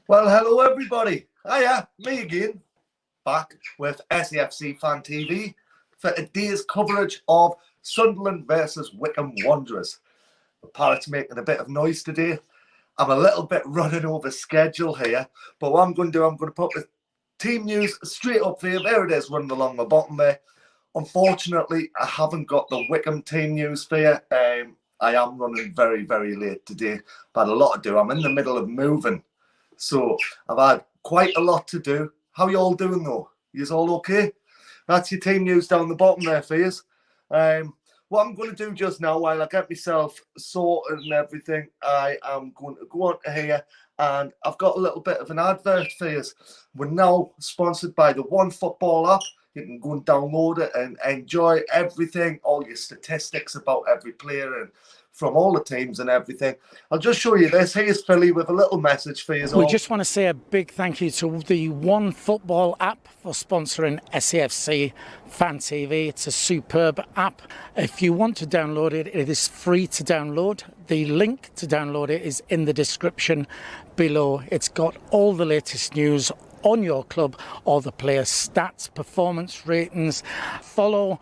Well, hello everybody. Hiya, me again, back with SAFC Fan TV for today's coverage of Sunderland versus Wycombe Wanderers. The parrot's making a bit of noise today. I'm a little bit running over schedule here, but what I'm going to do, I'm going to put the team news straight up for you. There it is, running along the bottom there. Unfortunately, I haven't got the Wycombe team news for you. I am running very, very late today, but a lot to do. I'm in the middle of moving. So I've had quite a lot to do. How you all doing though? Yous all okay? That's your team news down the bottom there for yous. What I'm going to do just now, while I get myself sorted and everything, I am going to go on to here, and I've got a little bit of an advert for yous. We're now sponsored by the One Football app. You can go and download it and enjoy everything, all your statistics about every player and from all the teams and everything. I'll just show you this. Here's Philly with a little message for you all. We just want to say a big thank you to the One Football app for sponsoring SAFC Fan TV. It's a superb app. If you want to download it, it is free to download. The link to download it is in the description below. It's got all the latest news on your club, all the player stats, performance ratings. Follow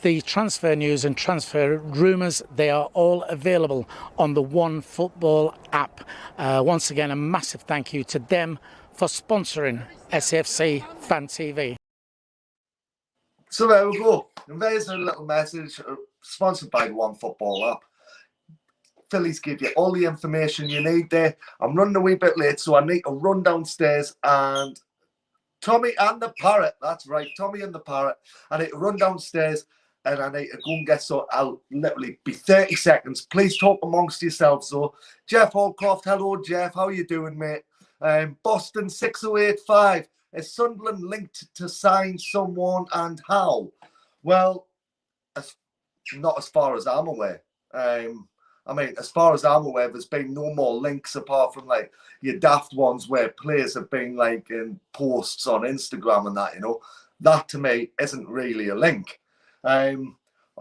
the transfer news and transfer rumours. They are all available on the One Football app. Once again, a massive thank you to them for sponsoring SAFC Fan TV. So there we go. And there's a little message sponsored by the One Football app. Phillies give you all the information you need there. I'm running a wee bit late, so I need to run downstairs, and Tommy and the parrot, that's right, Tommy and the parrot, I need to run downstairs and I need to go and get sorted. I'll literally be 30 seconds. Please talk amongst yourselves though. Jeff Holcroft, hello Jeff, how you doing mate? Boston 6085, is Sunderland linked to sign someone and how? Well, not as far as I'm aware. I mean, as far as I'm aware, there's been no more links apart from like your daft ones where players have been like in posts on Instagram and that, you know. That to me isn't really a link. On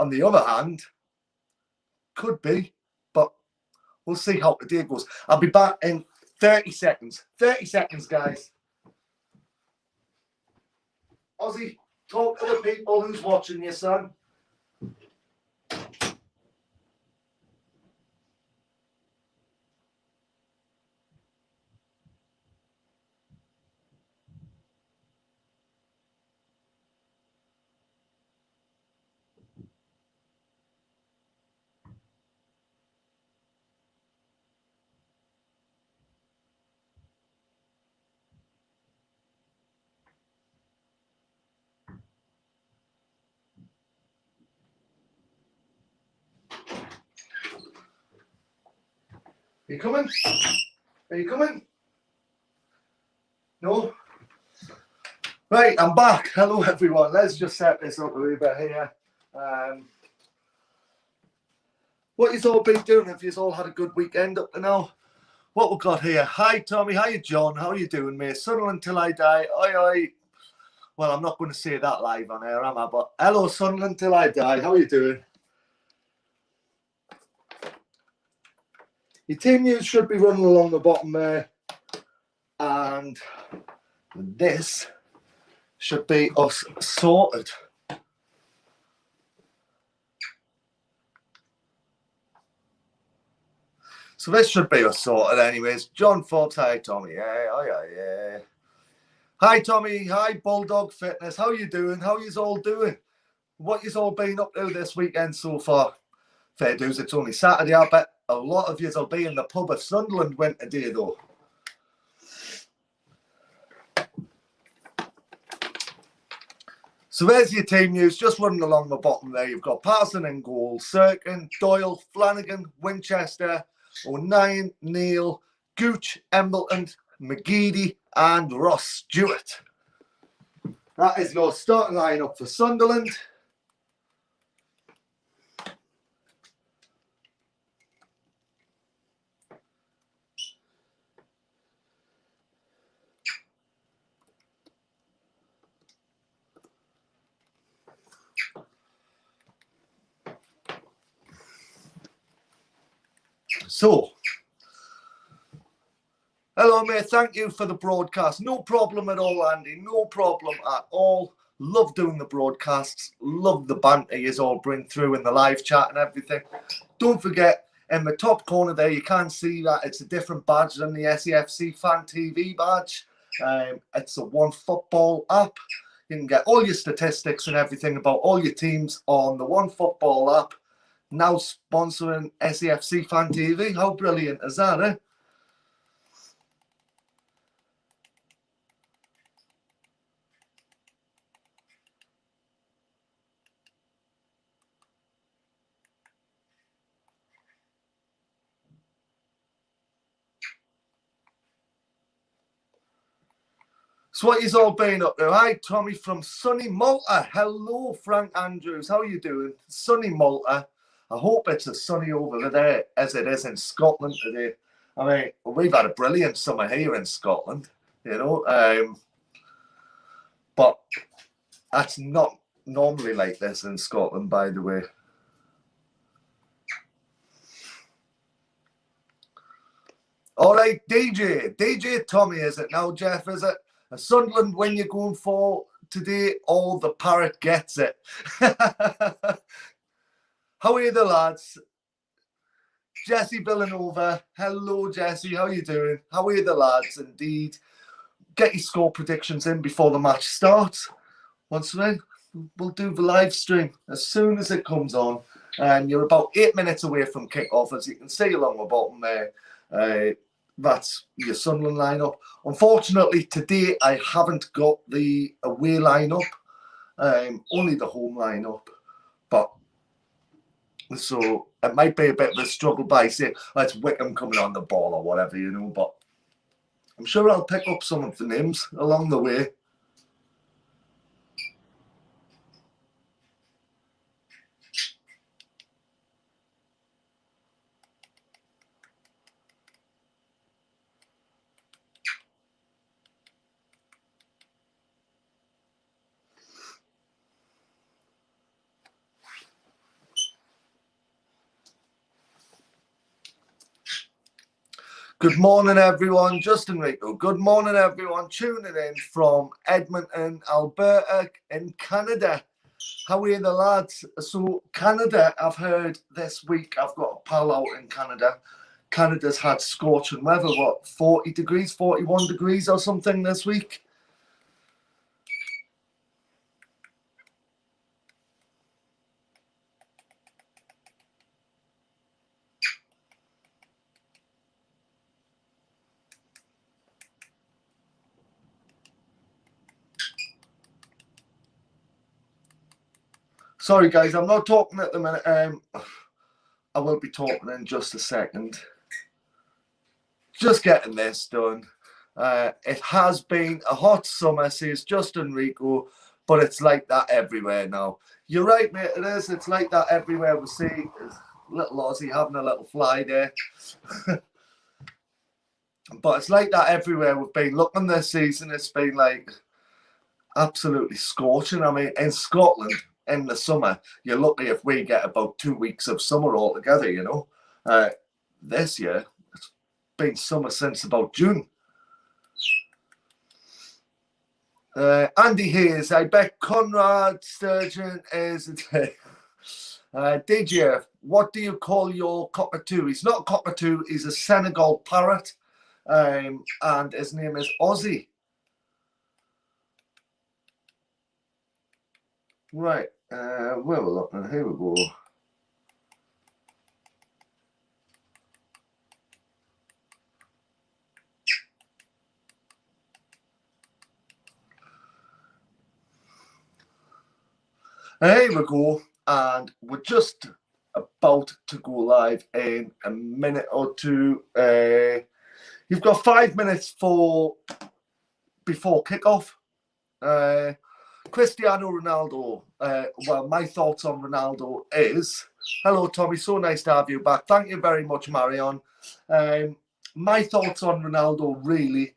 the other hand, could be, but we'll see how the day goes. I'll be back in 30 seconds. 30 seconds, guys. Ozzy, talk to the people who's watching you, son. Are you coming? Are you coming? No? Right, I'm back. Hello, everyone. Let's just set this up a wee bit here. What you've all been doing? Have you all had a good weekend up to now? What we got here? Hi, Tommy. Hi, John. How are you doing, mate? Sunderland till I die. Oi, oi. Well, I'm not going to say that live on air, am I? But hello, Sunderland till I die. How are you doing? Your team news should be running along the bottom there. And this should be us sorted. So this should be us sorted anyways. John Forbes, hi Tommy. Yeah. Hi Tommy, hi Bulldog Fitness. How you doing? How yous all doing? What yous all been up to this weekend so far? Fair dues, it's only Saturday. I bet a lot of yous will be in the pub if Sunderland went today though. So there's your team news, just running along the bottom there. You've got Patterson in goal, Sirkin, Doyle, Flanagan, Winchester, O'Neill, Neil, Gooch, Embleton, McGeady and Ross Stewart. That is your starting lineup for Sunderland. So, Hello, mate. Thank you for the broadcast. No problem at all, Andy. No problem at all. Love doing the broadcasts. Love the banter you all bring through in the live chat and everything. Don't forget, in the top corner there, you can see that it's a different badge than the SAFC Fan TV badge. It's a One Football app. You can get all your statistics and everything about all your teams on the One Football app. Now sponsoring SAFC Fan TV. How brilliant is that, eh? So what you've all been up to? Hi, Tommy from sunny Malta. Hello, Frank Andrews. How are you doing? Sunny Malta. I hope it's as sunny over there as it is in Scotland today. I mean, we've had a brilliant summer here in Scotland, you know. But that's not normally like this in Scotland, by the way. All right, DJ Tommy, is it now, Jeff? Is it a Sunderland win you're going for today? Or the Parrot gets it? How are you, the lads? Jesse Villanova. Hello, Jesse. How are you doing? How are you, the lads? Indeed. Get your score predictions in before the match starts. Once again, we'll do the live stream as soon as it comes on. And you're about 8 minutes away from kick-off, as you can see along the bottom there. That's your Sunderland lineup. Unfortunately, today I haven't got the away lineup, only the home lineup. But so it might be a bit of a struggle by saying it's Wycombe coming on the ball or whatever, you know. But I'm sure I'll pick up some of the names along the way. Good morning, everyone. Justin Rico. Good morning, everyone. Tuning in from Edmonton, Alberta, in Canada. How are you, the lads? So, Canada, I've heard this week, I've got a pal out in Canada. Canada's had scorching weather, what, 40 degrees, 41 degrees or something this week? Sorry, guys, I'm not talking at the minute. I will be talking in just a second. Just getting this done. It has been a hot summer, says Justin Rico, but it's like that everywhere now. You're right, mate, it is. It's like that everywhere we see. Little Aussie having a little fly there. But it's like that everywhere we've been looking this season. It's been like absolutely scorching. I mean, in Scotland, in the summer, you're lucky if we get about 2 weeks of summer altogether, you know. This year, it's been summer since about June. Andy Hayes, I bet Conrad Sturgeon is DJ, what do you call your cockatoo? He's not a cockatoo, he's a Senegal parrot, and his name is Ozzy. Right, where we're looking, here we go. Here we go, and we're just about to go live in a minute or two. You've got 5 minutes before kickoff. Cristiano Ronaldo. Well, my thoughts on Ronaldo is, hello Tommy, so nice to have you back. Thank you very much, Marion. My thoughts on Ronaldo, really,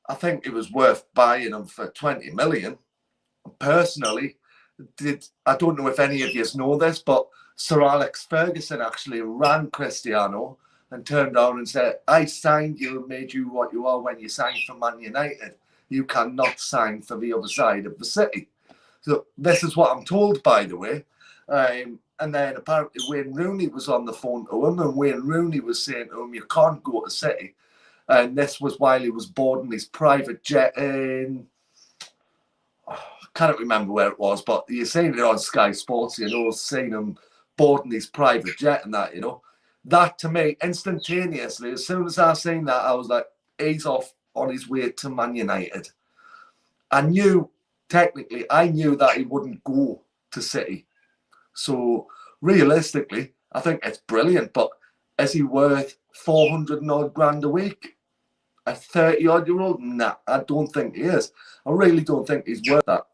I think it was worth buying him for 20 million. Personally, I don't know if any of you know this, but Sir Alex Ferguson actually ran Cristiano and turned around and said, I signed you and made you what you are when you signed for Man United. You cannot sign for the other side of the city. So this is what I'm told, by the way. And then apparently Wayne Rooney was on the phone to him, and Wayne Rooney was saying to him, you can't go to City. And this was while he was boarding his private jet in... I can't remember where it was, but you're seeing it on Sky Sports, you know, seeing him boarding his private jet and that, you know. That, to me, instantaneously, as soon as I seen that, I was like, he's off on his way to Man United. I knew that he wouldn't go to City. So, realistically, I think it's brilliant, but is he worth 400 and odd grand a week? A 30-odd-year-old? Nah, I don't think he is. I really don't think he's worth that.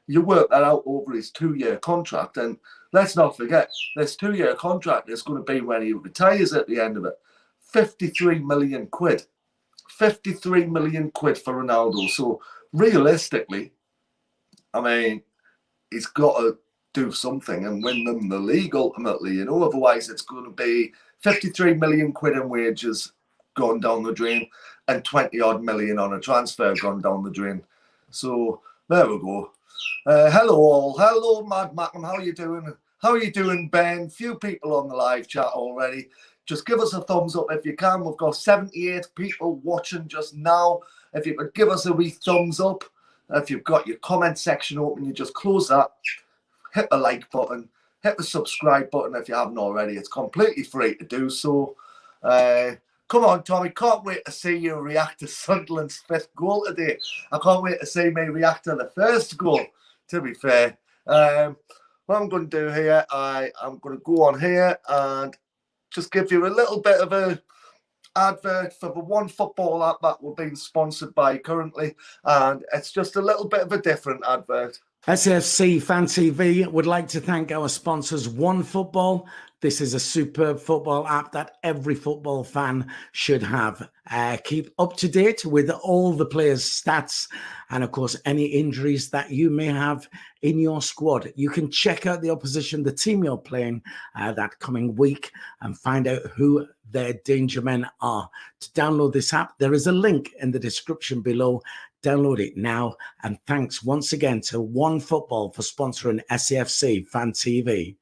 You work that out over his 2-year contract, and let's not forget, this 2-year contract is going to be when he retires at the end of it. 53 million quid. 53 million quid for Ronaldo. So, realistically, I mean, he's got to do something and win them the league ultimately, you know. Otherwise, it's going to be 53 million quid in wages gone down the drain and 20-odd million on a transfer gone down the drain. So, there we go. Hello all. Hello, Mad Mackham. How are you doing? How are you doing, Ben? Few people on the live chat already. Just give us a thumbs up if you can. We've got 78 people watching just now. If you could give us a wee thumbs up. If you've got your comment section open, you just close that. Hit the like button. Hit the subscribe button if you haven't already. It's completely free to do so. Come on, Tommy. Can't wait to see you react to Sunderland's 5th goal today. I can't wait to see me react to the first goal, to be fair. What I'm going to do here, I'm going to go on here and just give you a little bit of a advert for the one football app that we're being sponsored by currently. And it's just a little bit of a different advert. SAFC Fan TV would like to thank our sponsors, OneFootball. This is a superb football app that every football fan should have. Keep up to date with all the players' stats and, of course, any injuries that you may have in your squad. You can check out the opposition, the team you're playing that coming week, and find out who their danger men are. To download this app, there is a link in the description below. Download it now. And thanks once again to OneFootball for sponsoring SAFC Fan TV.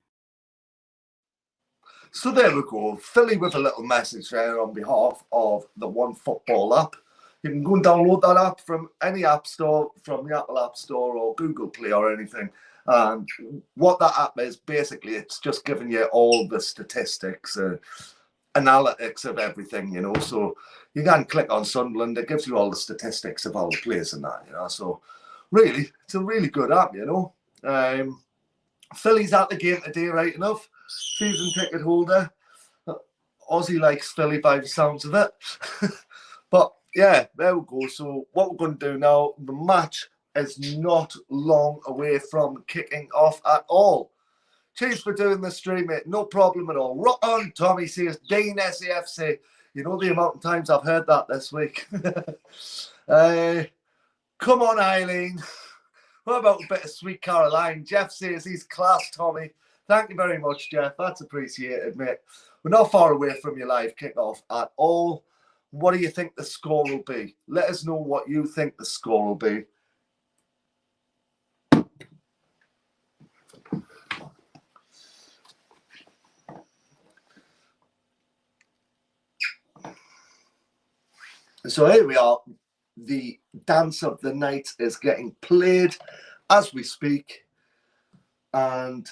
So there we go. Philly with a little message there on behalf of the OneFootball app. You can go and download that app from any app store, from the Apple App Store or Google Play or anything. And what that app is, basically, it's just giving you all the statistics, analytics of everything, you know. So you can click on Sunderland, it gives you all the statistics of all the players and that, you know. So really, it's a really good app, you know. Philly's at the game today, right enough. Season ticket holder. Aussie likes Philly by the sounds of it. But yeah, there we go. So what we're going to do now, the match is not long away from kicking off at all. Cheers for doing the stream, mate. No problem at all. Rock on, Tommy says, Dean SAFC. You know the amount of times I've heard that this week. Come on, Eileen. What about a bit of Sweet Caroline? Jeff says he's class, Tommy. Thank you very much, Jeff. That's appreciated, mate. We're not far away from your live kickoff at all. What do you think the score will be? Let us know what you think the score will be. So here we are. The dance of the night is getting played as we speak. And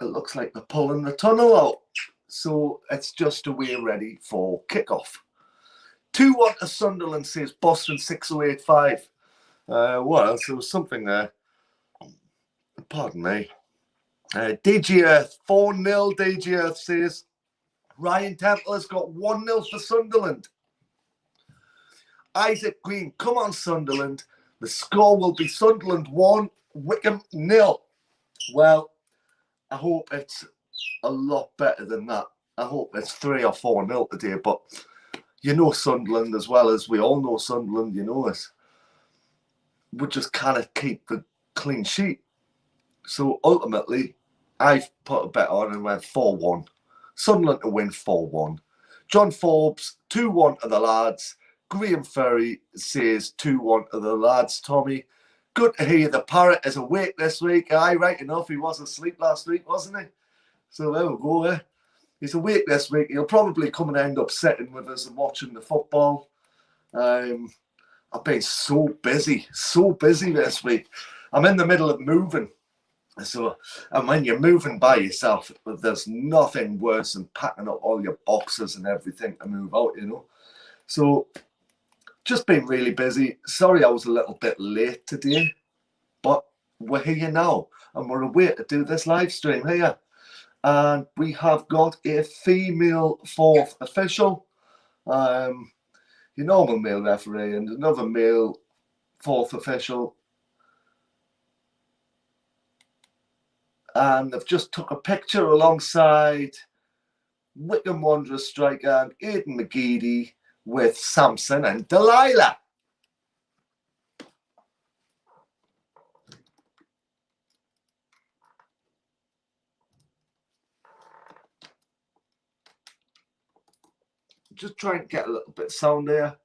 it looks like they're pulling the tunnel out. So it's just a way ready for kickoff. 2-1 to Sunderland, says Boston 6085. What else? There was something there. Pardon me. DG Earth, 4-0. DG Earth says Ryan Temple has got 1-0 for Sunderland. Isaac Green, come on, Sunderland. The score will be Sunderland 1, Wycombe 0. Well, I hope it's a lot better than that. I hope it's 3 or 4-0 today, but you know Sunderland as well as we all know Sunderland, you know us. We just cannot keep the clean sheet. So ultimately, I've put a bet on and went 4-1. Sunderland to win 4-1. John Forbes, 2-1 to the lads. Graham Ferry says 2-1 to the lads, Tommy. Good to hear the parrot is awake this week. Aye, right enough. He was asleep last week, wasn't he? So there we go. He's awake this week. He'll probably come and end up sitting with us and watching the football. I've been so busy this week. I'm in the middle of moving. So, and when you're moving by yourself, there's nothing worse than packing up all your boxes and everything to move out, you know. So, just been really busy. Sorry I was a little bit late today, but we're here now and we're away to do this live stream here. And we have got a female fourth official, your normal male referee and another male fourth official. And they've just took a picture alongside Wycombe Wanderers striker Aidan McGeady with Samson and Delilah. Just trying to get a little bit of sound there.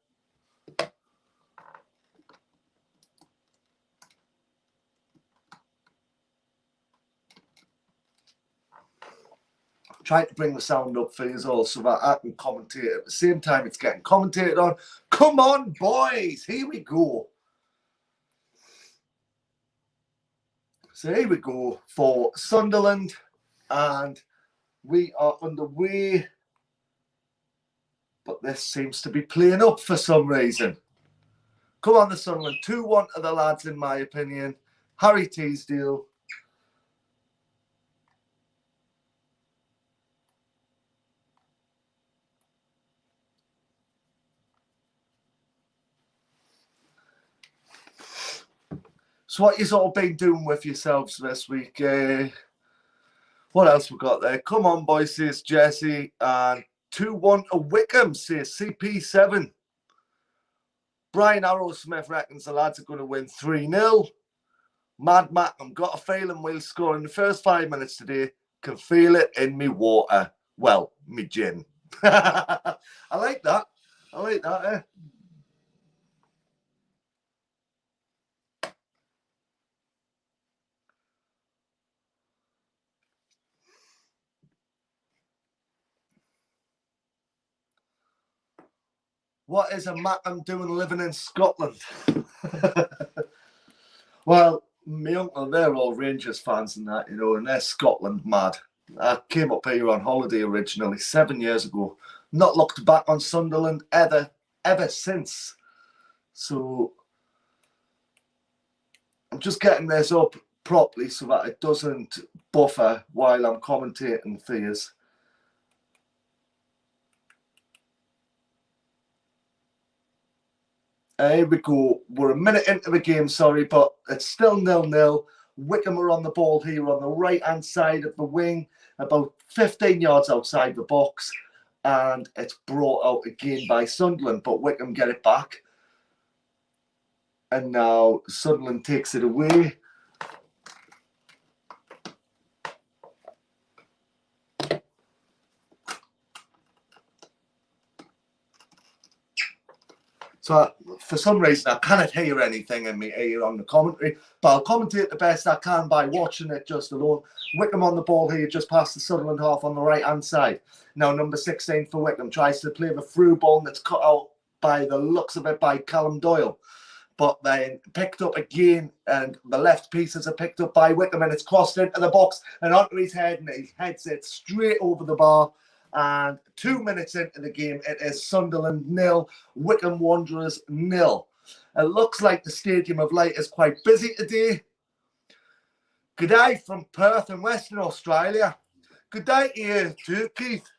Trying to bring the sound up for you all so that I can commentate at the same time it's getting commentated on. Come on, boys, here we go. So here we go for Sunderland, and we are underway. But this seems to be playing up for some reason. Come on, the Sunderland. 2-1 to the lads, in my opinion. Harry Teasdale. So what you've all been doing with yourselves this week? What else we got there? Come on, boys, says Jesse. And 2-1 to Wycombe, says CP7. Brian Arrowsmith reckons the lads are going to win 3-0. Mad Mac, I've got a feeling we'll score in the first 5 minutes today. Can feel it in me water. Well, me gin. I like that. I like that, eh? What is a Macam doing living in Scotland? Well, my uncle, they're all Rangers fans and that, you know, and they're Scotland mad. I came up here on holiday originally 7 years ago. Not looked back on Sunderland ever since. So I'm just getting this up properly so that it doesn't buffer while I'm commentating for you. Here we go. We're a minute into the game, sorry, but it's still 0-0. Wycombe are on the ball here on the right-hand side of the wing, about 15 yards outside the box, and it's brought out again by Sunderland, but Wycombe get it back. And now Sunderland takes it away. So for some reason, I cannot hear anything in me ear on the commentary, but I'll commentate the best I can by watching it just alone. Wycombe on the ball here, just past the Sunderland half on the right-hand side. Now number 16 for Wycombe tries to play the through ball that's cut out by the looks of it by Callum Doyle. But then picked up again, and the left pieces are picked up by Wycombe, and it's crossed into the box and onto his head, and he heads it straight over the bar. And 2 minutes into the game, it is Sunderland 0, Wycombe Wanderers 0. It looks like the Stadium of Light is quite busy today. Good day from Perth in Western Australia. Good day to you too, Keith.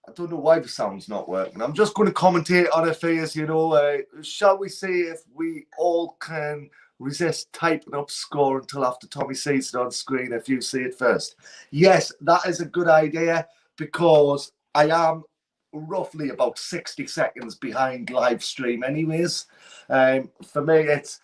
I don't know why the sound's not working. I'm just going to commentate on it for you, shall we see if we all can resist typing up score until after Tommy sees it on screen, if you see it first. Yes, that is a good idea, because I am roughly about 60 seconds behind live stream anyways. For me, it's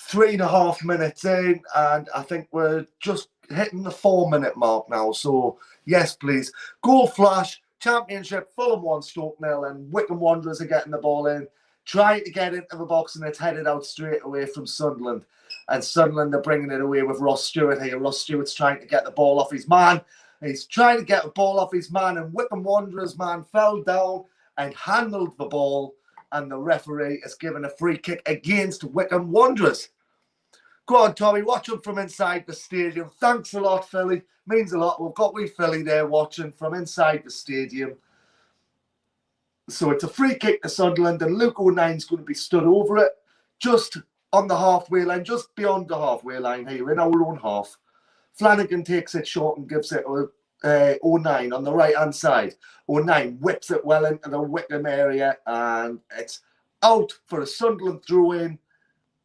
3.5 minutes in, and I think we're just hitting the 4-minute mark now. So yes, please. Goal flash, Championship, Fulham 1, Stoke 0, and Wycombe Wanderers are getting the ball in, trying to get into the box, and it's headed out straight away from Sunderland. And Sunderland are bringing it away with Ross Stewart here. Ross Stewart's trying to get the ball off his man. He's trying to get the ball off his man, and Wycombe Wanderers man fell down and handled the ball, and the referee has given a free kick against Wycombe Wanderers. Go on, Tommy, watch him from inside the stadium. Thanks a lot, Philly. Means a lot. We've got wee Philly there watching from inside the stadium. So it's a free kick to Sunderland, and Luke O'Nine's going to be stood over it, just on the halfway line, just beyond the halfway line here, in our own half. Flanagan takes it short and gives it to O'Nine on the right-hand side. O'Nine whips it well into the Wycombe area, and it's out for a Sunderland throw-in,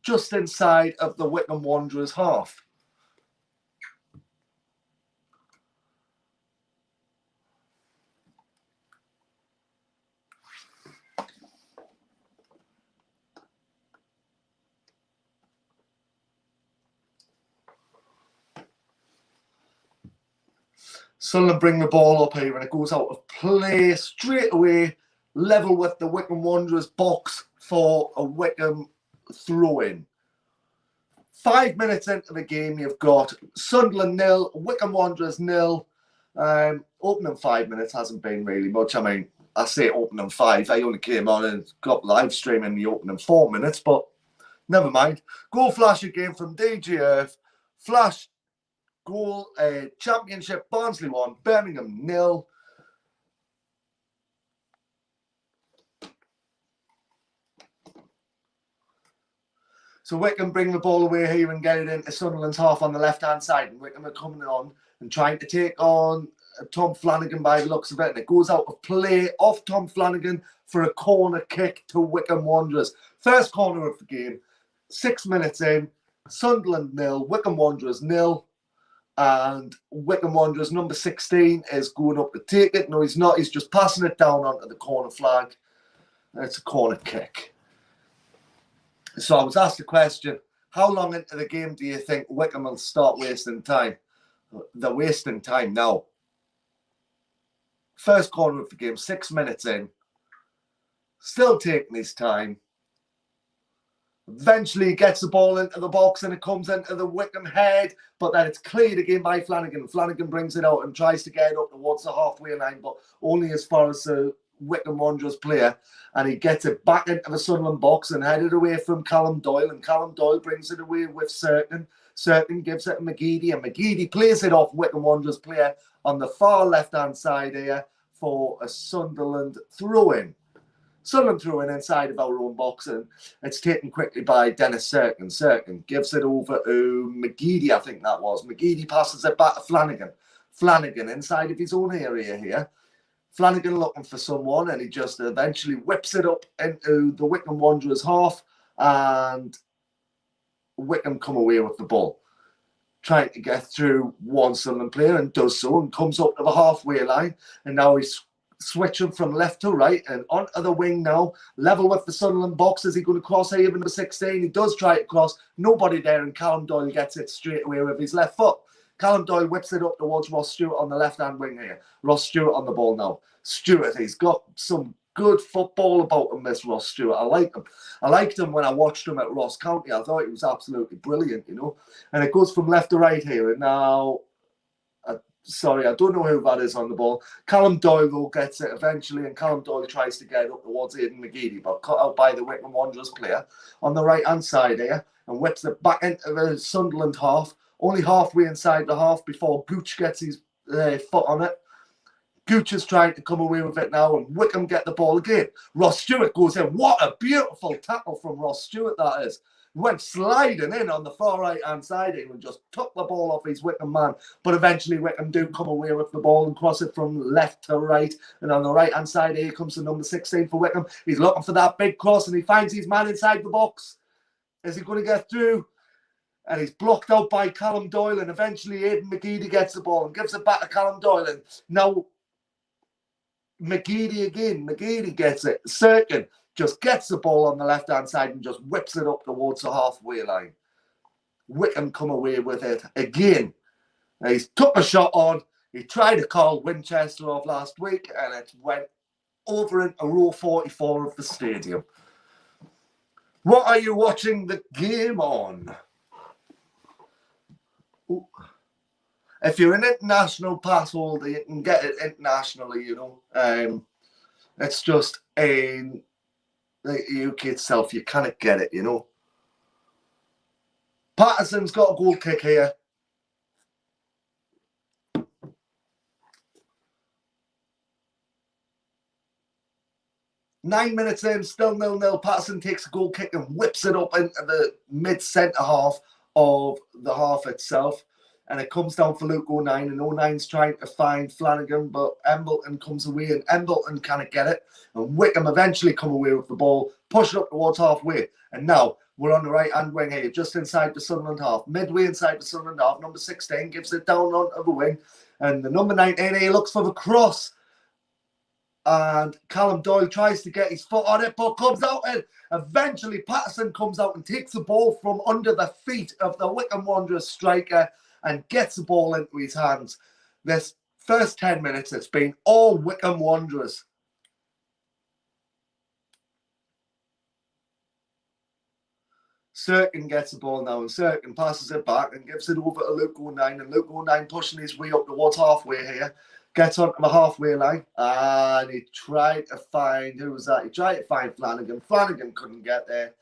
just inside of the Wycombe Wanderers half. Sunderland bring the ball up here, and it goes out of play straight away, level with the Wycombe Wanderers box for a Wycombe throw-in. 5 minutes into the game, you've got Sunderland 0, Wycombe Wanderers 0. Opening 5 minutes hasn't been really much. I mean, I say opening 5. I only came on and got live stream in the opening 4 minutes, but never mind. Goal flash again from DJ Earth. Flash goal, Championship, Barnsley 1, Birmingham 0. So Wycombe bring the ball away here and get it into Sunderland's half on the left-hand side. And Wycombe are coming on and trying to take on Tom Flanagan by the looks of it. And it goes out of play off Tom Flanagan for a corner kick to Wycombe Wanderers. First corner of the game. 6 minutes in. Sunderland 0, Wycombe Wanderers 0. And Wycombe Wanderers number 16 is going up to take it. No, he's not. He's just passing it down onto the corner flag. It's a corner kick. So I was asked the question, how long into the game do you think Wycombe will start wasting time? They're wasting time now. First corner of the game, 6 minutes in. Still taking his time. Eventually he gets the ball into the box and it comes into the Wycombe head, but then it's cleared again by Flanagan. Flanagan brings it out and tries to get it up towards the halfway line, but only as far as the Wycombe Wanderers player, and he gets it back into the Sunderland box and headed away from Callum Doyle, and Callum Doyle brings it away with Certain. Certain gives it to McGeady, and McGeady plays it off Wycombe Wanderers player on the far left-hand side here for a Sunderland throw-in. Sunderland throw-in inside of our own box, and it's taken quickly by Dennis Certain. Certain gives it over to McGeady, I think that was. McGeady passes it back to Flanagan. Flanagan inside of his own area here. Flanagan looking for someone, and he just eventually whips it up into the Wycombe Wanderers half, and Wycombe come away with the ball. Trying to get through one Sunderland player, and does so, and comes up to the halfway line, and now he's switching from left to right and onto the wing now, level with the Sunderland box. Is he going to cross here with number 16? He does try to cross, nobody there, and Callum Doyle gets it straight away with his left foot. Callum Doyle whips it up towards Ross Stewart on the left-hand wing here. Ross Stewart on the ball now. Stewart, he's got some good football about him, this Ross Stewart. I like him. I liked him when I watched him at Ross County. I thought he was absolutely brilliant, you know. And it goes from left to right here. And now, sorry, I don't know who that is on the ball. Callum Doyle, though, gets it eventually, and Callum Doyle tries to get it up towards Aidan McGeady, but cut out by the Wycombe Wanderers player on the right-hand side here, and whips it back into the Sunderland half. Only halfway inside the half before Gooch gets his foot on it. Gooch is trying to come away with it now, and Wycombe get the ball again. Ross Stewart goes in. What a beautiful tackle from Ross Stewart that is. went sliding in on the far right-hand side and just took the ball off his Wycombe man. But eventually Wycombe do come away with the ball and cross it from left to right. And on the right-hand side, here comes the number 16 for Wycombe. He's looking for that big cross and he finds his man inside the box. Is he going to get through? And he's blocked out by Callum Doyle. And eventually Aidan McGeady gets the ball and gives it back to Callum Doyle. And now McGeady again. McGeady gets it. Sirkin just gets the ball on the left-hand side and just whips it up towards the halfway line. Wycombe come away with it again. Now, he's took a shot on. He tried to call Winchester off last week and it went over into row 44 of the stadium. What are you watching the game on? Ooh. If you're an international pass holder, you can get it internationally, you know. It's just in the UK itself, you cannot get it, you know. Patterson's got a goal kick here. Nine minutes in, still 0-0. Patterson takes a goal kick and whips it up into the mid-centre half of the half itself. And it comes down for Luke O'Nien, and O'Nien's trying to find Flanagan, but Embleton comes away, and Embleton can't get it. And Wycombe eventually come away with the ball, push it up towards halfway. And now we're on the right-hand wing here, just inside the Sunderland half. Midway inside the Sunderland half, number 16 gives it down onto the wing. And the number 19 here looks for the cross. And Callum Doyle tries to get his foot on it, but comes out, and eventually Patterson comes out and takes the ball from under the feet of the Wycombe Wanderers striker and gets the ball into his hands. This first 10 minutes, it's been all Wycombe Wanderers. Sirkin gets the ball now, and Sirkin passes it back and gives it over to Luke O'Nien, and Luke O'Nien pushing his way up towards halfway here. Gets onto the halfway line, and he tried to find, who was that? He tried to find Flanagan. Flanagan couldn't get there.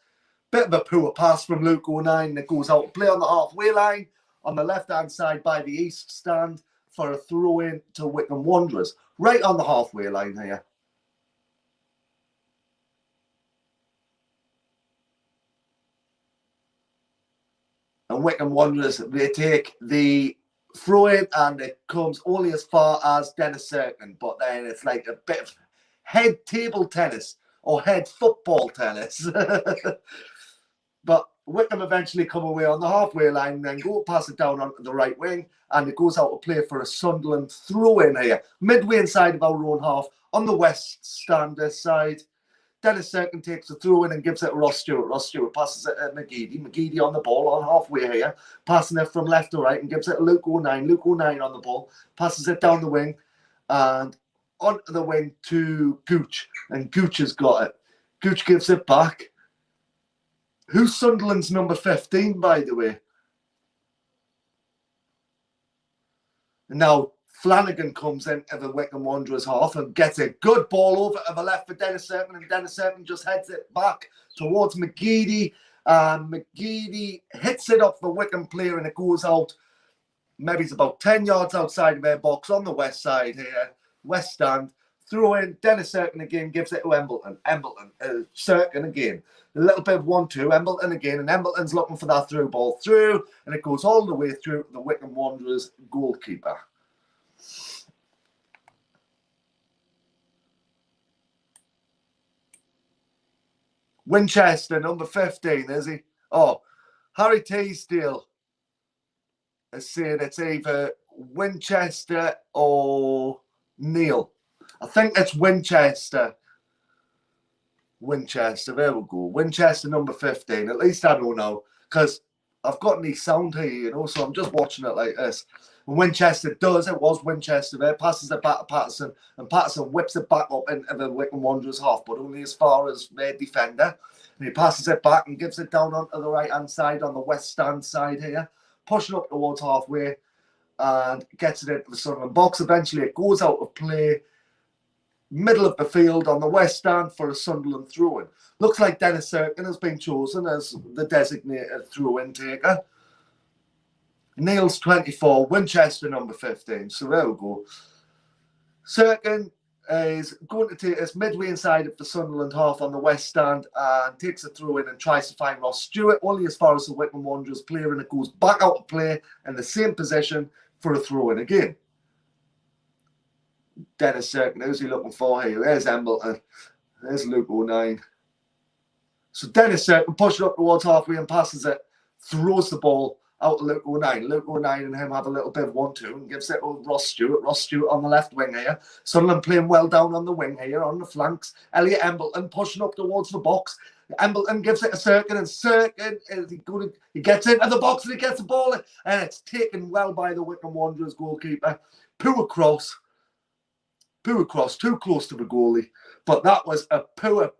Bit of a poor pass from Luke O'Nien that goes out to play on the halfway line on the left-hand side by the east stand for a throw-in to Wycombe Wanderers. Right on the halfway line here. And Wycombe Wanderers, they take the throw-in and it comes only as far as Dennis Sirkin, but then it's like a bit of head table tennis or head football tennis. But Wycombe eventually come away on the halfway line and then go pass it down onto the right wing, and it goes out to play for a Sunderland throw-in here. Midway inside of our own half on the west stand this side. Dennis Sirkin takes the throw-in and gives it to Ross Stewart. Ross Stewart passes it to McGeady. McGeady on the ball on halfway here, passing it from left to right and gives it to Luke O'Nien. Luke O'Nien on the ball, passes it down the wing and onto the wing to Gooch. And Gooch has got it. Gooch gives it back. Who's Sunderland's number 15, by the way? Now, Flanagan comes into the Wycombe Wanderers half and gets a good ball over to the left for Dennis Sirkin, and Dennis Sirkin just heads it back towards McGeady. McGeady hits it off the Wycombe player and it goes out. Maybe it's about 10 yards outside of their box on the west side here, west stand. Throw in, Dennis Sirkin again gives it to Embleton. Sirkin again. A little bit of 1-2, Embleton again, and Embleton's looking for that through ball through, and it goes all the way through the Wycombe Wanderers goalkeeper. Winchester, number 15, is he? Oh, Harry Teasdale is saying it's either Winchester or Neil. I think it's Winchester. Winchester, there we go. Winchester, number 15. At least I don't know, because I've got any sound here, you know, so I'm just watching it like this. And Winchester does, it was Winchester there, passes it back to Patterson, and Patterson whips it back up into the Wycombe Wanderers half, but only as far as their defender. And he passes it back and gives it down onto the right-hand side on the west stand side here, pushing up towards halfway, and gets it into the Sunderland box. Eventually it goes out of play, middle of the field on the west stand for a Sunderland throw-in. Looks like Dennis Sirkin has been chosen as the designated throw-in taker. Neil's 24, Winchester number 15. So there we go. Sirkin is going to take us midway inside of the Sunderland half on the west stand and takes a throw in and tries to find Ross Stewart, only as far as the Wycombe Wanderers player, and it goes back out of play in the same position for a throw in again. Dennis Cirkin, who's he looking for here? There's Embleton. There's Luke O'Nien. So Dennis Cirkin pushing up towards halfway and passes it, throws the ball out to Luke O'Nien. Luke O'Nien and him have a little bit of 1-2 and gives it to Ross Stewart. Ross Stewart on the left wing here. Sunderland playing well down on the wing here, on the flanks. Elliot Embleton pushing up towards the box. Embleton gives it to Cirkin, and Cirkin, he gets into the box and he gets the ball in, and it's taken well by the Wycombe Wanderers goalkeeper. Poor cross, too close to the goalie. But that was a poor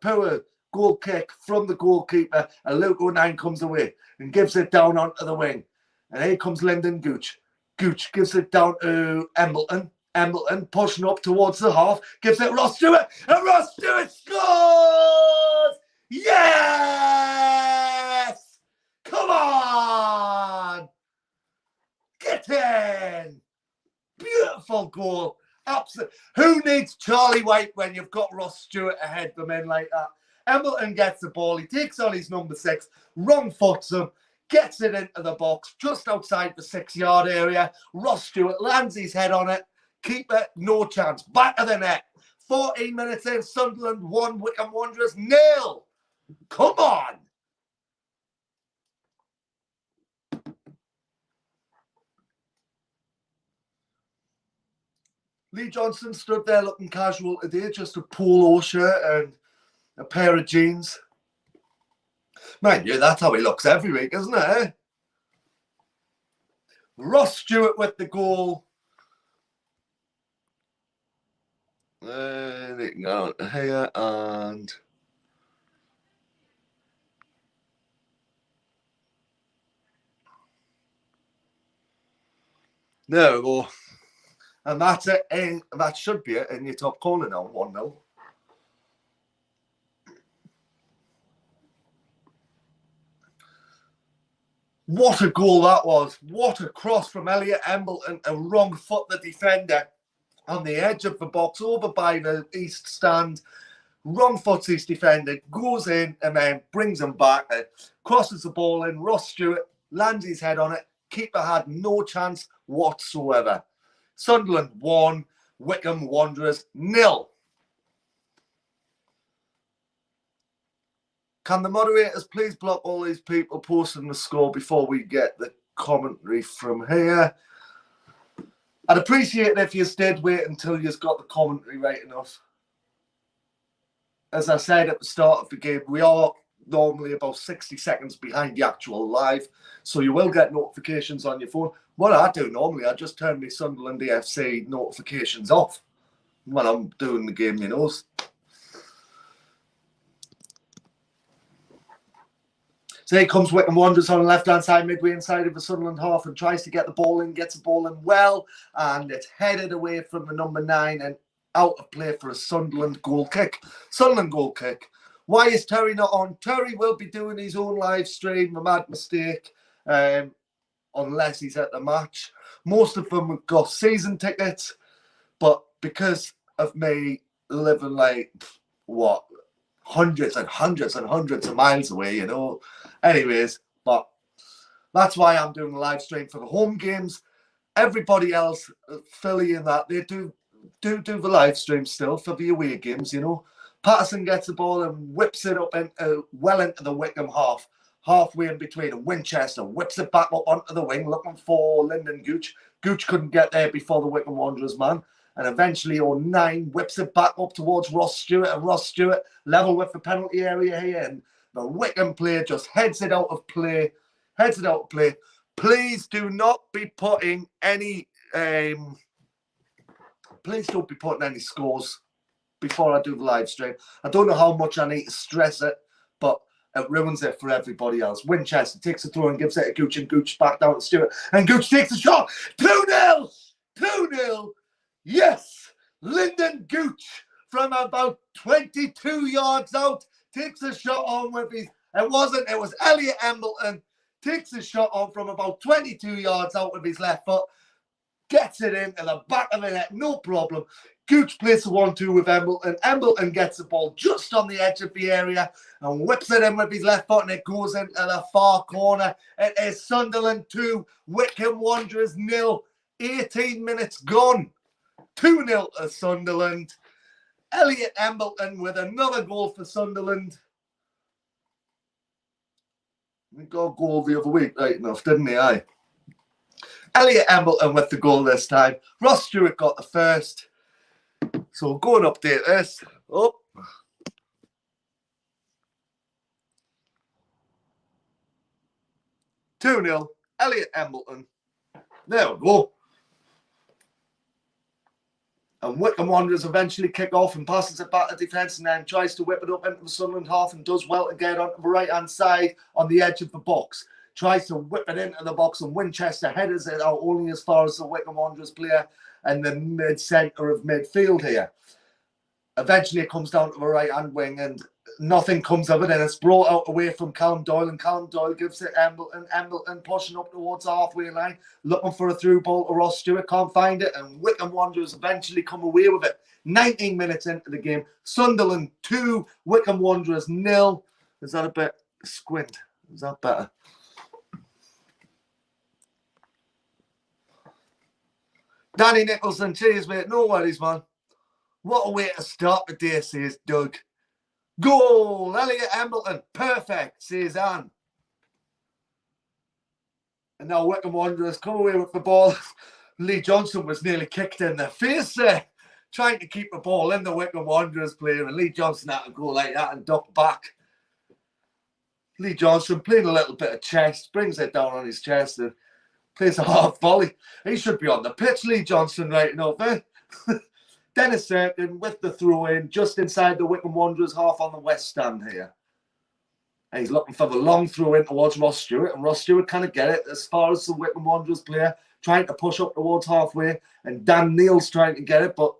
goal kick from the goalkeeper, and Luke O'Nien comes away and gives it down onto the wing. And here comes Lyndon Gooch. Gooch gives it down to Embleton. Embleton pushing up towards the half, gives it to Ross Stewart, and Ross Stewart scores! Yes! Come on! Get in! Beautiful goal. Absolutely. Who needs Charlie White when you've got Ross Stewart ahead of men like that? Embleton gets the ball. He takes on his number 6, wrong foots him, gets it into the box just outside the 6-yard area. Ross Stewart lands his head on it. Keeper, no chance. Back of the net. 14 minutes in, Sunderland 1, Wycombe Wanderers 0. Come on. Lee Johnson stood there looking casual today, just a polo shirt and a pair of jeans. Mind you, that's how he looks every week, isn't it? Eh? Ross Stewart with the goal. There you go, here, and there we go. And that's it. And that should be it in your top corner now, 1-0. What a goal that was. What a cross from Elliot Embleton, and wrong foot the defender on the edge of the box over by the east stand. Wrong foot his defender, goes in and then brings him back. Crosses the ball in. Ross Stewart lands his head on it. Keeper had no chance whatsoever. Sunderland 1, Wycombe Wanderers 0. Can the moderators please block all these people posting the score before we get the commentary from here? I'd appreciate it if you did wait until you've got the commentary right enough. As I said at the start of the game, we are normally about 60 seconds behind the actual live, so you will get notifications on your phone. What I do normally, I just turn my Sunderland AFC notifications off when I'm doing the game, you know. So here comes Wycombe Wanderers on the left-hand side, midway inside of the Sunderland half, and tries to get the ball in, gets the ball in well, and it's headed away from the number 9 and out of play for a Sunderland goal kick. Sunderland goal kick. Why is Terry not on? Terry will be doing his own live stream, a mad mistake, unless he's at the match. Most of them have got season tickets, but because of me living like, what, hundreds and hundreds and hundreds of miles away, you know. Anyways, but that's why I'm doing the live stream for the home games. Everybody else, Philly and that, they do the live stream still for the away games, you know. Patterson gets the ball and whips it up well into the Wycombe half. Halfway in between, and Winchester whips it back up onto the wing, looking for Lyndon Gooch. Gooch couldn't get there before the Wycombe Wanderers man. And eventually O'Nien whips it back up towards Ross Stewart, and Ross Stewart level with the penalty area here. And the Wycombe player just heads it out of play. Please do not be putting any please don't be putting any scores before I do the live stream. I don't know how much I need to stress it, but it ruins it for everybody else. Winchester takes a throw and gives it to Gooch, and Gooch back down to Stewart. And Gooch takes a shot. 2-0. 2-0. Yes. Lyndon Gooch from about 22 yards out takes a shot on with his... It was Elliot Embleton. Takes a shot on from about 22 yards out with his left foot. gets it into the back of the net, no problem. Gooch plays the 1-2 with Embleton. Embleton gets the ball just on the edge of the area and whips it in with his left foot, and it goes into the far corner. It is Sunderland 2, Wycombe Wanderers 0. 18 minutes gone. 2-0 to Sunderland. Elliot Embleton with another goal for Sunderland. We got a goal the other week, right enough, didn't he? Aye. Elliot Embleton with the goal this time. Ross Stewart got the first. So we'll go and update this. Oh. 2-0. Elliot Embleton. There we go. And Wycombe Wanderers eventually kick off and passes it back to defence, and then tries to whip it up into the Sunderland half and does well to get onto the right-hand side on the edge of the box. Tries to whip it into the box, and Winchester headers it out only as far as the Wycombe Wanderers player and the mid-centre of midfield here. Eventually it comes down to the right-hand wing, and nothing comes of it, and it's brought out away from Callum Doyle, and Callum Doyle gives it Embleton. Embleton pushing up towards the halfway line, looking for a through ball to Ross Stewart, can't find it, and Wycombe Wanderers eventually come away with it. 19 minutes into the game, Sunderland 2, Wycombe Wanderers 0. Is that a bit squint? Is that better? Danny Nicholson, cheers mate, no worries man. What a way to start the day, says Doug. Goal! Elliot Embleton. Perfect, says Anne. And now Wycombe Wanderers come away with the ball. Lee Johnson was nearly kicked in the face there, trying to keep the ball in the Wycombe Wanderers player, and Lee Johnson had to go like that and duck back. Lee Johnson playing a little bit of chest, brings it down on his chest and plays a half volley. He should be on the pitch, Lee Johnson, right now, eh? Dennis Serkin with the throw-in just inside the Wycombe Wanderers half on the west stand here. And he's looking for the long throw-in towards Ross Stewart, and Ross Stewart can't get it as far as the Wycombe Wanderers player, trying to push up towards halfway, and Dan Neal's trying to get it, but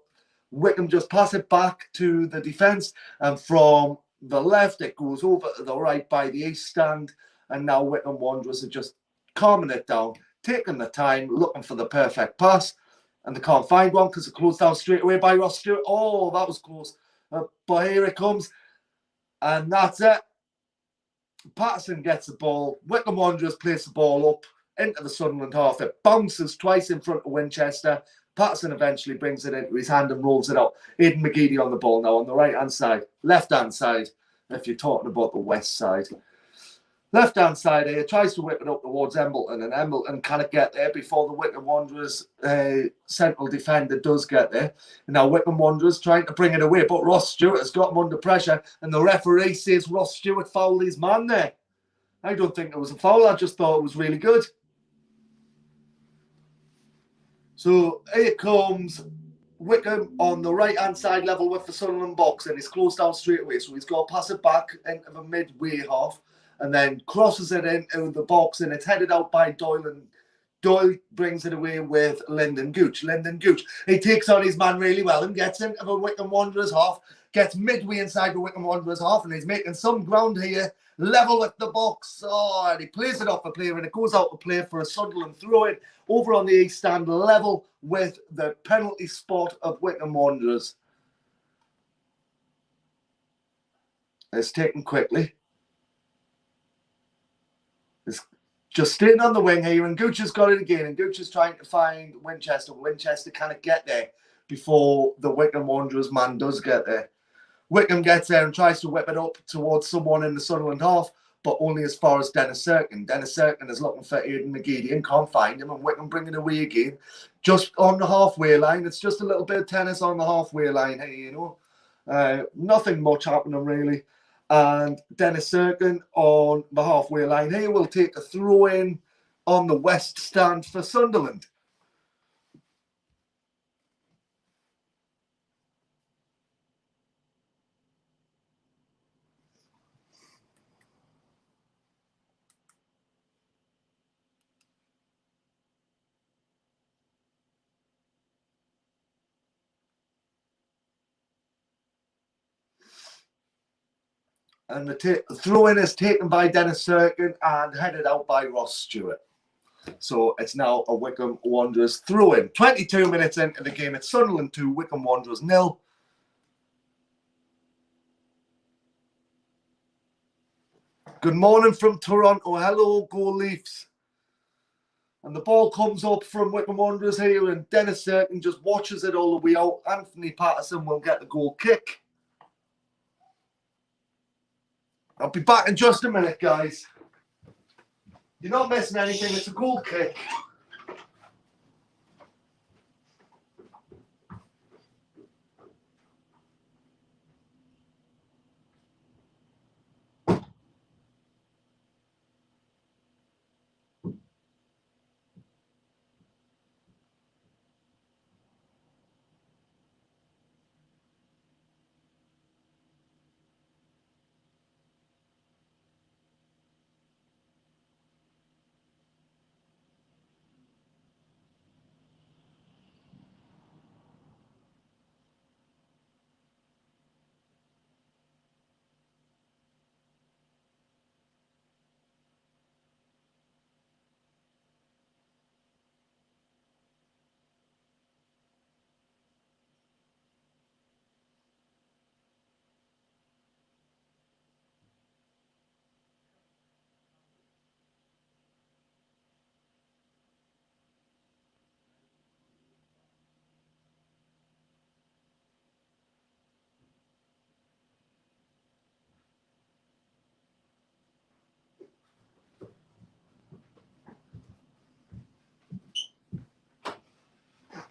Wycombe just pass it back to the defence, and from the left it goes over to the right by the east stand, and now Wycombe Wanderers are just calming it down, taking the time, looking for the perfect pass. And they can't find one because it closed down straight away by Ross Stewart. Oh, that was close. But here it comes. And that's it. Patterson gets the ball. Wycombe Wanderers place the ball up into the Sunderland half. It bounces twice in front of Winchester. Patterson eventually brings it into his hand and rolls it out. Aidan McGeady on the ball now on the right-hand side. Left-hand side, if you're talking about the west side. Left-hand side here, tries to whip it up towards Embleton, and Embleton can't get there before the Wycombe Wanderers central defender does get there. And now Wycombe Wanderers trying to bring it away, but Ross Stewart has got him under pressure, and the referee says Ross Stewart fouled his man there. I don't think it was a foul, I just thought it was really good. So here comes Wycombe on the right-hand side level with the Sunderland box, and he's closed down straight away, so he's got to pass it back into the midway half, and then crosses it into the box, and it's headed out by Doyle, and Doyle brings it away with Lyndon Gooch. Lyndon Gooch, he takes on his man really well and gets into the Wycombe Wanderers half, gets midway inside the Wycombe Wanderers half, and he's making some ground here, level with the box. Oh, and he plays it off the player, and it goes out to play for a Sunderland throw-in over on the east stand, level with the penalty spot of Wycombe Wanderers. It's taken quickly. It's just staying on the wing here, and Gooch has got it again, and Gooch is trying to find Winchester. Winchester can't get there before the Wycombe Wanderers man does get there. Wycombe gets there and tries to whip it up towards someone in the Sunderland half, but only as far as Dennis Serkin. Dennis Serkin is looking for Aidan McGeady and can't find him, and Wycombe bring it away again. Just on the halfway line. It's just a little bit of tennis on the halfway line here, you know. Nothing much happening really. And Dennis Serkin on the halfway line here will take a throw-in on the west stand for Sunderland. And the throw-in is taken by Dennis Serkin and headed out by Ross Stewart. So it's now a Wycombe Wanderers throw-in. 22 minutes into the game, it's Sunderland 2, Wycombe Wanderers 0. Good morning from Toronto. Hello, Go Leafs. And the ball comes up from Wycombe Wanderers here, and Dennis Serkin just watches it all the way out. Anthony Patterson will get the goal kick. I'll be back in just a minute, guys. You're not missing anything. It's a goal kick.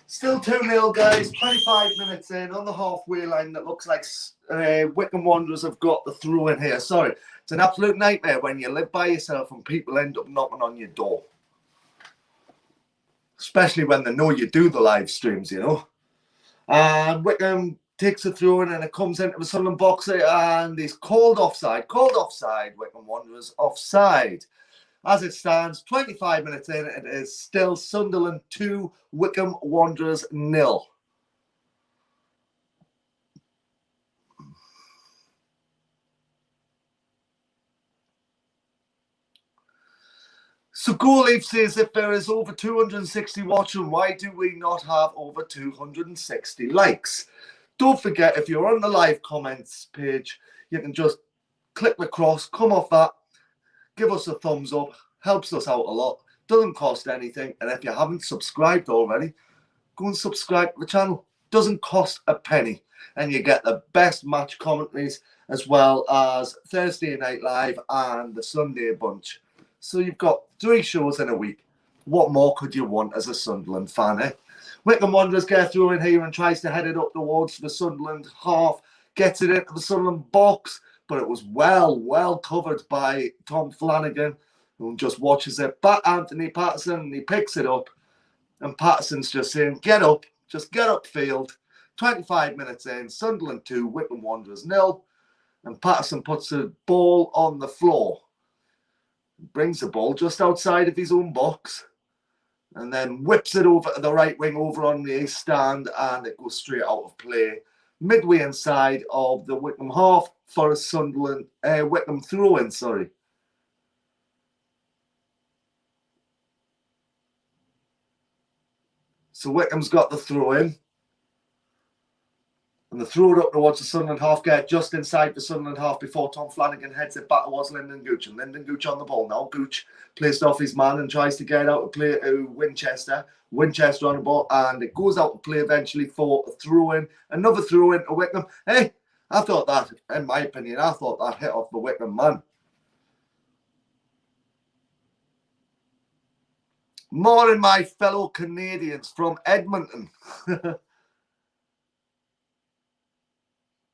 Still 2-0, guys. 25 minutes in on the halfway line. That looks like Wycombe Wanderers have got the throw in here. Sorry. It's an absolute nightmare when you live by yourself and people end up knocking on your door. Especially when they know you do the live streams, you know. And Wycombe takes the throw in and it comes into the Sunderland box and he's called offside. Called offside. Wycombe Wanderers offside. As it stands, 25 minutes in, it is still Sunderland 2, Wycombe Wanderers 0. So Go Leaf says, if there is over 260 watching, why do we not have over 260 likes? Don't forget, if you're on the live comments page, you can just click the cross, come off that, give us a thumbs up, helps us out a lot, doesn't cost anything, and if you haven't subscribed already, go and subscribe to the channel. Doesn't cost a penny, and you get the best match commentaries as well as Thursday Night Live and the Sunday Bunch. So you've got 3 shows in a week. What more could you want as a Sunderland fan, eh? Wycombe Wanderers get through in here and tries to head it up towards the Sunderland half, gets it into the Sunderland box, but it was well covered by Tom Flanagan, who just watches it back Anthony Patterson, and he picks it up. And Patterson's just saying, get up, just get upfield. 25 minutes in, Sunderland 2, Wycombe Wanderers 0. And Patterson puts the ball on the floor. Brings the ball just outside of his own box. And then whips it over to the right wing over on the east stand, and it goes straight out of play. Midway inside of the Wycombe half for a Sunderland, Wycombe throw-in, sorry. So Wycombe's got the throw-in. And the throw it up towards the Sunderland half, get just inside the Sunderland half before Tom Flanagan heads it back towards Lyndon Gooch. And Lyndon Gooch on the ball now. Gooch plays it off his man and tries to get out to play to Winchester. Winchester on the ball, and it goes out to play eventually for a throw-in. Another throw-in to Wycombe. Hey, I thought that, in my opinion, I thought that hit off the Wycombe man. More in my fellow Canadians from Edmonton.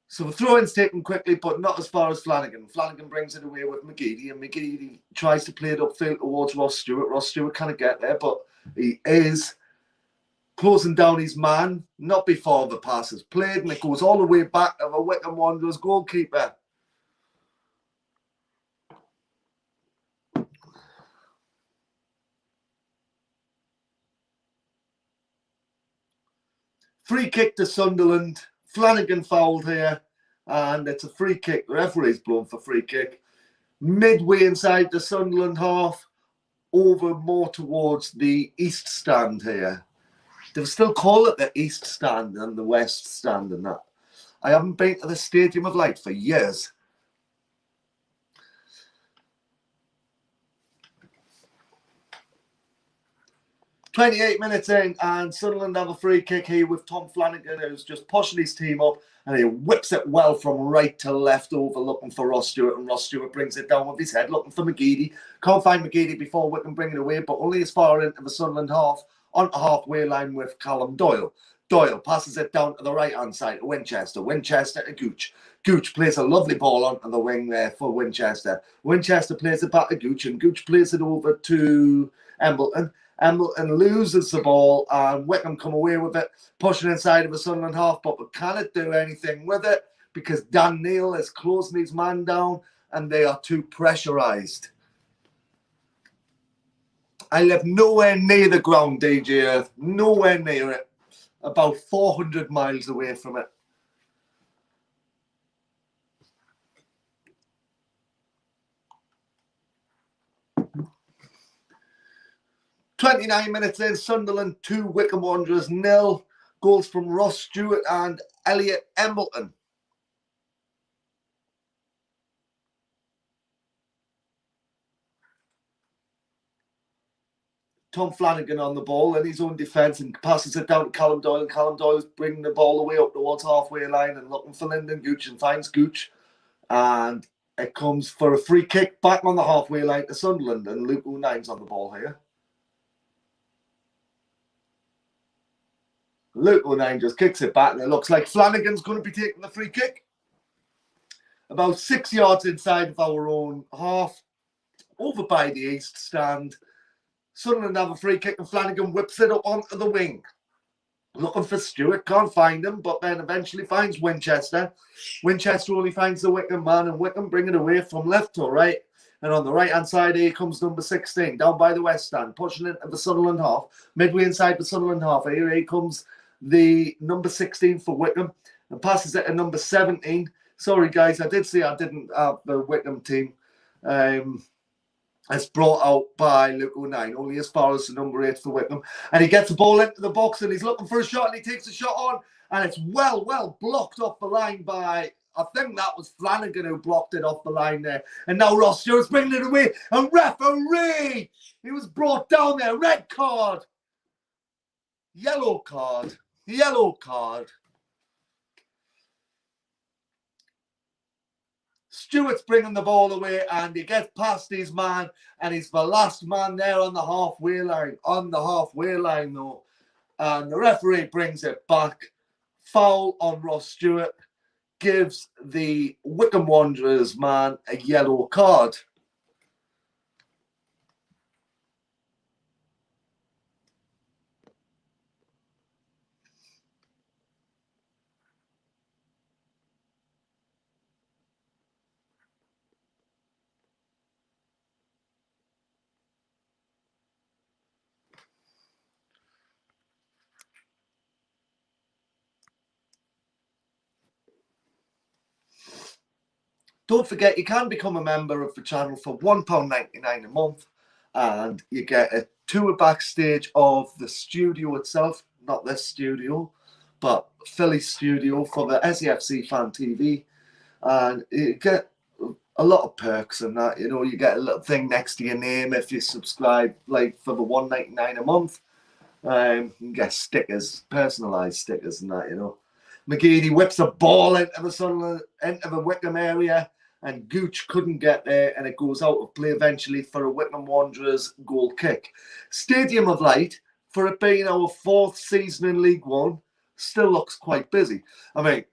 So the throw-in's taken quickly, but not as far as Flanagan. Flanagan brings it away with McGeady, and McGeady tries to play it upfield towards Ross Stewart. Ross Stewart can't get there, but he is closing down his man, not before the pass is played, and it goes all the way back to the Wycombe Wanderers goalkeeper. Free kick to Sunderland. Flanagan fouled here, and it's a free kick. The referee's blown for free kick. Midway inside the Sunderland half, over more towards the east stand here. They still call it the east stand and the west stand and that. I haven't been to the Stadium of Light for years. "28 minutes in, and Sunderland have a free kick here with Tom Flanagan, who's just pushing his team up, and he whips it well from right to left over, looking for Ross Stewart, and Ross Stewart brings it down with his head, looking for McGeady. Can't find McGeady before Wycombe bring it away, but only as far into the Sunderland half, onto halfway line with Callum Doyle. Doyle passes it down to the right-hand side to Winchester. Winchester to Gooch. Gooch plays a lovely ball onto the wing there for Winchester. Winchester plays it back to Gooch, and Gooch plays it over to Embleton. Embleton loses the ball, and Wycombe come away with it, pushing inside of the Sunderland half, but we cannot do anything with it because Dan Neil is closing his man down, and they are too pressurised. I live nowhere near the ground, DJ Earth, nowhere near it. About 400 miles away from it. "29 minutes in, Sunderland 2, Wycombe Wanderers 0. Goals from Ross Stewart and Elliot Embleton. Tom Flanagan on the ball in his own defence and passes it down to Callum Doyle, and Callum Doyle's bringing the ball away up towards halfway line and looking for Lyndon Gooch, and finds Gooch, and it comes for a free kick back on the halfway line to Sunderland, and Luke O'Nine's on the ball here. Luke O'Nine just kicks it back, and it looks like Flanagan's going to be taking the free kick. About 6 yards inside of our own half, over by the east stand. Sunderland have a free kick, and Flanagan whips it up onto the wing. Looking for Stewart, can't find him, but then eventually finds Winchester. Winchester only finds the Wycombe man, and Wycombe bring it away from left to right. And on the right-hand side here comes number 16, down by the west stand, pushing into the Sunderland half. Midway inside the Sunderland half, here comes the number 16 for Wycombe, and passes it to number 17. Sorry, guys, I did say I didn't have the Wycombe team. It's brought out by Luke O'Nine, only as far as the number 8 for Wycombe. And he gets the ball into the box, and he's looking for a shot, and he takes a shot on, and it's well blocked off the line by, I think that was Flanagan who blocked it off the line there. And now Ross Stewart's bringing it away, and referee! He was brought down there, red card. Yellow card. Yellow card. Stewart's bringing the ball away, and he gets past his man, and he's the last man there on the halfway line. On the halfway line, though. And the referee brings it back. Foul on Ross Stewart. Gives the Wycombe Wanderers man a yellow card. Don't forget, you can become a member of the channel for £1.99 a month, and you get a tour backstage of the studio itself, not this studio, but Philly studio for the SAFC Fan TV, and you get a lot of perks and that. You know, you get a little thing next to your name if you subscribe, like for the £1.99 a month. You can get stickers, personalised stickers and that, you know. McGeady whips a ball into the Wycombe area, and Gooch couldn't get there, and it goes out of play eventually for a Wycombe Wanderers goal kick. Stadium of Light, for it being our 4th season in League One, still looks quite busy. I mean,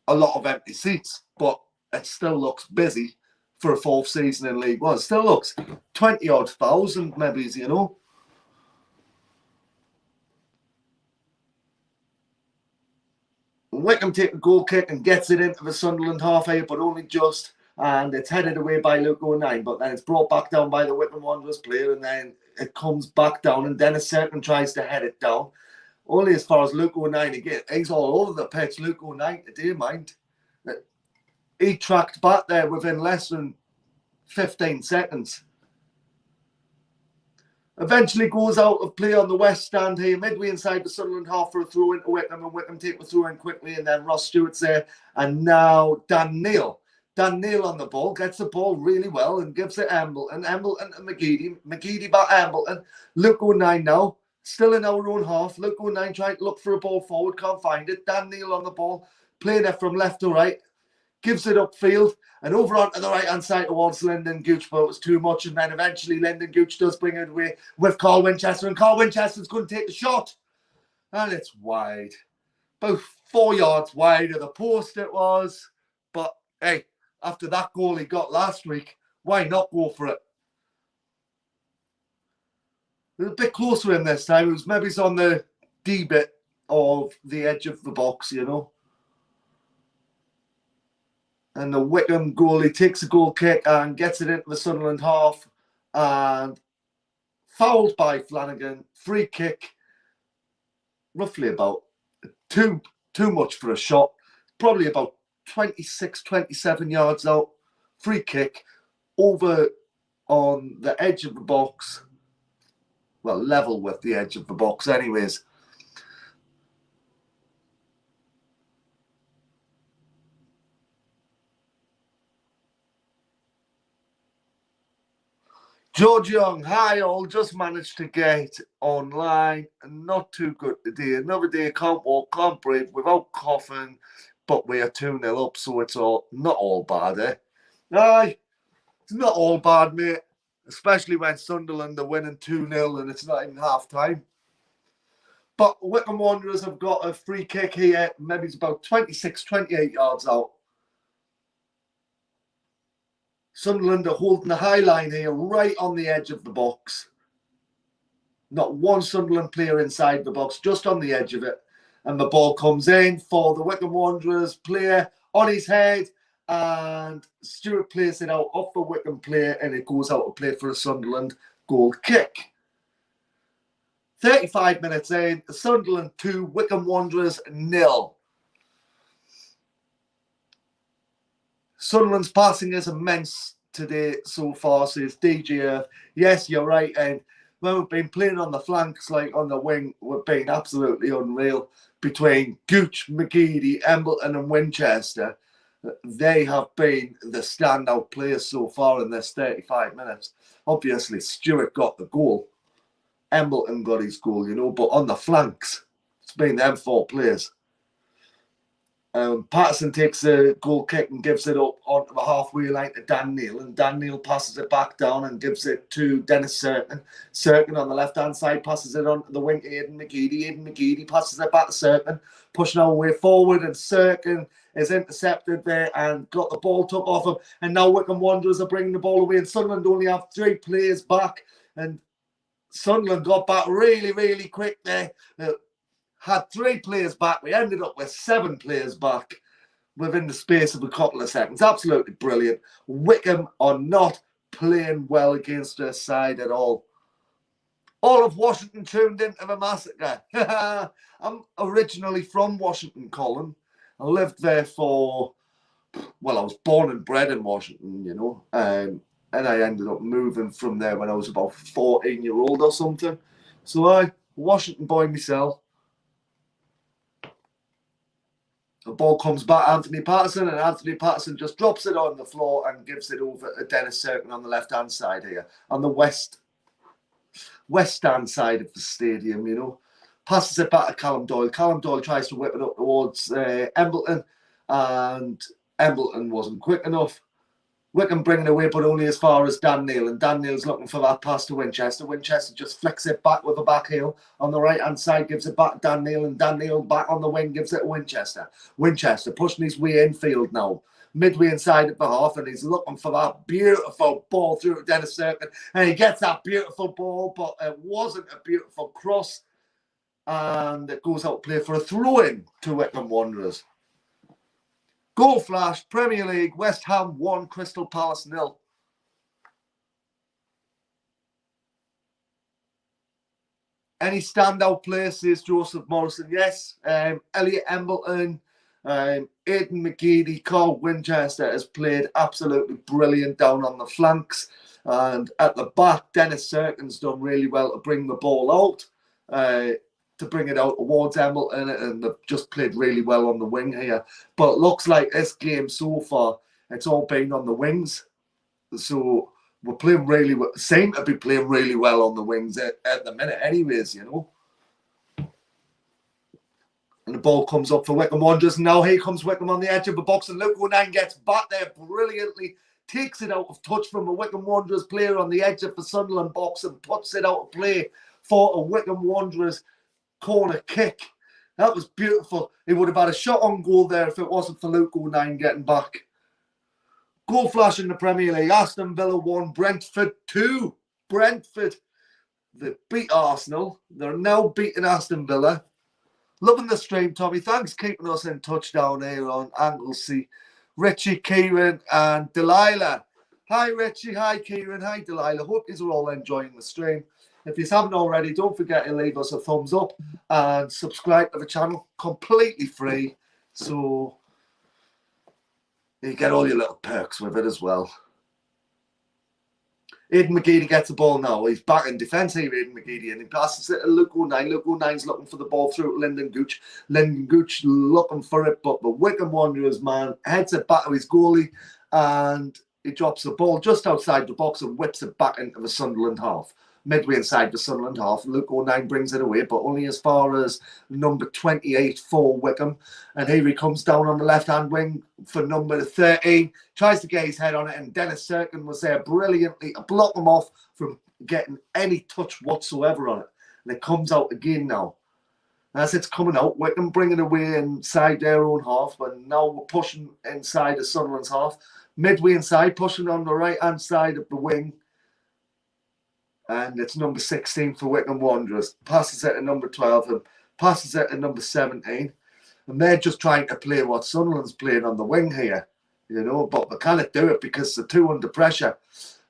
a lot of empty seats, but it still looks busy for a 4th season in League One. It still looks 20-odd thousand, maybe, you know. Wycombe take a goal kick and gets it into the Sunderland half here, but only just. And it's headed away by Luke O'Nine, but then it's brought back down by the Wycombe Wanderers player, and then it comes back down, and Dennis Serkin tries to head it down. Only as far as Luke O'Nine again. He's all over the pitch, Luke O'Nine, today, mind. He tracked back there within less than 15 seconds. Eventually goes out of play on the west stand here, midway inside the Sunderland half for a throw into Wycombe, and Wycombe take the throw in quickly, and then Ross Stewart's there, and now Dan Neil. Dan Neil on the ball, gets the ball really well and gives it Embleton to McGeady. McGeady back Embleton. Luke 09 now, still in our own half. Luke 09 trying to look for a ball forward, can't find it. Dan Neil on the ball, playing it from left to right, gives it upfield and over onto the right-hand side towards Lyndon Gooch, but it was too much. And then eventually Lyndon Gooch does bring it away with Carl Winchester, and Carl Winchester's going to take the shot. And it's wide. About 4 yards wide of the post it was. But, hey, after that goal he got last week, why not go for it? It was a bit closer in this time. It was maybe on the D bit of the edge of the box, you know. And the Wycombe goalie takes a goal kick and gets it into the Sunderland half, and fouled by Flanagan. Free kick, roughly about too much for a shot. Probably about 26, 27 yards out. Free kick over on the edge of the box. Well, level with the edge of the box anyways. George Young, hi all, just managed to get online. Not too good today. Another day, can't walk, can't breathe, without coughing, but we are 2-0 up, so it's not all bad, eh? Aye, it's not all bad, mate. Especially when Sunderland are winning 2-0 and it's not even half time. But Wycombe Wanderers have got a free kick here. Maybe it's about 26, 28 yards out. Sunderland are holding the high line here, right on the edge of the box. Not one Sunderland player inside the box, just on the edge of it. And the ball comes in for the Wycombe Wanderers player on his head. And Stewart plays it out off the Wycombe player, and it goes out to play for a Sunderland goal kick. 35 minutes in, Sunderland 2, Wycombe Wanderers 0. Sunderland's passing is immense today so far, says DJF. Yes, you're right. And when we've been playing on the flanks, like on the wing, we've been absolutely unreal. Between Gooch, McGeady, Embleton and Winchester, they have been the standout players so far in this 35 minutes. Obviously, Stewart got the goal. Embleton got his goal, you know, but on the flanks, it's been them 4 players. Patterson takes a goal kick and gives it up onto the halfway line to Dan Neil, and Dan Neil passes it back down and gives it to Dennis Serkin. Serkin on the left-hand side passes it on to the wing to Aidan McGeady. Aidan McGeady passes it back to Serkin, pushing our way forward, and Serkin is intercepted there and got the ball took off him. And now Wycombe Wanderers are bringing the ball away, and Sunderland only have 3 players back, and Sunderland got back really, really quick there. Had 3 players back. We ended up with 7 players back within the space of a couple of seconds. Absolutely brilliant. Wycombe are not playing well against their side at all. All of Washington tuned into the massacre. I'm originally from Washington, Colin. I lived there for, well, I was born and bred in Washington, you know, and I ended up moving from there when I was about 14-year-old or something. So I, Washington boy myself. The ball comes back Anthony Patterson, and Anthony Patterson just drops it on the floor and gives it over to Dennis Serkin on the left-hand side here, on the west-hand side of the stadium, you know. Passes it back to Callum Doyle. Callum Doyle tries to whip it up towards Embleton, and Embleton wasn't quick enough. Wycombe bringing it away, but only as far as Dan Neil. And Dan Neil's looking for that pass to Winchester. Winchester just flicks it back with a back heel. On the right-hand side, gives it back to Dan Neil. And Dan Neil back on the wing, gives it to Winchester. Winchester pushing his way infield now. Midway inside of the half, and he's looking for that beautiful ball through to Dennis Serkin. And he gets that beautiful ball, but it wasn't a beautiful cross. And it goes out to play for a throw-in to Wycombe Wanderers. Goal flash, Premier League, West Ham 1, Crystal Palace 0. Any standout players, says Joseph Morrison? Yes. Elliot Embleton, Aidan McGeady, Carl Winchester has played absolutely brilliant down on the flanks. And at the back, Dennis Serkin's done really well to bring the ball out, to bring it out towards Embleton, and they've just played really well on the wing here. But it looks like this game so far, it's all been on the wings. So we're playing really well, seem to be playing really well on the wings at the minute anyways, you know. And the ball comes up for Wycombe Wanderers. And now here comes Wycombe on the edge of the box. And Luke O'Neill gets back there brilliantly. Takes it out of touch from a Wycombe Wanderers player on the edge of the Sunderland box and puts it out of play for a Wycombe Wanderers corner kick. That was beautiful. He would have had a shot on goal there if it wasn't for Luke O'Neill getting back. Goal flash in the Premier League. Aston Villa 1, Brentford 2. Brentford, they beat Arsenal. They're now beating Aston Villa. Loving the stream, Tommy. Thanks for keeping us in touch down here on Anglesey. Richie, Kieran, and Delilah. Hi, Richie. Hi, Kieran. Hi, Delilah. Hope you're all enjoying the stream. If you haven't already, don't forget to leave us a thumbs up and subscribe to the channel. Completely free. So you get all your little perks with it as well. Aidan McGeady gets the ball now. He's back in defence here, Aidan McGeady, and he passes it to Luke O'Neill. Luke O'Neill's looking for the ball through to Lyndon Gooch. Lyndon Gooch looking for it, but the Wycombe Wanderers man heads it back to his goalie, and he drops the ball just outside the box and whips it back into the Sunderland half. Midway inside the Sunderland half, Luke O'Neill brings it away, but only as far as number 28 for Wycombe. And here he comes down on the left-hand wing for number 13. Tries to get his head on it, and Dennis Serkin was there brilliantly to block him off from getting any touch whatsoever on it. And it comes out again now. As it's coming out, Wycombe bringing it away inside their own half, but now we're pushing inside the Sunderland's half. Midway inside, pushing on the right-hand side of the wing. And it's number 16 for Wycombe Wanderers. Passes it to number 12 and passes it to number 17. And they're just trying to play what Sunderland's playing on the wing here, you know, but they can't do it because they're too under pressure.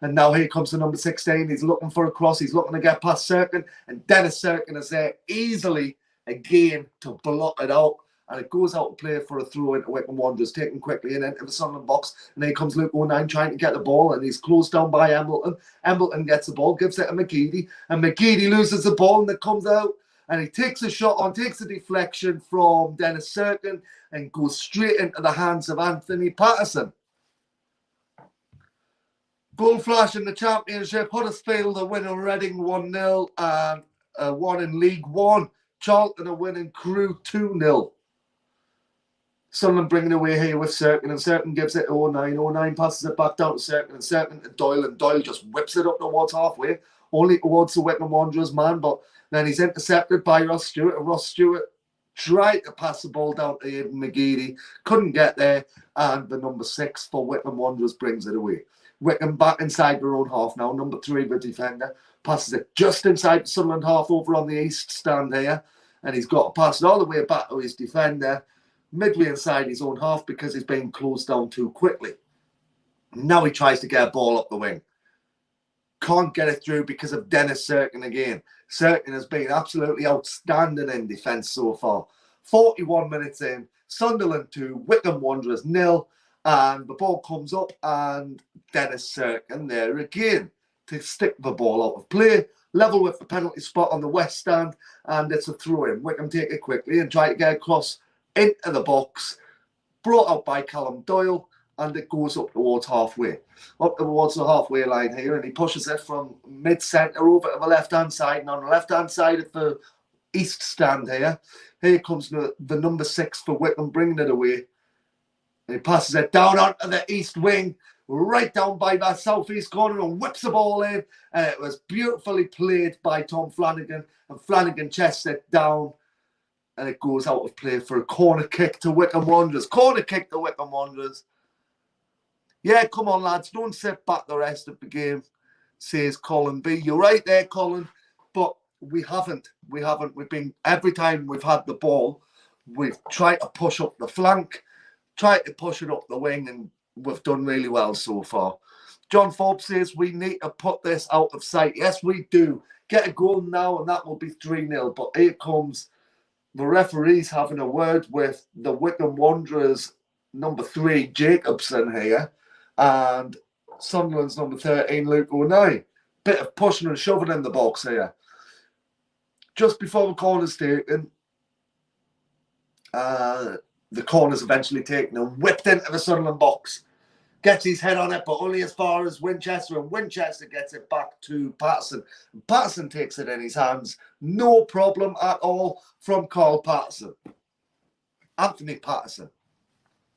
And now here comes the number 16. He's looking for a cross. He's looking to get past Serkin. And Dennis Serkin is there easily again to block it out. And it goes out to play for a throw into Wycombe Wanderers, taken quickly and into the Sunderland box. And then comes Luke O'Neill trying to get the ball, and he's closed down by Embleton. Embleton gets the ball, gives it to McGeady, and McGeady loses the ball, and it comes out. And he takes a shot on, takes a deflection from Dennis Serkin, and goes straight into the hands of Anthony Patterson. Goal flash in the Championship. Huddersfield are winning Reading 1-0, and one in League One. Charlton are winning Crewe 2-0. Sunderland bringing away here with Serkin, and Serkin gives it to O'Neill. O'Neill passes it back down to Serkin, and Serkin to Doyle, and Doyle just whips it up towards halfway, only towards the Wycombe Wanderers man, but then he's intercepted by Ross Stewart, and Ross Stewart tried to pass the ball down to Aidan McGeady, couldn't get there, and the number 6 for Wycombe Wanderers brings it away. Wycombe back inside their own half now, number 3, the defender, passes it just inside the Sunderland half over on the east stand here, and he's got to pass it all the way back to his defender, midway inside his own half because he's being closed down too quickly. Now he tries to get a ball up the wing. Can't get it through because of Dennis Serkin again. Serkin has been absolutely outstanding in defence so far. 41 minutes in, Sunderland 2, Wycombe Wanderers 0, and the ball comes up and Dennis Serkin there again to stick the ball out of play, level with the penalty spot on the west stand, and it's a throw-in. Wycombe take it quickly and try to get across into the box, brought out by Callum Doyle, and it goes up towards halfway. Up towards the halfway line here, and he pushes it from mid-centre over to the left-hand side, and on the left-hand side of the east stand here comes the number 6 for Wycombe, bringing it away. And he passes it down onto the east wing, right down by that southeast corner, and whips the ball in, and it was beautifully played by Tom Flanagan, and Flanagan chests it down, and it goes out of play for a corner kick to Wycombe Wanderers. Corner kick to Wycombe Wanderers. Yeah, come on, lads. Don't sit back the rest of the game, says Colin B. You're right there, Colin. But we haven't. We've been, every time we've had the ball, we've tried to push up the flank, tried to push it up the wing, and we've done really well so far. John Forbes says we need to put this out of sight. Yes, we do. Get a goal now, and that will be 3-0. But here comes the referee's having a word with the Wycombe Wanderers number 3, Jacobson here, and Sunderland's number 13, Luke O'Neill. Bit of pushing and shoving in the box here. Just before the corner's taken, the corner's eventually taken and whipped into the Sunderland box. Gets his head on it, but only as far as Winchester, and Winchester gets it back to Patterson. Patterson takes it in his hands. No problem at all from Carl Patterson. Anthony Patterson.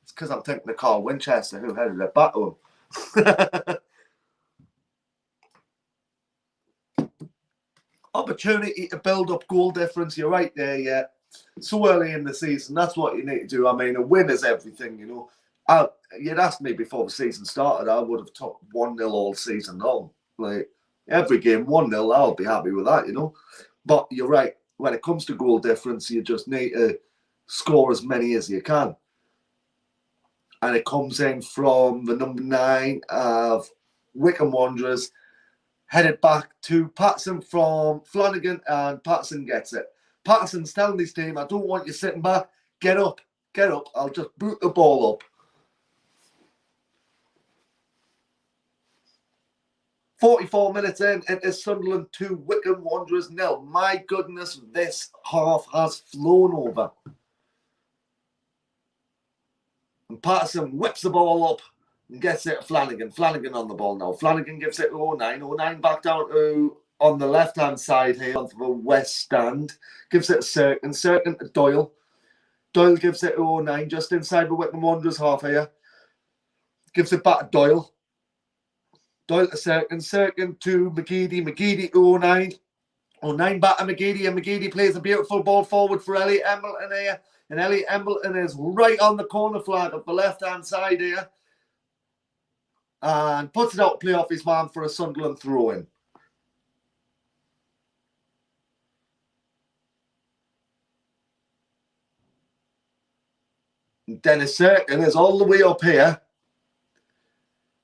It's because I'm thinking of Carl Winchester, who headed it back to him. Opportunity to build up goal difference. You're right there, yeah. So early in the season, that's what you need to do. I mean, a win is everything, you know. You'd asked me before the season started, I would have took 1-0 all season long. Like, every game 1-0, I'll be happy with that, you know. But you're right. When it comes to goal difference, you just need to score as many as you can. And it comes in from the number 9 of Wycombe Wanderers, headed back to Patterson from Flanagan, and Patterson gets it. Patterson's telling his team, I don't want you sitting back. Get up, get up. I'll just boot the ball up. 44 minutes in, it is Sunderland 2, Wycombe Wanderers 0. My goodness, this half has flown over. And Patterson whips the ball up and gets it to Flanagan. Flanagan on the ball now. Flanagan gives it to 09. 09 back down to, on the left-hand side here, onto the west stand. Gives it to Serkin. Serkin to Doyle. Doyle gives it to 09, just inside the Wycombe Wanderers half here. Gives it back to Doyle. Doyle to Serkin. Serkin to McGeady. McGeady to 09. 09 back to McGeady, and McGeady plays a beautiful ball forward for Elliot Embleton here. And Elliot Embleton is right on the corner flag of the left-hand side here. And puts it out to play off his man for a Sunderland throw-in. Dennis Serkin is all the way up here.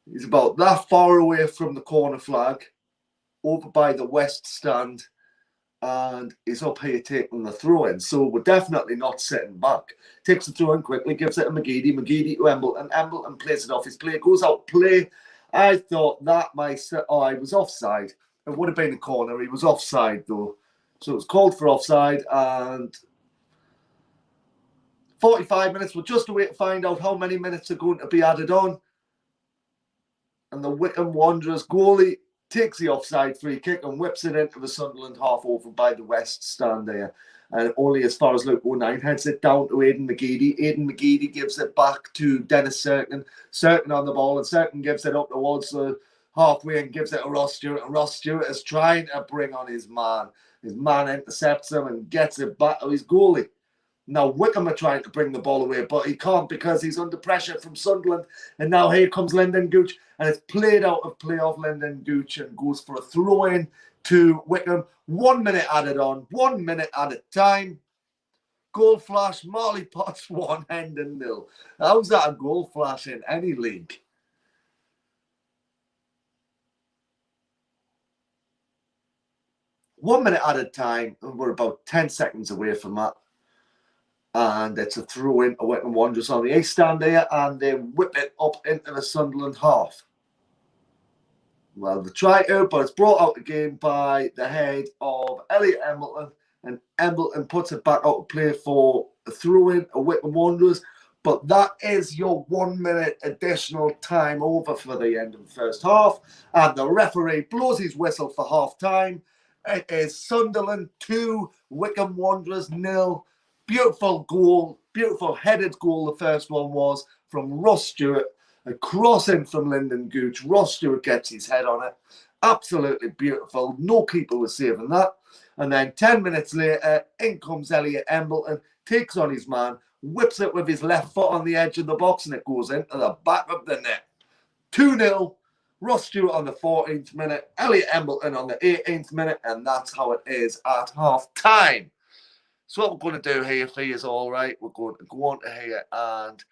He's about that far away from the corner flag, over by the west stand, and he's up here taking the throw-in. So we're definitely not sitting back. Takes the throw-in quickly, gives it to McGeady. McGeady to Embleton. Embleton plays it off his play. Goes out play. I thought that might... Oh, he was offside. It would have been a corner. He was offside, though. So it was called for offside, and 45 minutes. We're just away to find out how many minutes are going to be added on. And the Wycombe Wanderers goalie takes the offside free kick and whips it into the Sunderland half over by the west stand there. And only as far as Luke O'Neill heads it down to Aidan McGeady. Aidan McGeady gives it back to Dennis Serkin. Serkin on the ball, and Serkin gives it up towards the halfway and gives it to Ross Stewart. And Ross Stewart is trying to bring on his man. His man intercepts him and gets it back to his goalie. Now Wycombe are trying to bring the ball away, but he can't because he's under pressure from Sunderland. And now here comes Lyndon Gooch, and it's played out of play off Lyndon Gooch and goes for a throw-in to Wycombe. 1 minute added on, 1 minute at a time. Goal flash, Marley Potts 1, Hendon 0. How's that a goal flash in any league? One minute at a time, and we're about 10 seconds away from that. And it's a throw-in to Wycombe Wanderers on the east stand there, and they whip it up into the Sunderland half. Well, they try to, but it's brought out again by the head of Elliot Embleton, and Embleton puts it back out to play for a throw-in to Wycombe Wanderers. But that is your 1 minute additional time over for the end of the first half, and the referee blows his whistle for half-time. It is Sunderland 2, Wycombe Wanderers 0. Beautiful goal, beautiful headed goal. The first one was from Ross Stewart. A crossing from Lyndon Gooch. Ross Stewart gets his head on it. Absolutely beautiful. No keeper was saving that. And then 10 minutes later, in comes Elliot Embleton, takes on his man, whips it with his left foot on the edge of the box, and it goes into the back of the net. 2-0. Ross Stewart on the 14th minute, Elliot Embleton on the 18th minute, and that's how it is at half-time. So what we're going to do here for you is all right. We're going to go on to here, and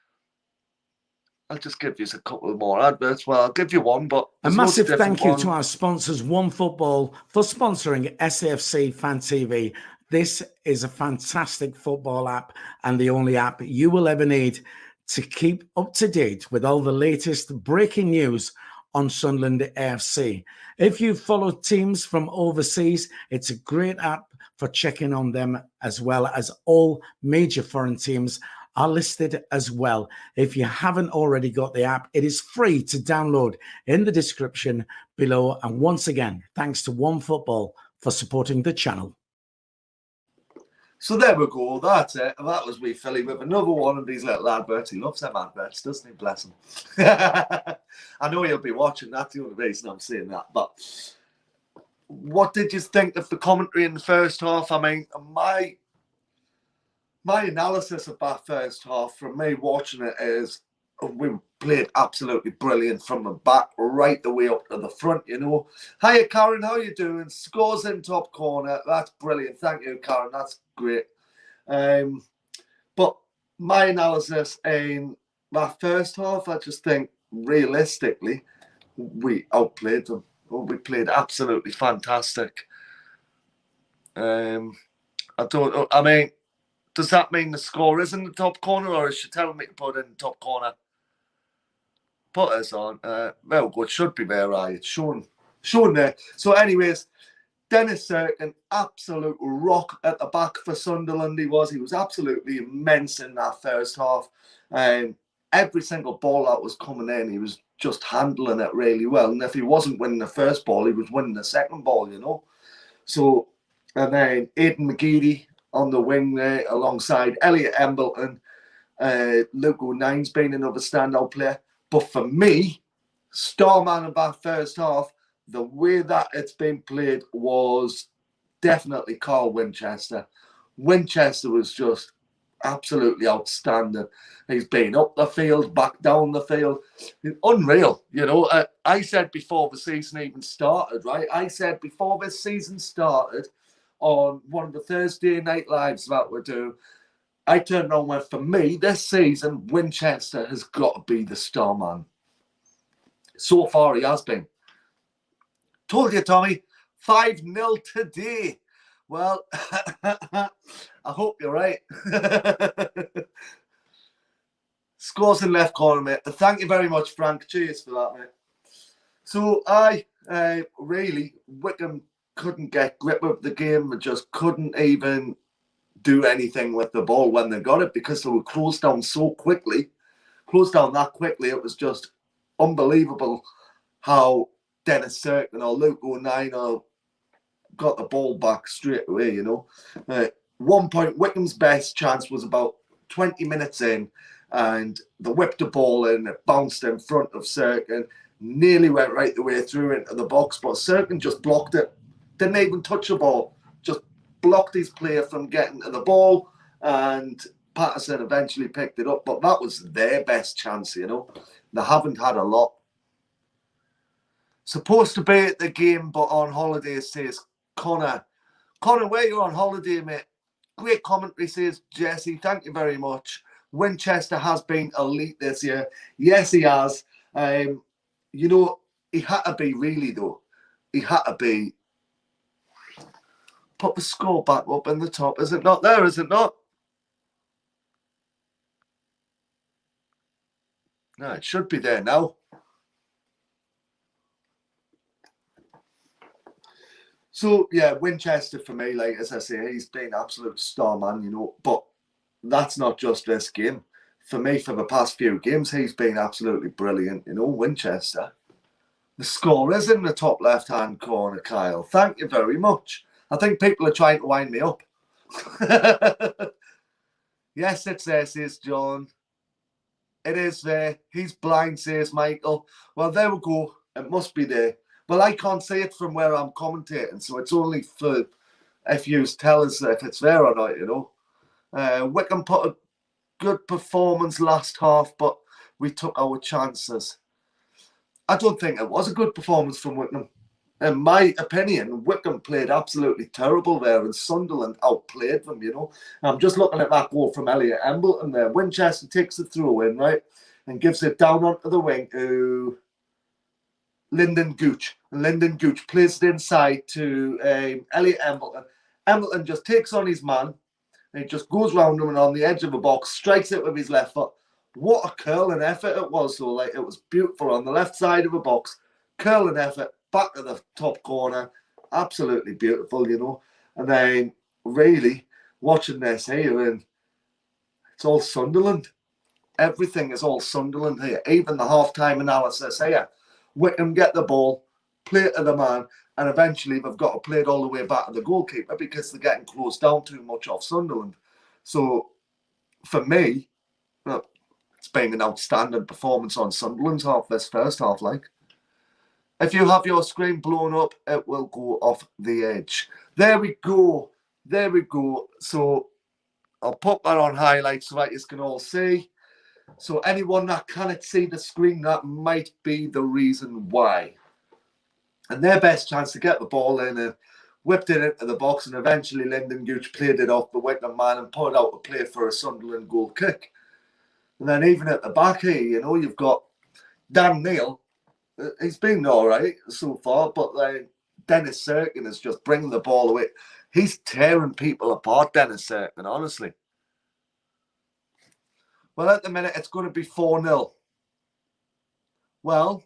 I'll just give you a couple more adverts. Well, I'll give you one, but a massive thank you to our sponsors, OneFootball, for sponsoring SAFC Fan TV. This is a fantastic football app, and the only app you will ever need to keep up to date with all the latest breaking news on Sunderland AFC. If you follow teams from overseas, it's a great app for checking on them, as well as all major foreign teams are listed as well. If you haven't already got the app, it is free to download in the description below. And once again, thanks to OneFootball for supporting the channel. So there we go. That's it. That was me, Philly, with another one of these little adverts. He loves them adverts, doesn't he? Bless him. I know he'll be watching. That's the only reason I'm saying that. But what did you think of the commentary in the first half? I mean, my analysis of that first half, from me watching it, is we played absolutely brilliant from the back right the way up to the front, you know. Hiya, Karen, how you doing? Scores in top corner. That's brilliant. Thank you, Karen. That's great. But my analysis in that first half, I just think realistically, we outplayed them. We played absolutely fantastic. I mean, does that mean the score is in the top corner, or is she telling me to put it in the top corner? Put us on. Well, good. Should be there, right? It's shown there. So anyways, Dennis Serkin, absolute rock at the back for Sunderland. He was absolutely immense in that first half. Every single ball that was coming in, he was just handling it really well. And if he wasn't winning the first ball, he was winning the second ball, you know. So, and then Aidan McGeady on the wing there alongside Elliot Embleton. Luke O'Nine's been another standout player. But for me, star man of that first half, the way that it's been played was definitely Carl Winchester. Winchester was just absolutely outstanding. He's been up the field, back down the field. Unreal, you know. I said before the season even started, right? I said before this season started on one of the Thursday night lives that we do, I turned around and went, for me, this season, Winchester has got to be the star man. So far, he has been. Told you, Tommy, 5-0 today. Well, I hope you're right. Scores in left corner, mate. Thank you very much, Frank. Cheers for that, mate. So, really, Wycombe couldn't get grip of the game. They just couldn't even do anything with the ball when they got it because they were closed down so quickly. Closed down that quickly. It was just unbelievable how Dennis Serkin or Luke O'Nine got the ball back straight away, you know. 1 point, Wycombe's best chance was about 20 minutes in, and they whipped the ball in, it bounced in front of Serkin, nearly went right the way through into the box, but Serkin just blocked it. Didn't even touch the ball, just blocked his player from getting to the ball, and Patterson eventually picked it up, but that was their best chance, you know. They haven't had a lot. Supposed to be at the game, but on holiday, says Connor. Connor, where you on holiday, mate? Great commentary, says Jesse. Thank you very much. Winchester has been elite this year. Yes, he has. You know, he had to be, really, though. He had to be. Put the score back up in the top. Is it not there? Is it not? No, it should be there now. So, yeah, Winchester for me, like, as I say, he's been absolute star man, you know. But that's not just this game. For me, for the past few games, he's been absolutely brilliant, you know, Winchester. The score is in the top left-hand corner, Kyle. Thank you very much. I think people are trying to wind me up. Yes, it's there, says John. It is there. He's blind, says Michael. Well, there we go. It must be there. Well, I can't see it from where I'm commentating, so it's only for if you tell us if it's there or not, you know. Wycombe put a good performance last half, but we took our chances. I don't think it was a good performance from Wycombe. In my opinion, Wycombe played absolutely terrible there, and Sunderland outplayed them, you know. I'm just looking at that goal from Elliot Embleton there. Winchester takes the throw in, right, and gives it down onto the wing to Lyndon Gooch. And Lyndon Gooch plays it inside to Elliot Embleton. Embleton just takes on his man, and he just goes round him and on the edge of the box, strikes it with his left foot. What a curling effort it was, though. Like, it was beautiful on the left side of the box. curling effort, back to the top corner. Absolutely beautiful, you know. And then really watching this here, and it's all Sunderland. Everything is all Sunderland here. Even the half-time analysis here. Wycombe get the ball, play it to the man, and eventually they've got to play it all the way back to the goalkeeper because they're getting closed down too much off Sunderland. So, for me, it's been an outstanding performance on Sunderland's half, this first half, like. If you have your screen blown up, it will go off the edge. There we go. There we go. So, I'll put that on highlights so that you can all see. So anyone that cannot see the screen, that might be the reason why. And their best chance to get the ball in and whipped it into the box, and eventually Lyndon Gooch played it off the Wycombe man and put out a play for a Sunderland goal kick. And then even at the back here, you know, you've got Dan Neil. He's been all right so far, but then Dennis Serkin is just bringing the ball away. He's tearing people apart, Dennis Serkin, honestly. Well, at the minute, it's going to be 4-0. Well,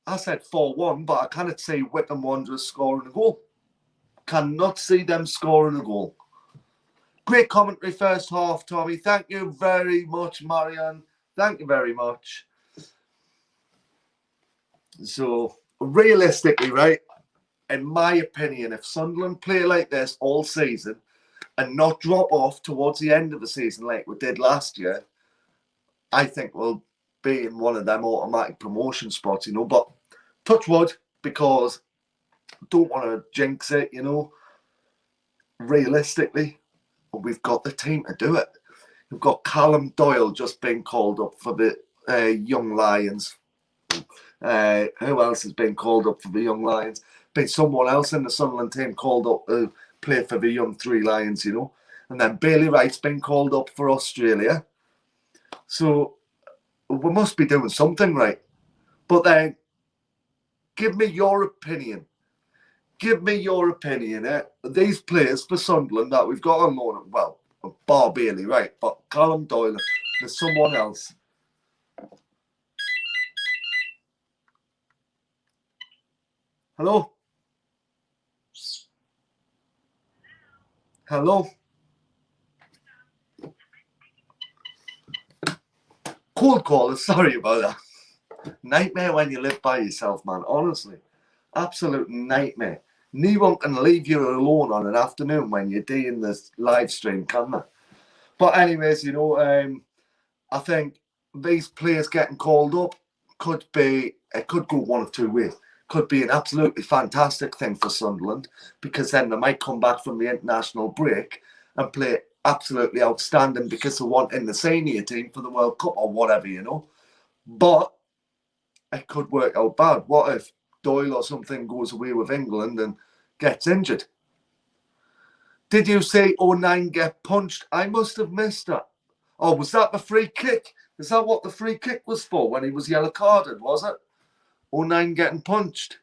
I said 4-1, but I cannot see Wycombe Wanderers scoring a goal. Cannot see them scoring a goal. Great commentary first half, Tommy. Thank you very much, Marianne. Thank you very much. So, realistically, right, in my opinion, if Sunderland play like this all season, and not drop off towards the end of the season like we did last year, I think we'll be in one of them automatic promotion spots, you know. But touch wood, because I don't want to jinx it, you know. Realistically, we've got the team to do it. We've got Callum Doyle just being called up for the Young Lions. Who else has been called up for the Young Lions? Been someone else in the Sunderland team called up to play for the Young Three Lions, you know. And then Bailey Wright's been called up for Australia. So we must be doing something right. But then, give me your opinion. Give me your opinion. These players for Sunderland that we've got on loan, well, bar Bailey Wright, but Callum Doyle, there's someone else. Hello? Hello? Cold callers, sorry about that. Nightmare when you live by yourself, man, honestly. Absolute nightmare. No one can leave you alone on an afternoon when you're doing this live stream, can they? But anyways, you know, I think these players getting called up could go one of two ways. Could be an absolutely fantastic thing for Sunderland, because then they might come back from the international break and play absolutely outstanding because they want in the senior team for the World Cup or whatever, you know. But it could work out bad. What if Doyle or something goes away with England and gets injured? Did you say 09 get punched? I must have missed that. Oh, was that the free kick? Is that what the free kick was for when he was yellow carded, was it? 09 getting punched.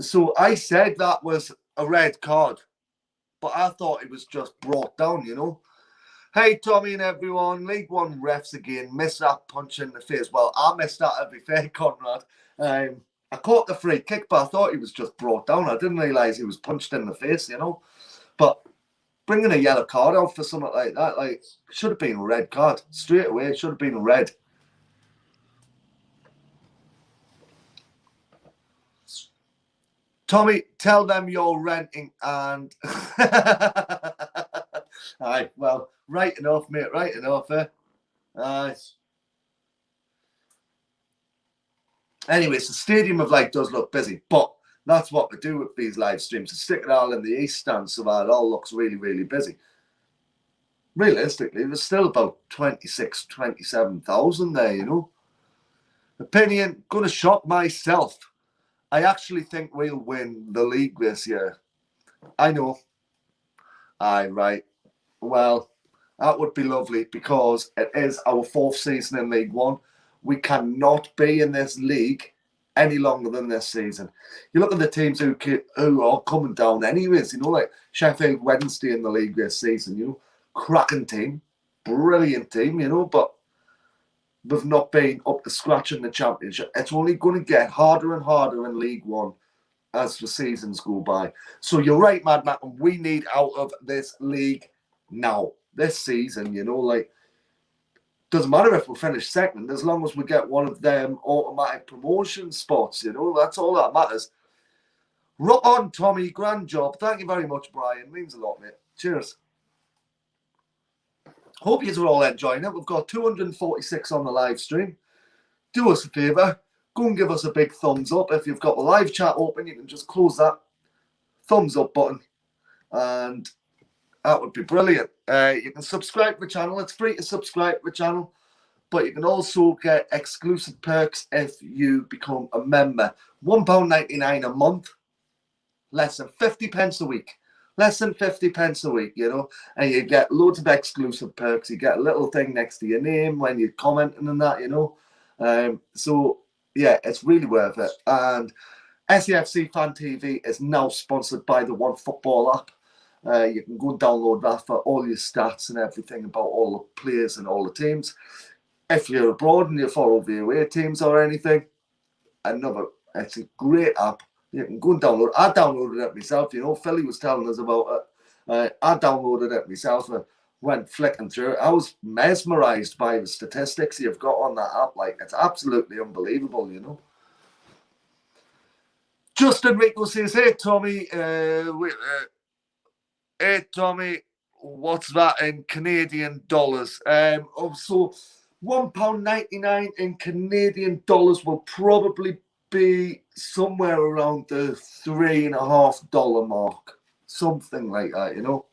So I said that was a red card, but I thought it was just brought down, you know. Hey, Tommy and everyone, League One refs again, missed that punch in the face. Well, I missed that, to be fair, Conrad. I caught the free kick, but I thought he was just brought down. I didn't realise he was punched in the face, you know. But bringing a yellow card out for something like that, like, should have been a red card. Straight away, it should have been a red. Tommy, tell them you're renting and... Aye, well, right enough, mate, right enough, Aye. Anyways, the Stadium of Light does look busy, but that's what we do with these live streams. To stick it all in the East Stand so that it all looks really, really busy. Realistically, there's still about 26, 27,000 there, you know. Opinion, going to shock myself. I actually think we'll win the league this year. I know. Aye, right. Well, that would be lovely because it is our fourth season in League One. We cannot be in this league any longer than this season. You look at the teams who are coming down anyways, you know, like Sheffield Wednesday in the league this season, you know, cracking team, brilliant team, you know, but we've not been up to scratch in the Championship. It's only going to get harder and harder in League One as the seasons go by. So you're right, Mad Mac, we need out of this league now, this season, you know, like, doesn't matter if we finish second, as long as we get one of them automatic promotion spots, you know, that's all that matters. Rock on, Tommy, grand job. Thank you very much, Brian, means a lot, mate. Cheers. Hope you are all enjoying it. We've got 246 on the live stream. Do us a favour, go and give us a big thumbs up. If you've got the live chat open, you can just close that thumbs up button and that would be brilliant. You can subscribe to the channel. It's free to subscribe to the channel, but you can also get exclusive perks if you become a member. £1.99 a month, less than 50 pence a week. Less than 50 pence a week, you know, and you get loads of exclusive perks. You get a little thing next to your name when you're commenting and that, you know. So, yeah, it's really worth it. And SAFC Fan TV is now sponsored by the One Football app. You can go and download that for all your stats and everything about all the players and all the teams. If you're abroad and you follow the away teams or anything, it's a great app. You can go and download it. I downloaded it myself. You know, Philly was telling us about it. I downloaded it myself and went flicking through it. I was mesmerised by the statistics you've got on that app. Like, it's absolutely unbelievable, you know. Justin Rico says, hey, Tommy, what's that in Canadian dollars? So £1.99 in Canadian dollars will probably be somewhere around the $3.50 mark. Something like that, you know.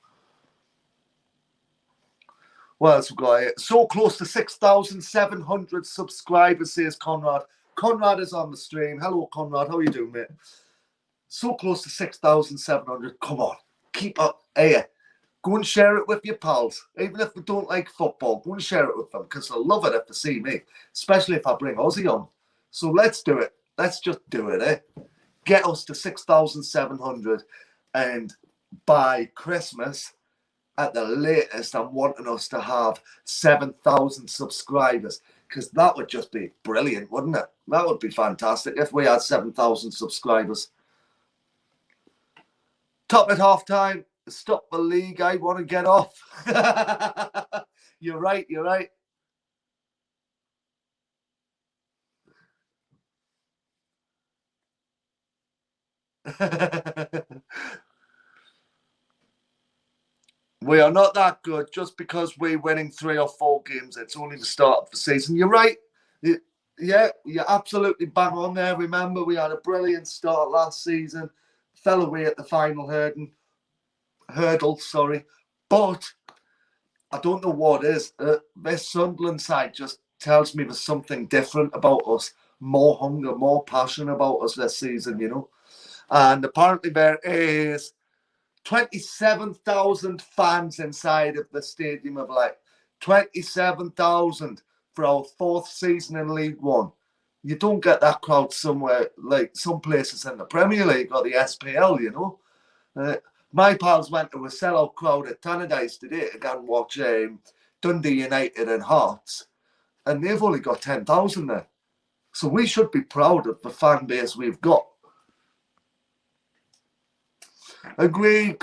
What else we got here? So close to 6,700 subscribers, says Conrad. Conrad is on the stream. Hello, Conrad. How are you doing, mate? So close to 6,700. Come on. Keep up. Hey, go and share it with your pals. Even if they don't like football, go and share it with them because they'll love it if they see me, especially if I bring Aussie on. So let's do it. Let's just do it, eh? Get us to 6,700 and by Christmas, at the latest, I'm wanting us to have 7,000 subscribers because that would just be brilliant, wouldn't it? That would be fantastic if we had 7,000 subscribers. Top at half time. Stop the league. I want to get off. You're right. You're right. We are not that good just because we're winning 3 or 4 games. It's only the start of the season. You're right. Yeah, you're absolutely bang on there. Remember, we had a brilliant start last season. Fell away at the final hurdle, but I don't know what it is. This Sunderland side just tells me there's something different about us. More hunger, more passion about us this season, you know. And apparently there is 27,000 fans inside of the Stadium of Light. 27,000 for our 4th season in League One. You don't get that crowd somewhere, like some places in the Premier League or the SPL, you know. My pals went to a sellout crowd at Tannadice today to go and watch Dundee United and Hearts, and they've only got 10,000 there. So we should be proud of the fan base we've got. Agreed.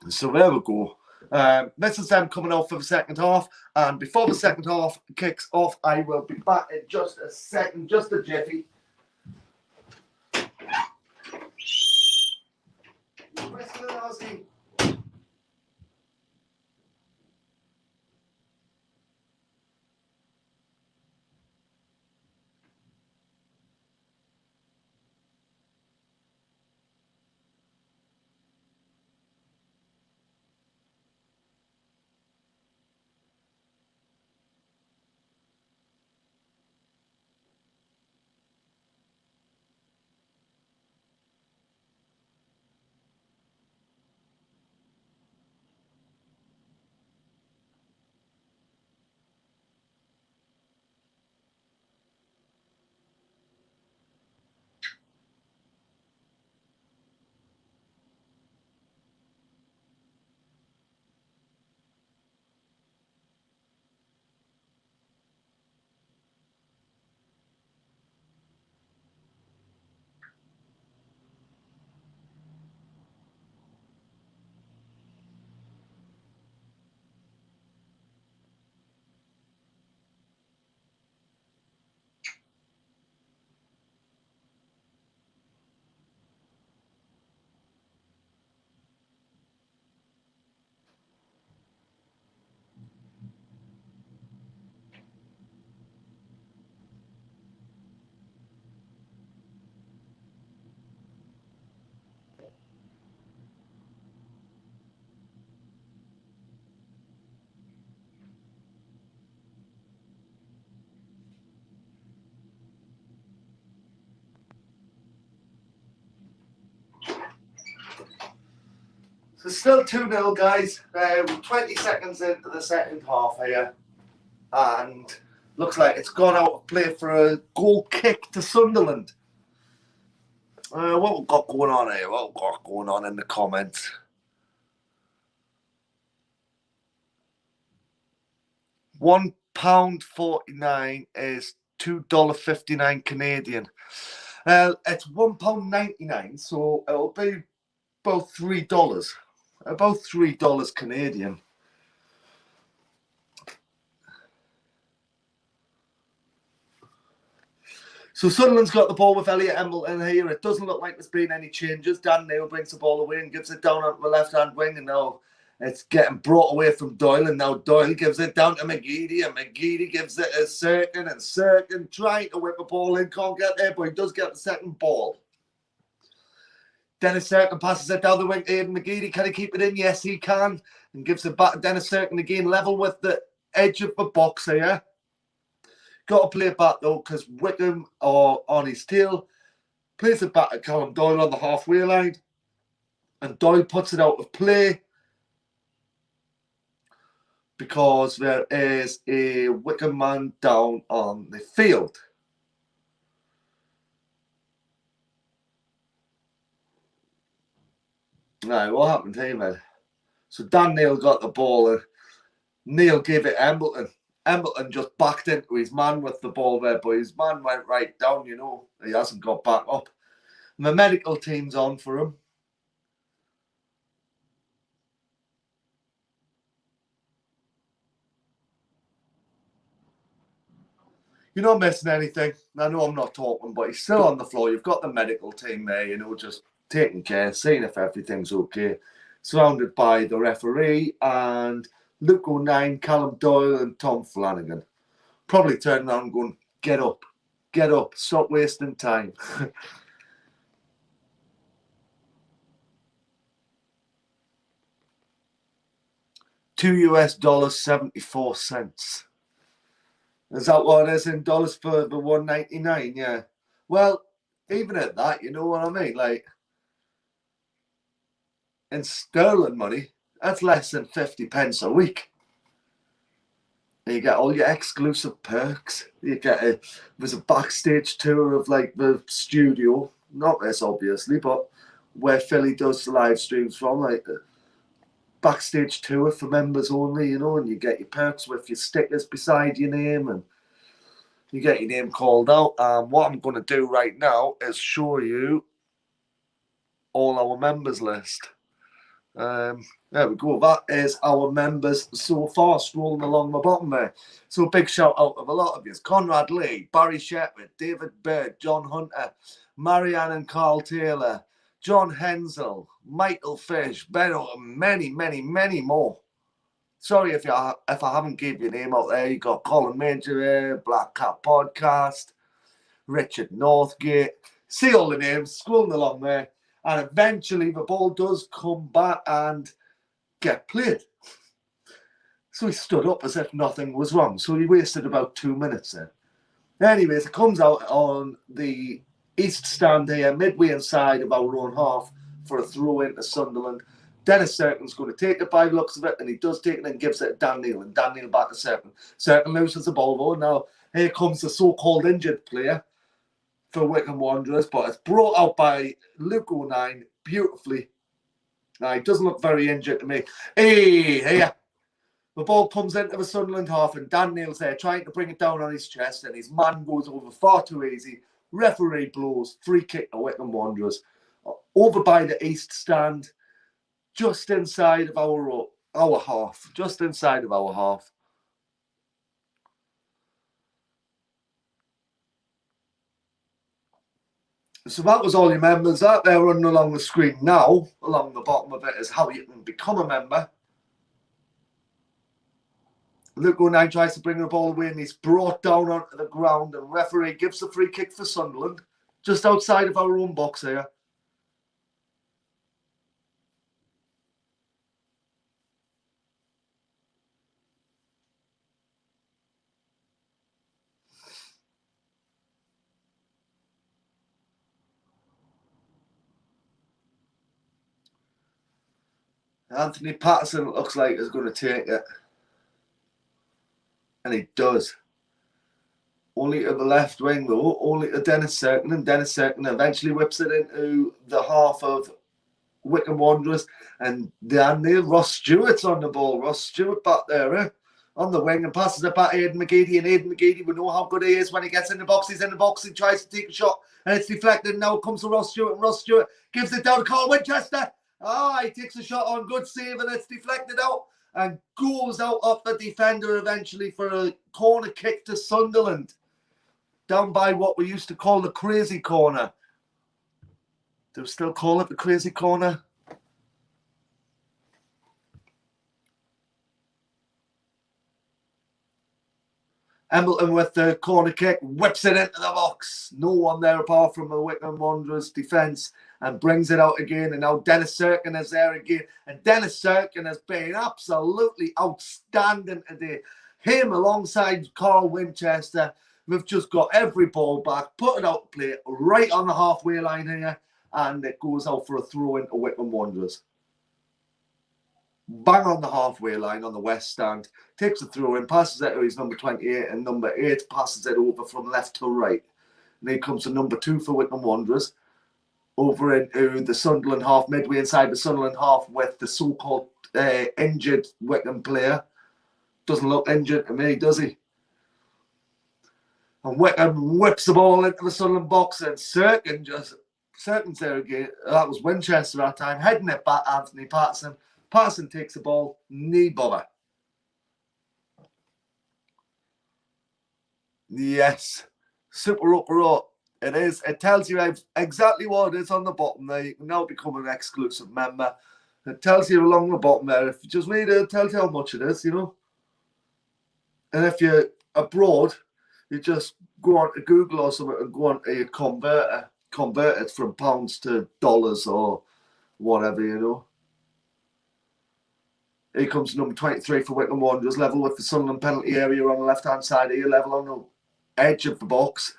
So there we go. This is them coming off for the second half, and before the second half kicks off, I will be back in just a second, just a jiffy. So still 2-0, guys. We're 20 seconds into the second half here. And looks like it's gone out of play for a goal kick to Sunderland. What we've got going on here? What we've got going on in the comments? £1.49 is $2.59 Canadian. It's £1.99, so it'll be about $3. About $3 Canadian. So Sunderland's got the ball with Elliot Embleton here. It doesn't look like there's been any changes. Dan Neil brings the ball away and gives it down on the left-hand wing, and now it's getting brought away from Doyle, and now Doyle gives it down to McGeady, and McGeady gives it to Sirkin, and Sirkin trying to whip a ball in, can't get there, but he does get the second ball. Dennis Sirkin passes it down the wing to Aidan McGeady. Can he keep it in? Yes, he can, and gives it back to Dennis Sirkin again, level with the edge of the box here. Got to play it back, though, because Wycombe are on his tail. Plays it back to Callum Doyle on the halfway line. And Doyle puts it out of play because there is a Wycombe man down on the field. Now, what happened here, man? So Dan Neil got the ball, and Neil gave it Embleton. Embleton just backed into his man with the ball there, but his man went right down, you know. He hasn't got back up. And the medical team's on for him. You're not missing anything. I know I'm not talking, but he's still on the floor. You've got the medical team there, you know, just taking care, seeing if everything's okay. Surrounded by the referee and Luke O'Neill, Callum Doyle and Tom Flanagan. Probably turning around and going, get up, stop wasting time. $2.74. Is that what it is in dollars for the 199? Yeah. Well, even at that, you know what I mean? Like, in sterling money, that's less than 50 pence a week. You get all your exclusive perks. You get there's a backstage tour of like the studio, not this obviously, but where Philly does the live streams from, like the backstage tour for members only, you know, and you get your perks with your stickers beside your name, and you get your name called out. What I'm going to do right now is show you all our members list. There we go. That is our members so far, scrolling along the bottom there. So big shout out of a lot of you. CONRAD Lee, Barry Shepherd, David Bird, John Hunter, Marianne and Carl Taylor, John Hensel, Michael Fish, Benno, and many, many, many more. Sorry if I haven't gave your name out there. You got Colin Major here, Black Cat Podcast, Richard Northgate. See all the names scrolling along there. And eventually the ball does come back and get played. So he stood up as if nothing was wrong. So he wasted about 2 minutes there. Anyways, it comes out on the east stand here, midway inside of our own half for a throw into Sunderland. Dennis Sirkin's going to take it by the looks of it, and he does take it and gives it to Dan Neil, and Dan Neil back to Sirkin. Sirkin loses the ball, though. Now, here comes the so-called injured player for Wycombe Wanderers, but it's brought out by Luke O'Neill beautifully. Now, he doesn't look very injured to me. Hey, here. The ball comes into the Sunderland half, and Dan Neil's there trying to bring it down on his chest, and his man goes over far too easy. Referee blows, free kick to Wycombe Wanderers. Over by the east stand, just inside of our half. Just inside of our half. So that was all your members. That there running along the screen now, along the bottom of it, is how you can become a member. Luke O'Neill tries to bring the ball away, and he's brought down onto the ground, and referee gives the free kick for Sunderland, just outside of our own box here. Anthony Patterson looks like he's going to take it. And he does. Only to the left wing, though. Only to Dennis Serkin. And Dennis Serkin eventually whips it into the half of Wycombe Wanderers. And down there, Ross Stewart's on the ball. Ross Stewart back there, on the wing, and passes it back to Aidan McGeady. And Aidan McGeady, we know how good he is when he gets in the box. He's in the box. He tries to take a shot. And it's deflected. And now it comes to Ross Stewart. And Ross Stewart gives it down to Carl Winchester. He takes a shot on. Good save. And it's deflected out. And goes out off the defender eventually for a corner kick to Sunderland. Down by what we used to call the crazy corner. Do we still call it the crazy corner? Embleton with the corner kick, whips it into the box. No one there apart from the Wycombe Wanderers defence, and brings it out again. And now Dennis Serkin is there again. And Dennis Serkin has been absolutely outstanding today. Him alongside Carl Winchester. We've just got every ball back, put it out to play right on the halfway line here, and it goes out for a throw into Wycombe Wanderers. Bang on the halfway line on the west stand, takes a throw in, passes it to his number 28, and number 8 passes it over from left to right. And then comes to number 2 for Wycombe Wanderers, over into the Sunderland half, midway inside the Sunderland half with the so-called injured Wycombe player. Doesn't look injured to me, does he? And Wycombe whips the ball into the Sunderland box, and Serkin's there again. That was Winchester that time, heading it back, Anthony Patterson. Patterson takes the ball, knee bother. Yes, super upper. It is. It tells you exactly what it is on the bottom there. You can now become an exclusive member. It tells you along the bottom there. If you just read it, it tells you how much it is, And if you're abroad, you just go on to Google or something and go on to your converter, convert it from pounds to dollars or whatever, Here comes number 23 for Wycombe Wanderers, level with the Sunderland penalty area on the left-hand side here, level on the edge of the box.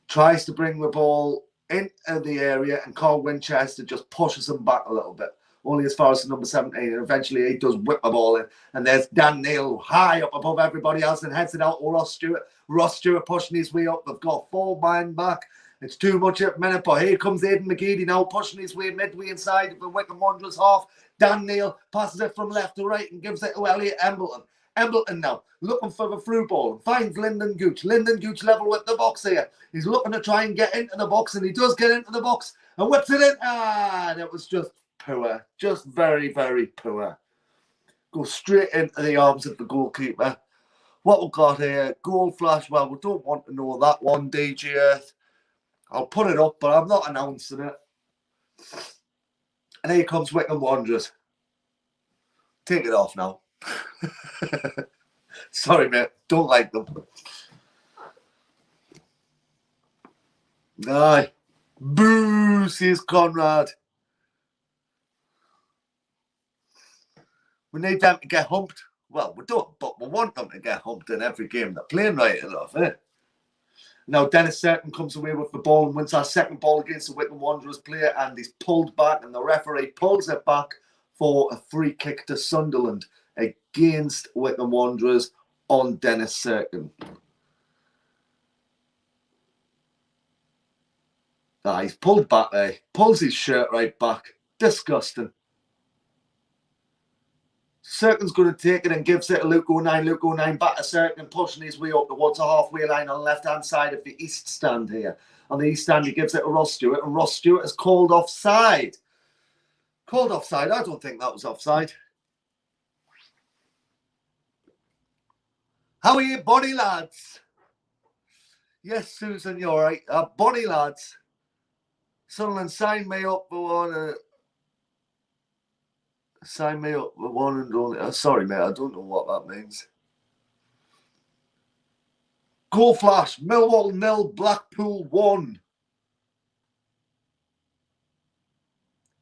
Tries to bring the ball into the area, and Carl Winchester just pushes him back a little bit, only as far as the number 17, and eventually he does whip the ball in. And there's Dan Neil high up above everybody else and heads it out to Ross Stewart. Ross Stewart pushing his way up. They've got 4 men back. It's too much at the minute, but here comes Aidan McGeady now pushing his way midway inside of the Wycombe Wanderers half. Dan Neil passes it from left to right and gives it to Elliot Embleton. Embleton now looking for the through ball and finds Lyndon Gooch. Lyndon Gooch level with the box here. He's looking to try and get into the box, and he does get into the box and whips it in. That was just poor. Just very, very poor. Goes straight into the arms of the goalkeeper. What we've got here, goal flash. Well, we don't want to know that one, DJ Earth. I'll put it up, but I'm not announcing it. And here comes Wycombe Wanderers. Take it off now. Sorry, mate. Don't like them. Aye. Boo, says CONRAD. We need them to get humped. Well, we don't, but we want them to get humped in every game they're playing right enough, Now, Dennis Serkin comes away with the ball and wins our second ball against the Wycombe Wanderers player, and he's pulled back, and the referee pulls it back for a free kick to Sunderland against Wycombe Wanderers on Dennis Serkin. He's pulled back there. Pulls his shirt right back. Disgusting. Serkin's going to take it and gives it to Luke 09. Luke 09 back to Serkin, pushing his way up towards the halfway line on the left-hand side of the east stand here. On the east stand, he gives it to Ross Stewart, and Ross Stewart is called offside. Called offside? I don't think that was offside. How are you, bonny lads? Yes, Susan, you're right. Bonny lads. Sunderland, sign me up for one. Sign me up for one and only. Sorry, mate, I don't know what that means. Goal flash. Millwall 0, Blackpool 1.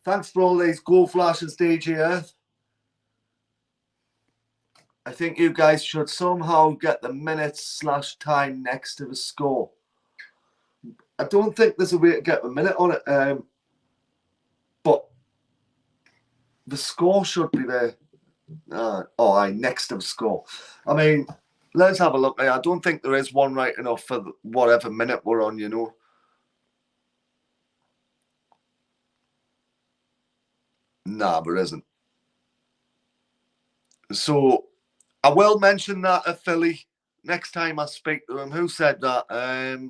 Thanks for all these goal flashes, DJ Earth. I think you guys should somehow get the minutes/time next to the score. I don't think there's a way to get the minute on it, but The score should be there. Next of score. I mean, let's have a look. I don't think there is one right enough for whatever minute we're on, you know. Nah, there isn't. So I will mention that at Philly next time I speak to him. Who said that?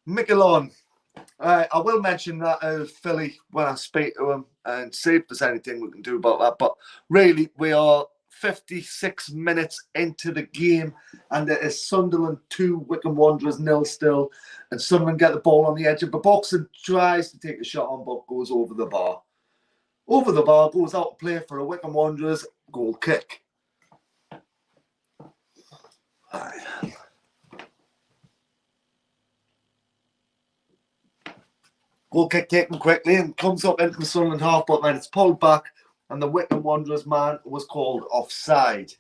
Michelon. I will mention that at Philly when I speak to him and see if there's anything we can do about that. But really, we are 56 minutes into the game, and it is Sunderland 2, Wycombe Wanderers 0 still. And Sunderland get the ball on the edge of the box and tries to take a shot on, but goes over the bar. Over the bar, goes out to play for a Wycombe Wanderers goal kick. Goal kick taken quickly and comes up into the Sunderland half, but then it's pulled back, and the Wycombe Wanderers man was called offside.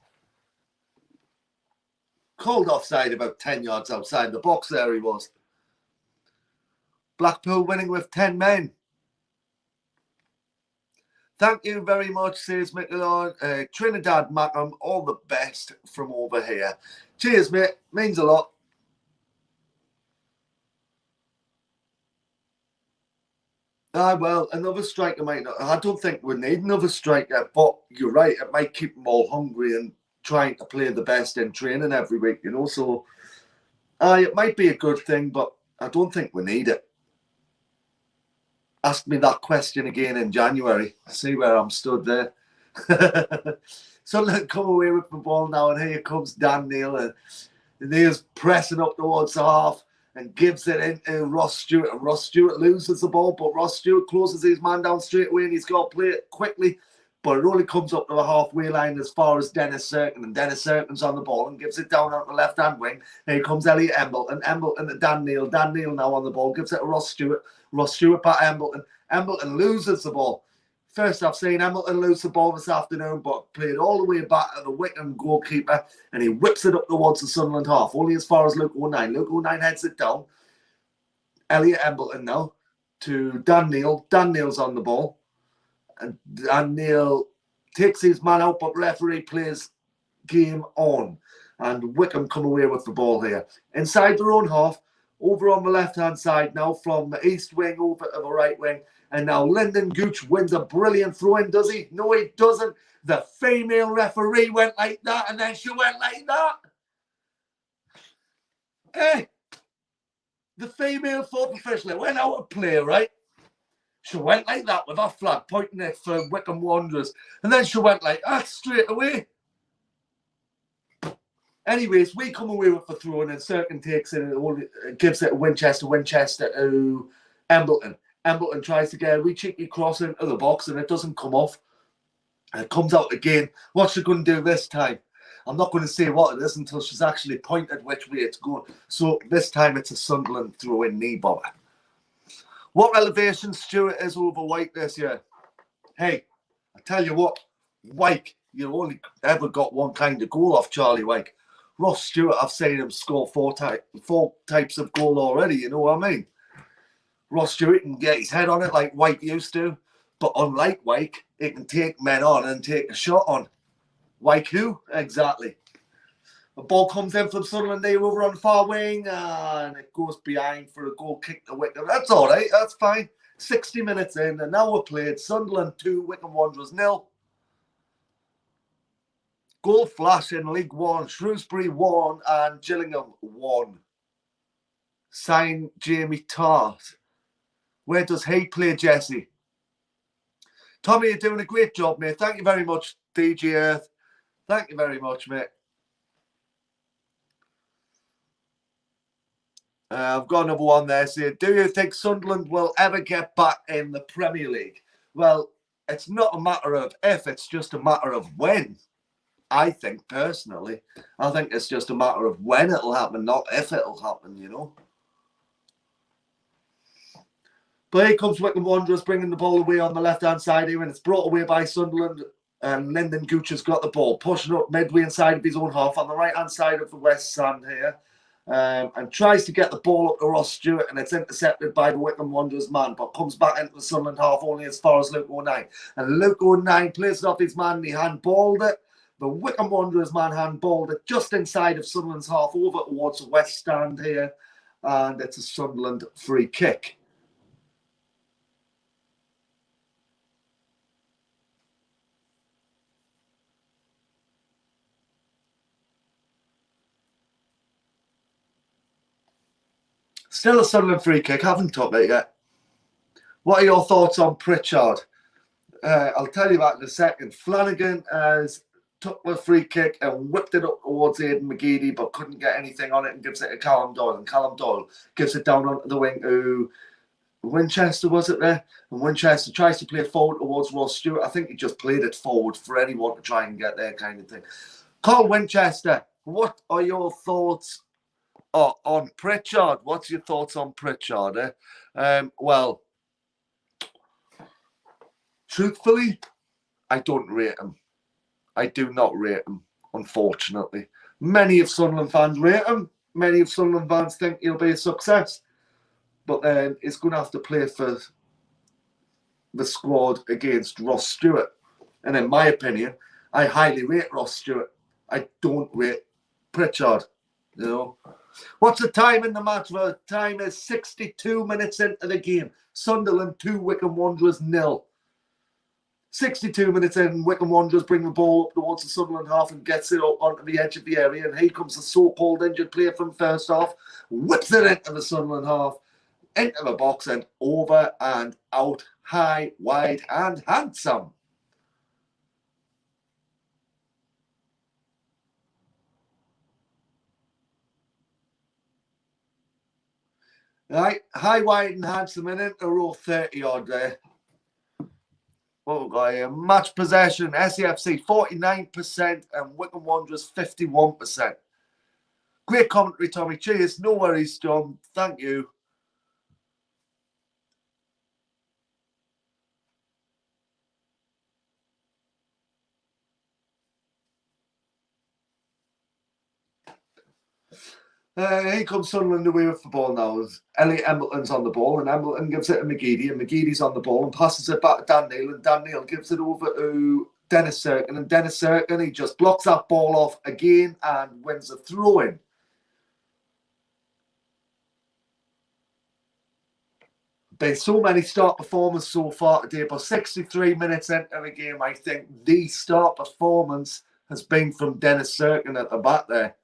Called offside about 10 yards outside the box there he was. Blackpool winning with 10 men. Thank you very much, says Michelon. Trinidad Macam, all the best from over here. Cheers, mate. Means a lot. Well, another striker might not. I don't think we need another striker, but you're right. It might keep them all hungry and trying to play the best in training every week, you know. So, it might be a good thing, but I don't think we need it. Ask me that question again in January. See where I'm stood there. Sunderland come away with the ball now, and here comes Dan Neil, and Neil's pressing up towards the half and gives it into Ross Stewart. And Ross Stewart loses the ball, but Ross Stewart closes his man down straight away, and he's got to play it quickly. But it only comes up to the halfway line as far as Dennis Serkin, and Dennis Serkin's on the ball and gives it down on the left-hand wing. Here comes Elliot Embleton. Embleton to Dan Neil. Dan Neil now on the ball, gives it to Ross Stewart. Ross Stewart back Embleton. Embleton loses the ball. First I've seen Embleton lose the ball this afternoon, but played all the way back to the Wycombe goalkeeper, and he whips it up towards the Sunderland half, only as far as Luke 09. Luke 09 heads it down. Elliot Embleton now to Dan Neil. Dan Neil's on the ball. And Dan Neil takes his man out, but referee plays game on. And Wycombe come away with the ball here. Inside their own half, over on the left-hand side now, from the east wing over to the right wing. And now Lyndon Gooch wins a brilliant throw-in, does he? No, he doesn't. The female referee went like that, and then she went like that. Hey, the female football official went out of play, right? She went like that with her flag, pointing it for Wycombe Wanderers. And then she went like that straight away. Anyways, we come away with the throw, and Serkin takes it and gives it to Winchester to Embleton. Embleton tries to get a wee cheeky cross into the box, and it doesn't come off. And it comes out again. What's she going to do this time? I'm not going to say what it is until she's actually pointed which way it's going. So this time it's a Sunderland throw-in knee bobber. What elevation Stewart is over Wyke this year? Hey, I tell you what, Wyke, you only ever got one kind of goal off Charlie Wyke. Ross Stewart, I've seen him score four types of goal already, you know what I mean? Ross Stewart can get his head on it like Wyke used to, but unlike Wyke, he can take men on and take a shot on. Wyke who? Exactly. The ball comes in from Sunderland there over on the far wing, and it goes behind for a goal kick to Wycombe. That's all right, that's fine. 60 minutes in, and now we're played. Sunderland 2, Wycombe Wanderers 0. Goal flash in League One, Shrewsbury 1 and Gillingham 1. Signed Jamie Tart. Where does he play, Jesse? Tommy, you're doing a great job, mate. Thank you very much, DJ Earth. Thank you very much, mate. I've got another one there saying, do you think Sunderland will ever get back in the Premier League? Well, it's not a matter of if, it's just a matter of when. I think, personally. I think it's just a matter of when it'll happen, not if it'll happen, you know. But here comes Wycombe Wanderers bringing the ball away on the left-hand side here, and it's brought away by Sunderland. And Lyndon Gooch has got the ball, pushing up midway inside of his own half on the right-hand side of the West Stand here. and tries to get the ball up to Ross Stewart, and it's intercepted by the Wycombe Wanderers man, but comes back into the Sunderland half only as far as Luke O'Nien. And Luke O'Nien plays it off his man, and he handballed it. The Wycombe Wanderers man handballed it just inside of Sunderland's half over towards the west stand here, and it's a Sunderland free kick. Still a Sunderland free kick, haven't took it yet. What are your thoughts on Pritchard? I'll tell you that in a second. Flanagan has took the free kick and whipped it up towards Aidan McGeady, but couldn't get anything on it and gives it to Callum Doyle. And Callum Doyle gives it down onto the wing to Winchester, was it there? And Winchester tries to play forward towards Ross Stewart. I think he just played it forward for anyone to try and get there kind of thing. Carl Winchester, what are your thoughts on Pritchard? What's your thoughts on Pritchard? Well, truthfully, I don't rate him. I do not rate him, unfortunately. Many of Sunderland fans rate him. Many of Sunderland fans think he'll be a success. But then he's going to have to play for the squad against Ross Stewart. And in my opinion, I highly rate Ross Stewart. I don't rate Pritchard, you know. What's the time in the match? Well, the time is 62 minutes into the game. Sunderland 2, Wycombe Wanderers 0. 62 minutes in, Wycombe Wanderers bring the ball up towards the Sunderland half and gets it up onto the edge of the area. And here comes the so-called injured player from first half, whips it into the Sunderland half, into the box and over and out, high, wide and handsome. Right, high, wide and handsome and into row 30 odd there. What we've got here? Match possession, SAFC 49% and Wycombe Wanderers 51%. Great commentary, Tommy. Cheers. No worries, Tom. Thank you. Here comes Sunderland away with the ball now. Elliot Embleton's on the ball, and Embleton gives it to McGeady, and McGeady's on the ball and passes it back to Dan Neil, and Dan Neil gives it over to Dennis Serkin, and Dennis Serkin, he just blocks that ball off again and wins a throw-in. There's so many start performances so far today, but 63 minutes into the game, I think the start performance has been from Dennis Serkin at the back there.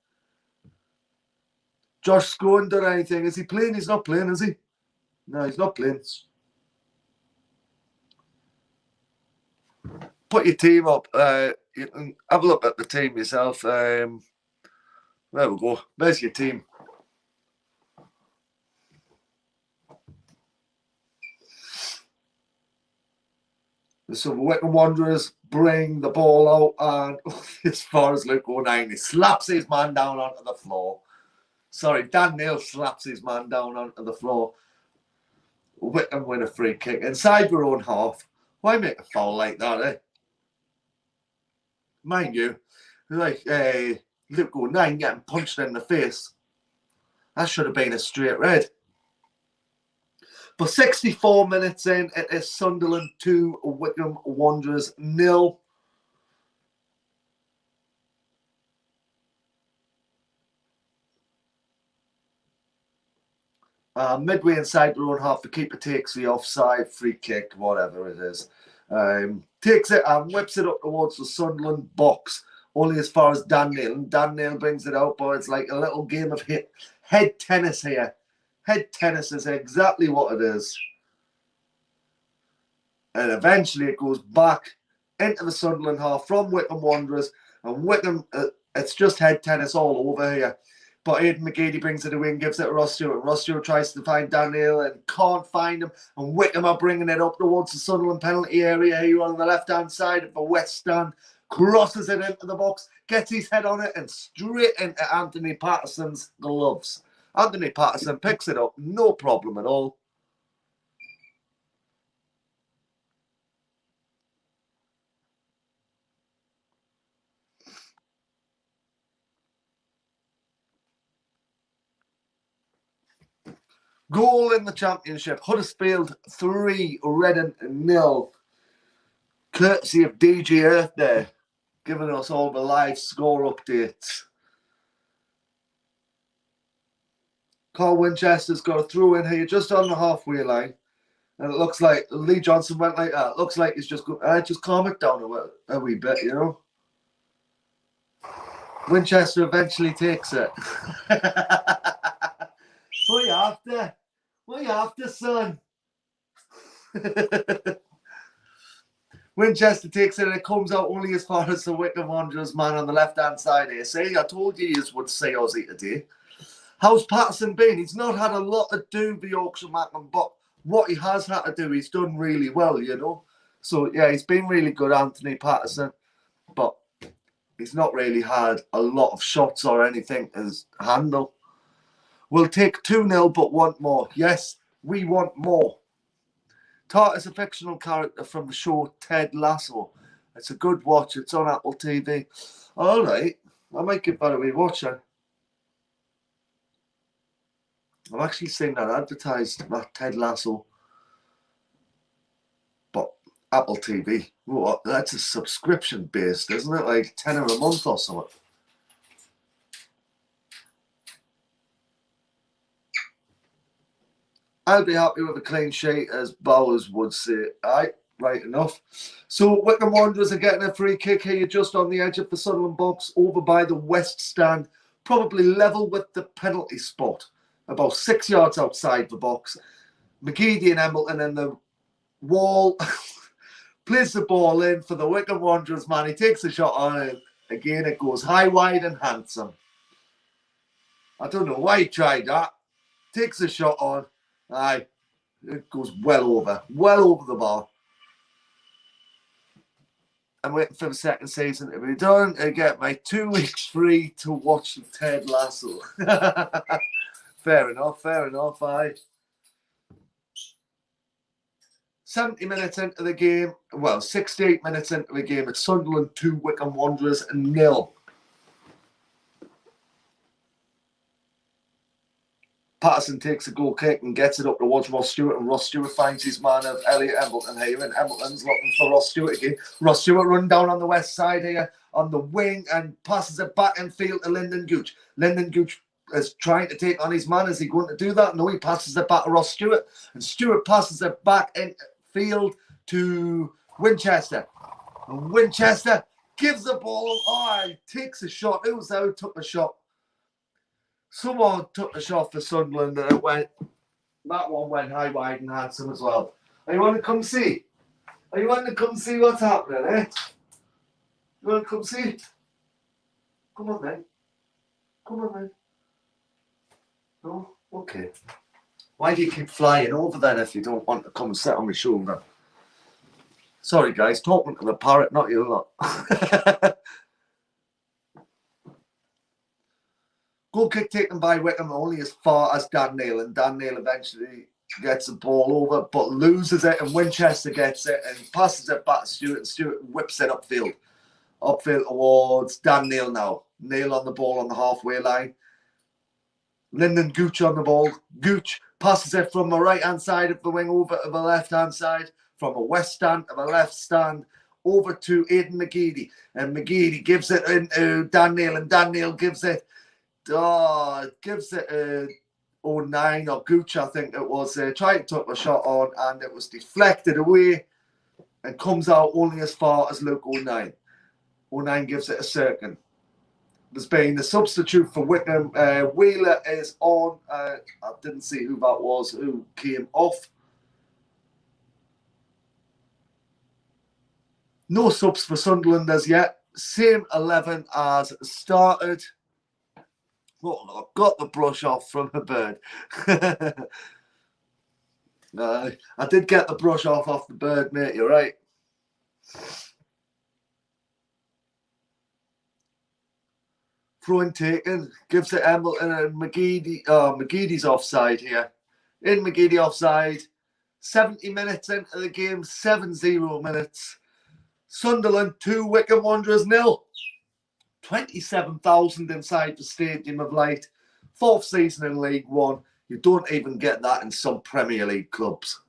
Josh Scone done anything? Is he playing? He's not playing, is he? No, he's not playing. Put your team up. You can have a look at the team yourself. There we go. There's your team. So the Wycombe Wanderers bring the ball out, and as far as Luke O'Nien, he slaps his man down onto the floor. Sorry, Dan Neil slaps his man down onto the floor. Wycombe win a free kick inside their own half. Why make a foul like that, eh? Mind you, like Luke O'Nien getting punched in the face. That should have been a straight red. But 64 minutes in, it is Sunderland 2, Wycombe Wanderers 0. Midway inside their own half, the keeper takes the offside, free kick, whatever it is. Takes it and whips it up towards the Sunderland box, only as far as Dan Neil. And Dan Neil brings it out, but it's like a little game of head tennis here. Head tennis is exactly what it is. And eventually it goes back into the Sunderland half from Wycombe Wanderers. And Wycombe, it's just head tennis all over here. But Aidan McGeady brings it away and gives it to Ross Stewart. Ross Stewart tries to find Dan Neil and can't find him. And Wycombe are bringing it up towards the Sunderland penalty area here on the left-hand side of the west stand. Crosses it into the box, gets his head on it, and straight into Anthony Patterson's gloves. Anthony Patterson picks it up, no problem at all. Goal in the Championship. Huddersfield 3, Reading 0. Courtesy of DG Earth there, giving us all the live score updates. Carl Winchester's got a throw in here just on the halfway line. And it looks like Lee Johnson went like that. It looks like he's just calm it down a wee bit, you know. Winchester eventually takes it. What are you after? What are you after, son? Winchester takes it and it comes out only as far as the Wycombe Wanderers man on the left-hand side here. See, I told you he would say Aussie today. How's Patterson been? He's not had a lot to do with the Yorkshire Macklin, but what he has had to do, he's done really well, you know. So, yeah, he's been really good, Anthony Patterson, but he's not really had a lot of shots or anything as handle. We'll take 2-0, but want more. Yes, we want more. Tart is a fictional character from the show Ted Lasso. It's a good watch. It's on Apple TV. All right. I might give that a wee watch then. I've actually seen that advertised, that Ted Lasso. But Apple TV, what? That's a subscription based, isn't it? Like £10 a month or something. I'll be happy with a clean sheet, as Bowers would say. Aye, right enough. So Wycombe Wanderers are getting a free kick here just on the edge of the Sunderland box, over by the west stand, probably level with the penalty spot, about 6 yards outside the box. McGeady and Embleton in the wall, plays the ball in for the Wycombe Wanderers man. He takes a shot on it. Again, it goes high, wide and handsome. I don't know why he tried that. Takes a shot on. Aye, it goes well over the bar. I'm waiting for the second season to be done to get my 2 weeks free to watch Ted Lasso. Fair enough, aye. 70 minutes into the game, well, 68 minutes into the game, it's Sunderland 2, Wycombe Wanderers 0. Patterson takes a goal kick and gets it up towards Ross Stewart, and Ross Stewart finds his man of Elliot Embleton here, and Embleton's looking for Ross Stewart again. Ross Stewart run down on the west side here on the wing and passes it back in field to Lyndon Gooch. Lyndon Gooch is trying to take on his man. Is he going to do that? No, he passes it back to Ross Stewart, and Stewart passes it back in field to Winchester. And Winchester gives the ball. Oh, he takes a shot. Who was that who took the shot? Someone took the shot for Sunderland and that one went high, wide and handsome as well. Are you want to come see? Are you want to come see what's happening, eh? You want to come see? Come on then. Come on then. No? Okay. Why do you keep flying over then if you don't want to come and sit on my shoulder? Sorry guys, talking to the parrot, not you lot. Goal kick taken by Wycombe only as far as Dan Neil, and Dan Neil eventually gets the ball over but loses it, and Winchester gets it and passes it back to Stewart, and Stewart whips it upfield towards Dan Neil now. Neil on the ball on the halfway line. Lyndon Gooch on the ball. Gooch passes it from the right-hand side of the wing over to the left-hand side, from a west stand to the left stand, over to Aidan McGeady, and McGeady gives it into Dan Neil, and Dan Neil gives it a 09 or Gooch, I think it was, tried to take a shot on and it was deflected away and comes out only as far as Luke 09. 09 gives it a second. There's been the substitute for Wycombe. Wheeler is on. I didn't see who that was, who came off. No subs for Sunderland as yet. Same 11 as started. Oh, I've got the brush off from a bird. I did get the brush off the bird, mate. You're right. Throw-in taken. Gives it Embleton and McGeady. McGeady's offside here. In McGeady offside. 70 minutes into the game. 7-0 minutes. Sunderland 2, Wycombe Wanderers 0. 27,000 inside the Stadium of Light. 4th season in League One. You don't even get that in some Premier League clubs.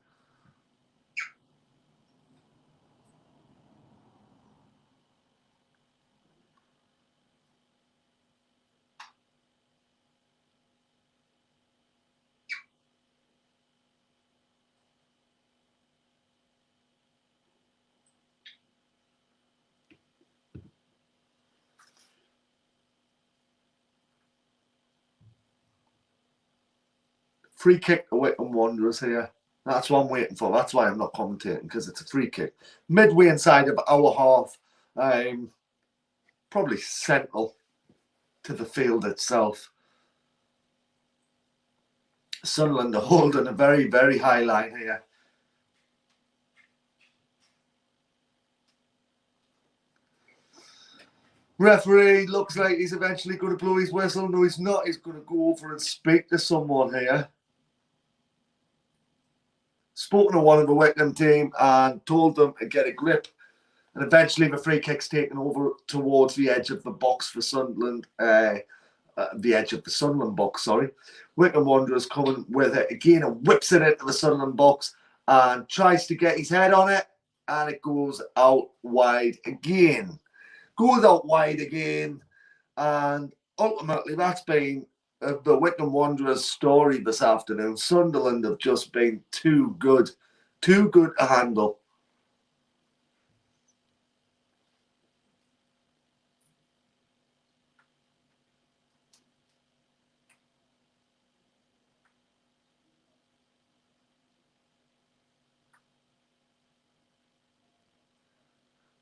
Free kick to Wycombe Wanderers here. That's what I'm waiting for. That's why I'm not commentating, because it's a free kick. Midway inside of our half. Probably central to the field itself. Sunderland are holding a very, very high line here. Referee looks like he's eventually going to blow his whistle. No, he's not. He's going to go over and speak to someone here. Spoken to one of the Wycombe team and told them to get a grip. And eventually the free kick's taken over towards the edge of the box for Sunderland. The edge of the Sunderland box, sorry. Wycombe Wanderers coming with it again and whips it into the Sunderland box and tries to get his head on it. And it goes out wide again. Goes out wide again. And ultimately that's been the Wycombe Wanderers story this afternoon. Sunderland have just been too good to handle.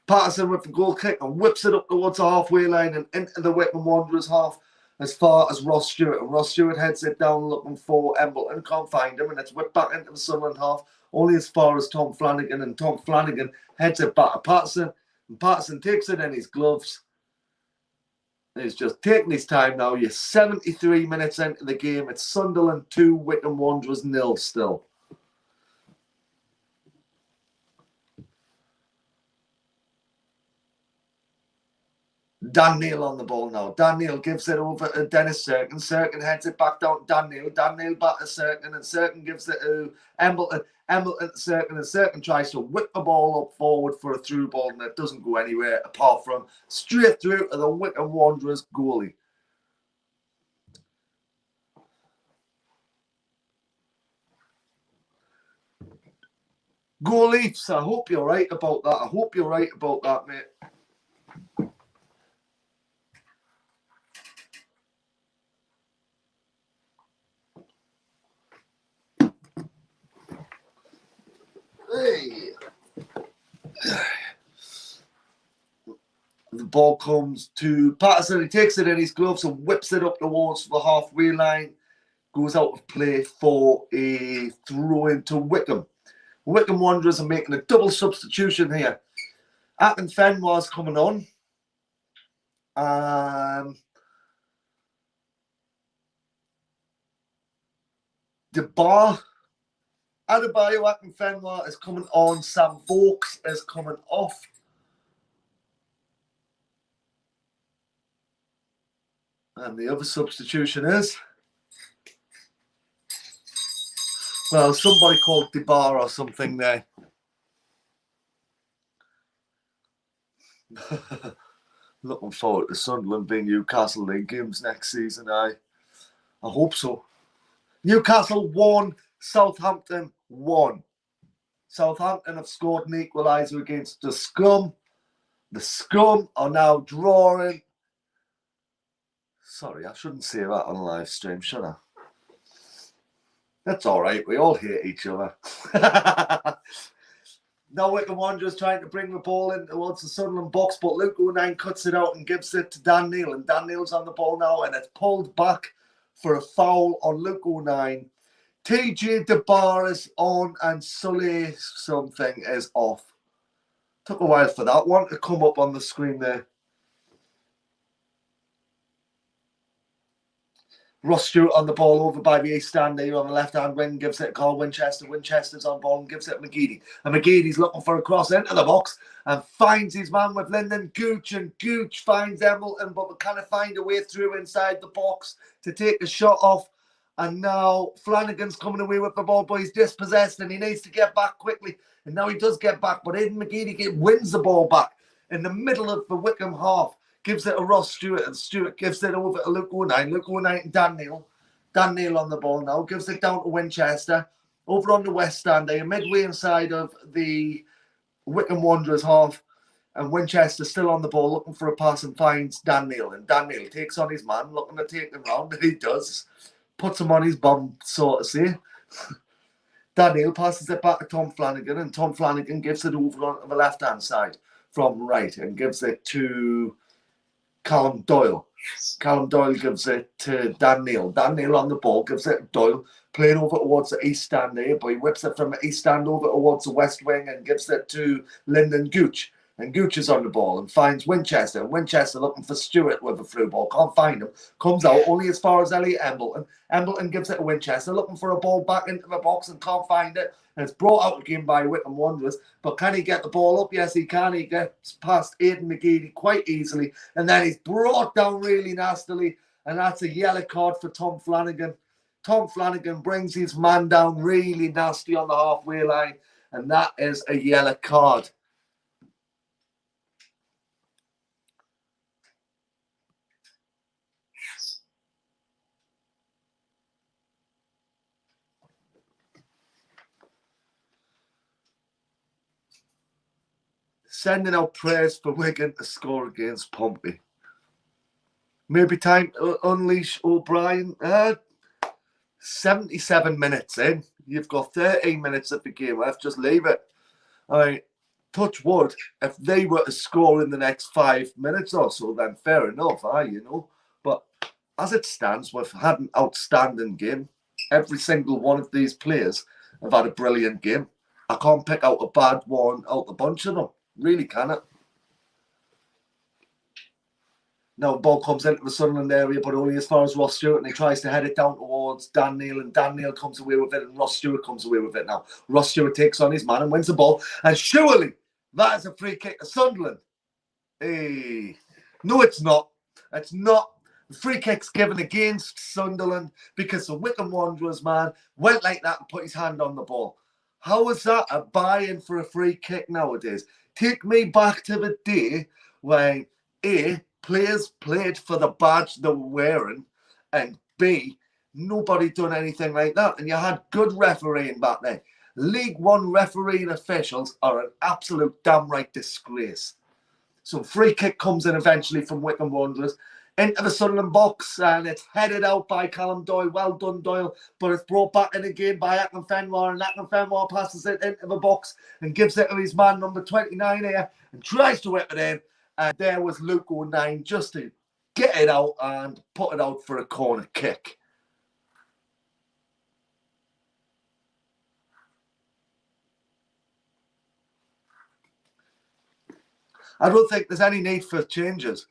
Patterson with the goal kick and whips it up towards the halfway line and into the Wycombe Wanderers half as far as Ross Stewart. And Ross Stewart heads it down looking for Embleton. Can't find him, and it's whipped back into the Sunderland half only as far as Tom Flanagan. And Tom Flanagan heads it back to Patterson. And Patterson takes it in his gloves. He's just taking his time now. You're 73 minutes into the game. It's Sunderland 2, Wycombe Wanderers 0 still. Dan Neil on the ball now. Dan Neil gives it over to Dennis Serkin. Serkin heads it back down to Dan Neil. Dan Neil back to Serkin, and Serkin gives it to Embleton. Embleton to Serkin, and Serkin tries to whip the ball up forward for a through ball, and it doesn't go anywhere apart from straight through to the Wycombe Wanderers goalie. Go Leafs. I hope you're right about that. I hope you're right about that, mate. Hey. The ball comes to Patterson. He takes it in his gloves and whips it up towards the halfway line. Goes out of play for a throw into Wycombe. Wycombe Wanderers are making a double substitution here. Akin Fenwa's coming on. DeBar. Adebayo, Akin Fenwa is coming on. Sam Vokes is coming off. And the other substitution is, well, somebody called DeBar or something there. Looking forward to Sunderland being Newcastle League games next season. I hope so. Newcastle 1, Southampton 1. Southampton have scored an equaliser against the Scum. The Scum are now drawing. Sorry, I shouldn't say that on a live stream, should I? That's all right. We all hate each other. Now Wycombe Wanderers trying to bring the ball in towards the Sunderland box, but Luke O'Nien cuts it out and gives it to Dan Neil. And Dan Neil's on the ball now, and it's pulled back for a foul on Luke O'Nien. TJ DeBar is on, and Sully something is off. Took a while for that one to come up on the screen there. Ross Stewart on the ball over by the East stand there on the left-hand wing, gives it to Carl Winchester. Winchester's on ball and gives it to McGeady. And McGeady's looking for a cross into the box and finds his man with Lyndon Gooch. And Gooch finds Embleton, but we kind of find a way through inside the box to take a shot off. And now Flanagan's coming away with the ball, but he's dispossessed and he needs to get back quickly. And now he does get back, but Aidan McGeady wins the ball back in the middle of the Wycombe half, gives it to Ross Stewart, and Stewart gives it over to Luke O'Neill. Luke O'Neill and Dan Neil. Dan Neil on the ball now, gives it down to Winchester. Over on the west stand, they are midway inside of the Wycombe Wanderers half. And Winchester still on the ball, looking for a pass and finds Dan Neil. And Dan Neil takes on his man, looking to take him round, and he does. Puts him on his bum, so to say. Dan Neil passes it back to Tom Flanagan, and Tom Flanagan gives it over on the left-hand side from right and gives it to Callum Doyle. Callum Doyle gives it to Dan Neil. Dan Neil on the ball, gives it to Doyle, playing over towards the east stand there, but he whips it from the east stand over towards the west wing and gives it to Lyndon Gooch. And Gooch is on the ball and finds Winchester. Winchester looking for Stewart with a through ball. Can't find him. Comes out only as far as Elliot Embleton. Embleton gives it to Winchester, looking for a ball back into the box and can't find it. And it's brought out again by Wycombe Wanderers. But can he get the ball up? Yes, he can. He gets past Aidan McGeady quite easily. And then he's brought down really nastily. And that's a yellow card for Tom Flanagan. Tom Flanagan brings his man down really nasty on the halfway line. And that is a yellow card. Sending out prayers for Wigan to score against Pompey. Maybe time to unleash O'Brien. 77 minutes in. You've got 13 minutes of the game left. Just leave it. I mean, touch wood. If they were to score in the next 5 minutes or so, then fair enough, you know. But as it stands, we've had an outstanding game. Every single one of these players have had a brilliant game. I can't pick out a bad one out the bunch of them. Really cannot. Now the ball comes into the Sunderland area, but only as far as Ross Stewart, and he tries to head it down towards Dan Neil, and Dan Neil comes away with it, and Ross Stewart comes away with it now. Ross Stewart takes on his man and wins the ball, and surely that is a free kick to Sunderland. Hey. No, it's not. It's not. The free kick's given against Sunderland because the Wycombe Wanderers man went like that and put his hand on the ball. How is that a buy-in for a free kick nowadays? Take me back to the day when A, players played for the badge they were wearing, and B, nobody done anything like that. And you had good refereeing back then. League One refereeing officials are an absolute damn right disgrace. So free kick comes in eventually from Wycombe Wanderers into the Sunderland box, and it's headed out by Callum Doyle. Well done, Doyle. But it's brought back in again by Ackland-Fenwar, and Ackland-Fenwar passes it into the box and gives it to his man, number 29 here, and tries to whip it in. And there was Luke O'Neill just to get it out and put it out for a corner kick. I don't think there's any need for changes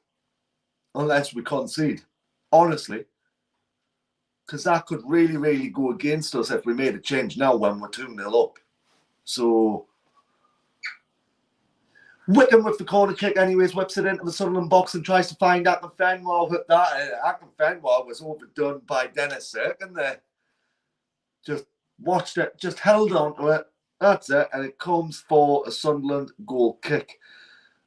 unless we concede, honestly. Because that could really, really go against us if we made a change now when we're 2-0 up. So, Wycombe with the corner kick anyways, whips it into the Sunderland box and tries to find Ackland-Fenwar. But that Ackland-Fenwar was overdone by Dennis Serkin there. Just watched it, just held on to it. That's it. And it comes for a Sunderland goal kick.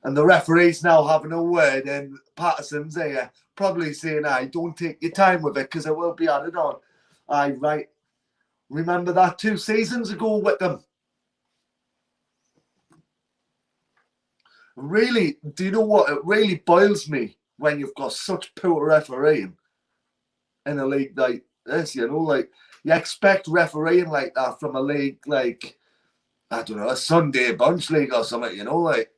And the referee's now having a word, and Patterson's there, probably saying, don't take your time with it because it will be added on. Right. Remember that 2 seasons ago with them? Really, do you know what? It really boils me when you've got such poor refereeing in a league like this, you know? Like, you expect refereeing like that from a league like, I don't know, a Sunday Bunch League or something, you know? Like,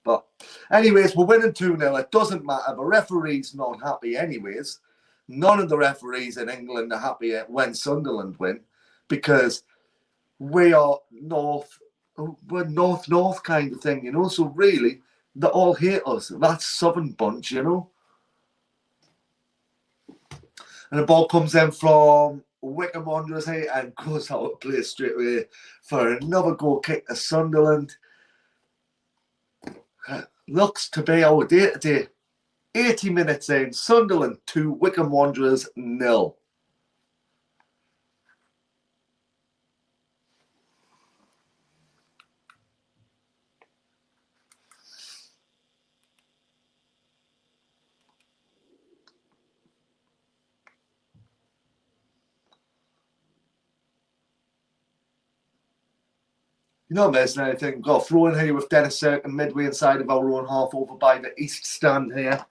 but anyways, we're winning 2-0. It doesn't matter. The referee's not happy anyways. None of the referees in England are happy when Sunderland win because we are we're north kind of thing, you know. So really, they all hate us. That's Southern bunch, you know. And the ball comes in from Wycombe Wanderers here and goes out of play straight away for another goal kick to Sunderland. Looks to be our day today. 80 minutes in, Sunderland 2, Wycombe Wanderers 0. You're not missing anything. Got a throw in here with Dennis Cirkin midway inside of our own half over by the east stand here.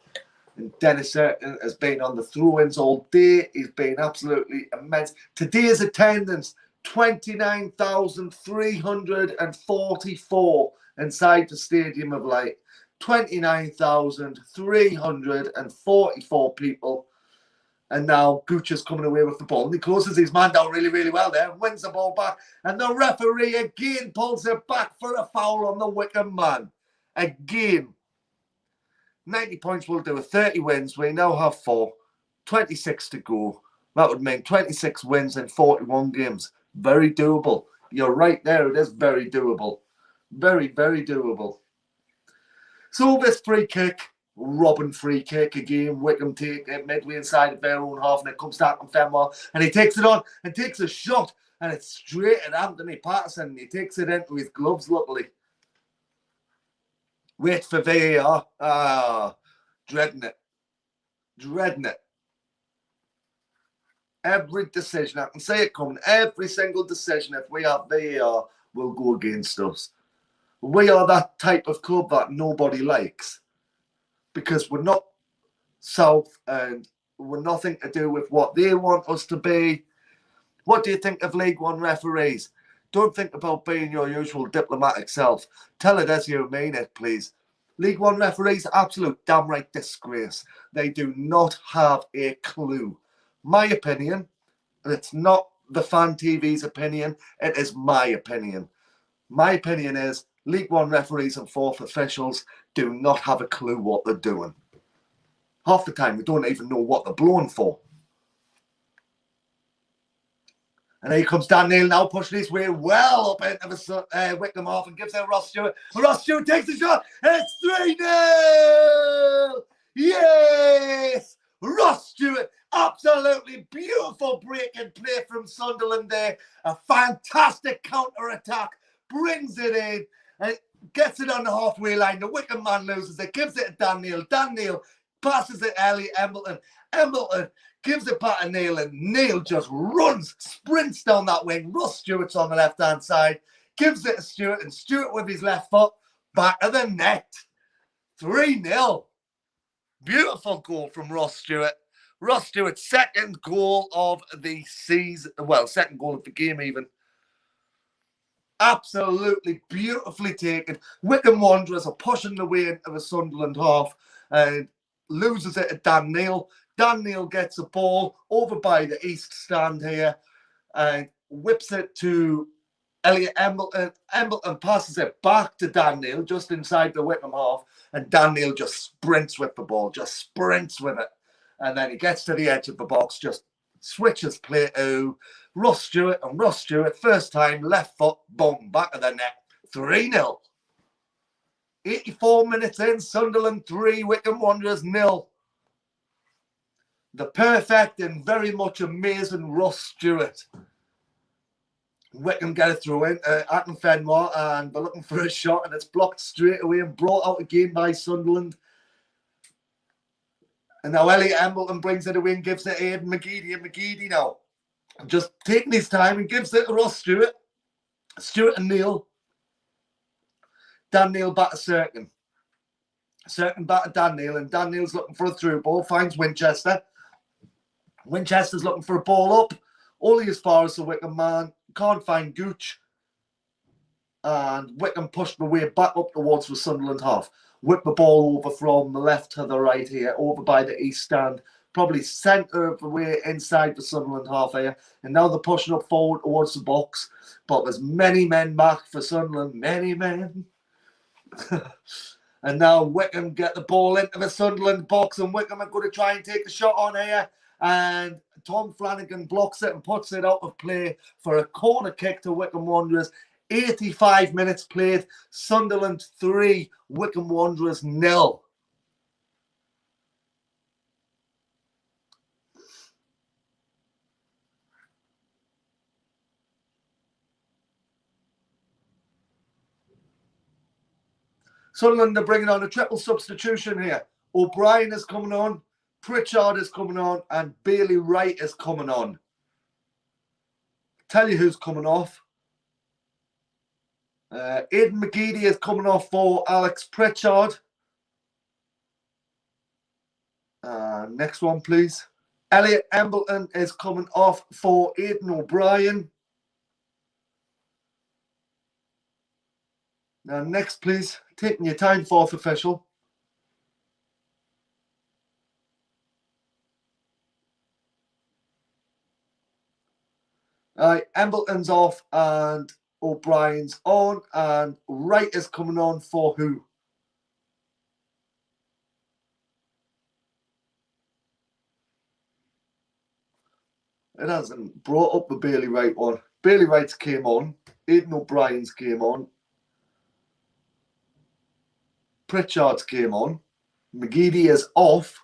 And Dennis Cirkin has been on the throw-ins all day. He's been absolutely immense. Today's attendance, 29,344 inside the Stadium of Light. 29,344 people. And now Gooch is coming away with the ball. And he closes his man down really, really well there. Wins the ball back. And the referee again pulls it back for a foul on the Wycombe man. Again. 90 points will do it. 30 wins. We now have 4. 26 to go. That would mean 26 wins in 41 games. Very doable. You're right there. It is very doable. Very, very doable. So this free kick, Robin free kick again. Wycombe take it midway inside of their own half, and it comes down from Fenwell, and he takes it on and takes a shot, and it's straight at Anthony Patterson, and he takes it into his gloves, luckily. Wait for VAR. Dreading it. Dreading it. Every decision, I can say it coming, every single decision, if we have VAR, will go against us. We are that type of club that nobody likes because we're not South and we're nothing to do with what they want us to be. What do you think of League One referees? Don't think about being your usual diplomatic self. Tell it as you mean it, please. League One referees, absolute damn right disgrace. They do not have a clue. My opinion, it's not the Fan TV's opinion, it is my opinion. My opinion is League One referees and fourth officials do not have a clue what they're doing. Half the time, we don't even know what they're blowing for. And here comes Dan Neil now, pushing his way well up into the Wycombe half and gives it to Ross Stewart. And Ross Stewart takes the shot. It's 3-0! Yes! Ross Stewart, absolutely beautiful break and play from Sunderland there. A fantastic counter-attack. Brings it in and gets it on the halfway line. The Wycombe man loses it, gives it to Dan Neil. Dan Neil passes it to Elliot Embleton. Embleton gives it back to Neil, and Neil just runs, sprints down that wing. Ross Stewart's on the left-hand side, gives it to Stewart, and Stewart with his left foot, back of the net. 3-0. Beautiful goal from Ross Stewart. Ross Stewart's second goal of the season, well, second goal of the game even. Absolutely beautifully taken. Wycombe Wanderers are pushing the way into the Sunderland half and loses it to Dan Neil. Dan Neil gets the ball over by the east stand here and whips it to Elliot Embleton. Embleton passes it back to Dan Neil just inside the Wycombe half, and Dan Neil just sprints with the ball, just sprints with it. And then he gets to the edge of the box, just switches play to Ross Stewart, and Ross Stewart, first time, left foot, boom, back of the net. 3-0. 84 minutes in, Sunderland 3, Wycombe Wanderers 0. The perfect and very much amazing Ross Stewart. Wycombe get it through in Atten Fenwell, and they're looking for a shot, and it's blocked straight away and brought out again by Sunderland. And now Elliot Embleton brings it away and gives it to Aidan McGeady. And McGeady now just taking his time and gives it to Ross Stewart. Stewart and Neil. Dan Neil back to Cirkin. Cirkin back to Dan Neil, and Dan Neil's looking for a through ball, finds Winchester. Winchester's looking for a ball up, only as far as the Wycombe man. Can't find Gooch. And Wycombe pushed the way back up towards the Sunderland half. Whip the ball over from the left to the right here, over by the east stand. Probably centre of the way inside the Sunderland half here. And now they're pushing up forward towards the box. But there's many men back for Sunderland. Many men. And now Wycombe get the ball into the Sunderland box, and Wycombe are going to try and take the shot on here. And Tom Flanagan blocks it and puts it out of play for a corner kick to Wycombe Wanderers. 85 minutes played. Sunderland 3, Wycombe Wanderers 0. Sunderland are bringing on a triple substitution here. O'Brien is coming on, Pritchard is coming on, and Bailey Wright is coming on. Tell you who's coming off. Aidan McGeady is coming off for Alex Pritchard. Next one, please. Elliot Embleton is coming off for Aidan O'Brien. Now, next, please. Taking your time, fourth official. Embleton's off and O'Brien's on, and Wright is coming on for who? It hasn't brought up the Bailey Wright one. Bailey Wright's came on. Aidan O'Brien's came on. Pritchard's came on. McGeady is off.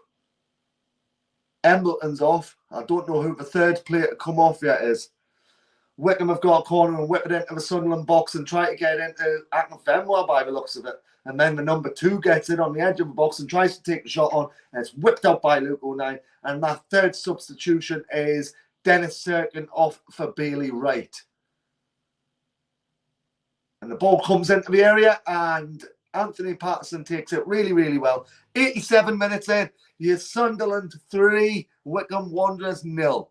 Embleton's off. I don't know who the third player to come off yet is. Wycombe have got a corner and whip it into the Sunderland box and try to get into Akinfenwa by the looks of it. And then the number 2 gets it on the edge of the box and tries to take the shot on. And it's whipped out by Luke O'Neill. And that third substitution is Dennis Serkin off for Bailey Wright. And the ball comes into the area and Anthony Patterson takes it really, really well. 87 minutes in. Here's Sunderland 3, Wycombe Wanderers 0.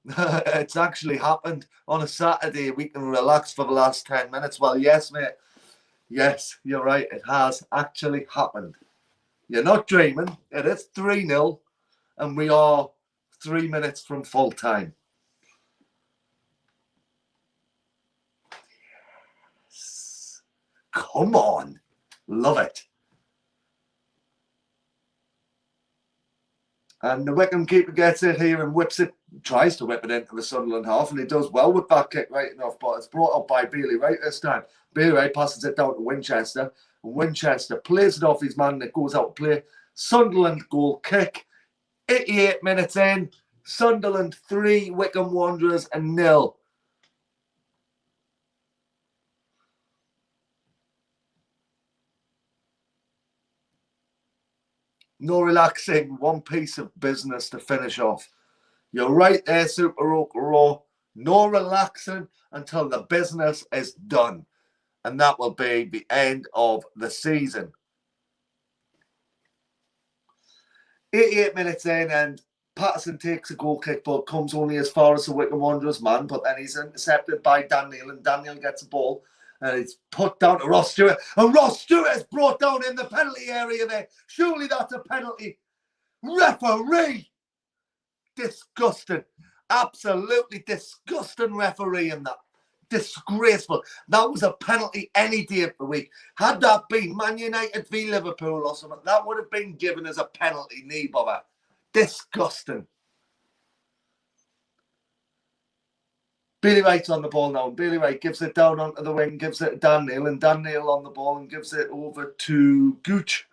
It's actually happened on a Saturday. We can relax for the last 10 minutes. Well, yes, mate. Yes, you're right. It has actually happened. You're not dreaming. It is 3-0, and we are 3 minutes from full time. Yes. Come on. Love it. And the Wycombe keeper gets it here and whips it, tries to whip it into the Sunderland half, and he does well with that kick right enough, but it's brought up by Bailey Wright this time. Bailey Wright passes it down to Winchester, and Winchester plays it off his man, and it goes out to play. Sunderland goal kick. 88 minutes in. Sunderland 3, Wycombe Wanderers 0. No relaxing, one piece of business to finish off. You're right there, Super Oak Raw. No relaxing until the business is done. And that will be the end of the season. 88 minutes in, and Patterson takes a goal kick, but comes only as far as the Wycombe Wanderers man. But then he's intercepted by Dan Neil, and Dan Neil gets a ball. And it's put down to Ross Stewart. And Ross Stewart is brought down in the penalty area there. Surely that's a penalty. Referee! Disgusting. Absolutely disgusting referee in that. Disgraceful. That was a penalty any day of the week. Had that been Man United v Liverpool or something, that would have been given as a penalty, knee bother. Disgusting. Bailey Wright's on the ball now. Bailey Wright gives it down onto the wing, gives it to Dan Neil, and Dan Neil on the ball and gives it over to Gooch.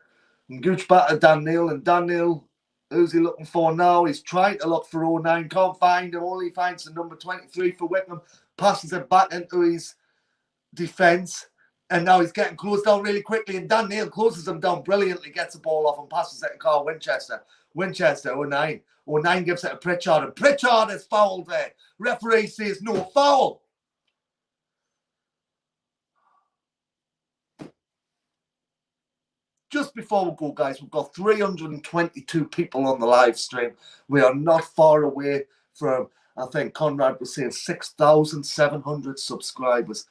And Gooch back to Dan Neil, and Dan Neil, who's he looking for now? He's trying to look for 09, can't find him, only finds the number 23 for Wycombe, passes it back into his defence, and now he's getting closed down really quickly, and Dan Neil closes him down brilliantly, gets the ball off and passes it to Carl Winchester. Winchester, 09. 09 gives it to Pritchard, and Pritchard is fouled there. Referee says no foul. Just before we go, guys, we've got 322 people on the live stream. We are not far away from, I think CONRAD was saying 6,700 subscribers.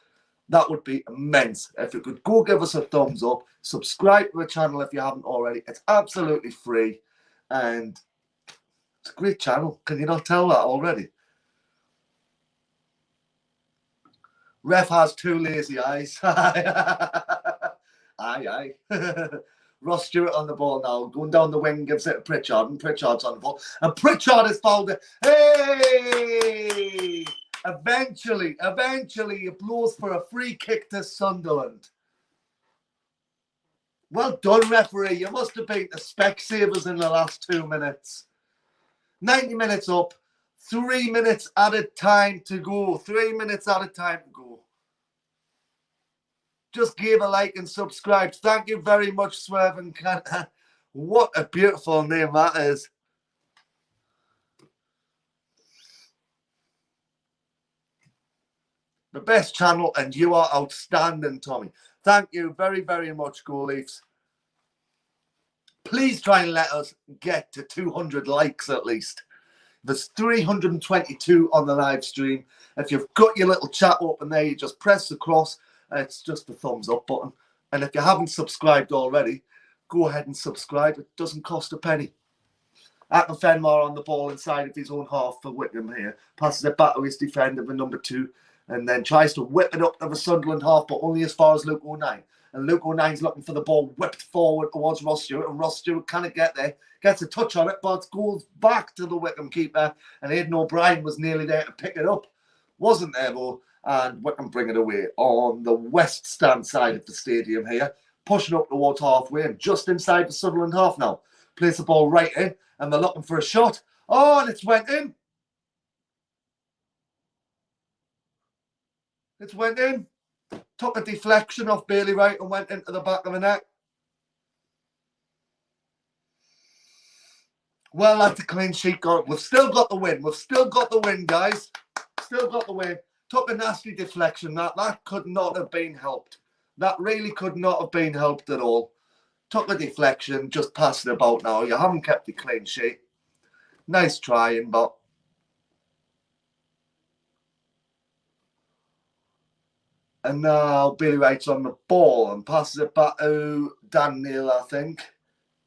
That would be immense. If you could go give us a thumbs up, subscribe to the channel if you haven't already. It's absolutely free, and it's a great channel. Can you not tell that already? Ref has 2 lazy eyes. Aye, aye. Ross Stewart on the ball now. Going down the wing, gives it to Pritchard, and Pritchard's on the ball. And Pritchard is fouled. Hey! Eventually, it blows for a free kick to Sunderland. Well done, referee. You must have beat the Specsavers in the last 2 minutes. 90 minutes up. 3 minutes added time to go. 3 minutes added time to go. Just give a like and subscribe. Thank you very much, Swerve and Can. What a beautiful name that is. the best channel, and you are outstanding, Tommy. Thank you very, very much, Go Leafs. Please try and let us get to 200 likes at least. There's 322 on the live stream. If you've got your little chat open there, you just press the cross. It's just the thumbs up button. And if you haven't subscribed already, go ahead and subscribe. It doesn't cost a penny. Ackle Fenmore on the ball inside of his own half for Wycombe here. Passes it back to his defender with number 2. And then tries to whip it up to the Sunderland half, but only as far as Luke O'Nien. And Luke O'Nien's looking for the ball whipped forward towards Ross Stewart. And Ross Stewart can't get there. Gets a touch on it, but goes back to the Wycombe keeper. And Aidan O'Brien was nearly there to pick it up. Wasn't there, though. And Wycombe bring it away on the west stand side of the stadium here. Pushing up towards halfway and just inside the Sunderland half now. Plays the ball right in. And they're looking for a shot. Oh, and it's went in. It's went in. Took a deflection off Bailey Wright and went into the back of the net. Well, that's a clean sheet. We've still got the win. We've still got the win, guys. Still got the win. Took a nasty deflection. That could not have been helped. That really could not have been helped at all. Took a deflection, just passed it about now. You haven't kept the clean sheet. Nice trying, but... And now Bailey Wright's on the ball and passes it back to Dan Neil, I think.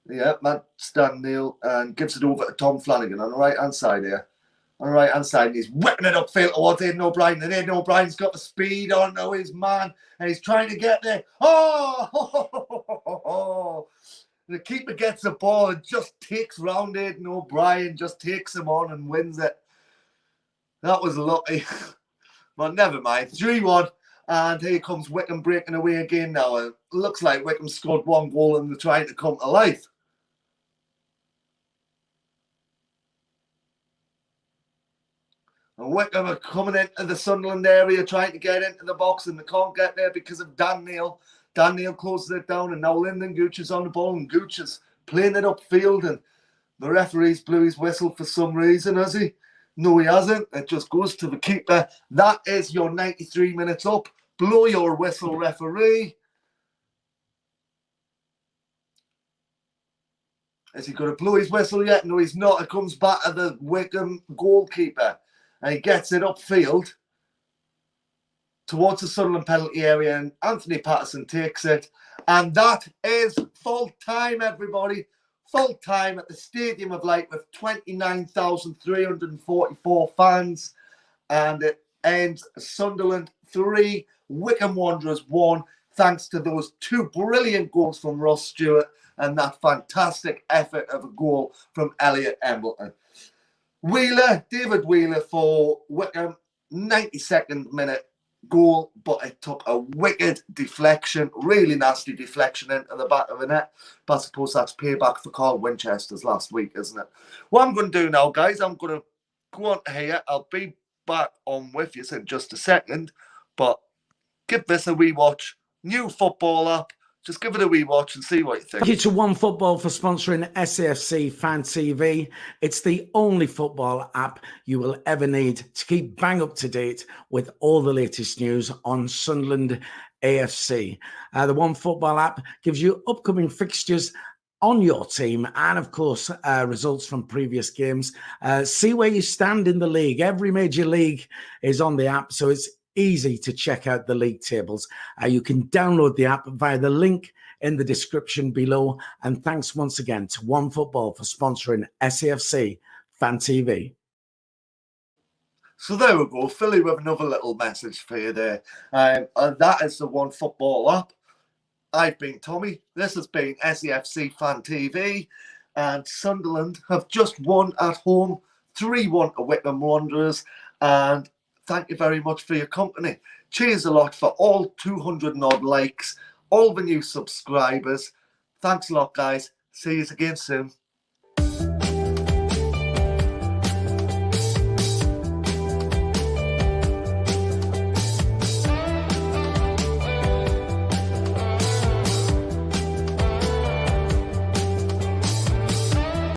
Yeah, that's Dan Neil, and gives it over to Tom Flanagan on the right-hand side here. On the right-hand side, and he's whipping it upfield towards Aidan O'Brien, and Aidan O'Brien's got the speed on now, his man, and he's trying to get there. Oh! The keeper gets the ball and just takes round Aidan O'Brien, just takes him on and wins it. That was lucky. But never mind. 3-1. And here comes Wycombe breaking away again now. It looks like Wycombe scored 1 goal and they're trying to come to life. And Wycombe are coming into the Sunderland area, trying to get into the box, and they can't get there because of Dan Neil. Dan Neil closes it down, and now Lyndon Gooch is on the ball, and Gooch is playing it upfield, and the referee's blew his whistle for some reason, has he? No, he hasn't. It just goes to the keeper. That is your 93 minutes up. Blow your whistle, referee. Is he going to blow his whistle yet? No, he's not. It comes back to the Wycombe goalkeeper. And he gets it upfield towards the Sunderland penalty area. And Anthony Patterson takes it. And that is full time, everybody. Full time at the Stadium of Light with 29,344 fans. And it ends Sunderland 3, Wycombe Wanderers 1, thanks to those 2 brilliant goals from Ross Stewart and that fantastic effort of a goal from Elliot Embleton. David Wheeler for Wycombe, 92nd minute goal, but it took a wicked deflection, really nasty deflection into the back of the net. But I suppose that's payback for Carl Winchester's last week, isn't it? What I'm going to do now, guys, I'm going to go on here. I'll be back on with you in just a second, but give this a wee watch. New football app. Just give it a wee watch and see what you think. Thank you to OneFootball for sponsoring SAFC Fan TV. It's the only football app you will ever need to keep bang up to date with all the latest news on Sunderland AFC. The OneFootball app gives you upcoming fixtures on your team and, of course, results from previous games. See where you stand in the league. Every major league is on the app, so it's easy to check out the league tables. You can download the app via the link in the description below. And thanks once again to OneFootball for sponsoring SAFC Fan TV. So there we go, Philly with another little message for you there. And that is the OneFootball app. I've been Tommy. This has been SAFC Fan TV. And Sunderland have just won at home, 3-1 to Wycombe Wanderers. And thank you very much for your company. Cheers a lot for all 200 and odd likes, all the new subscribers. Thanks a lot, guys. See you again soon.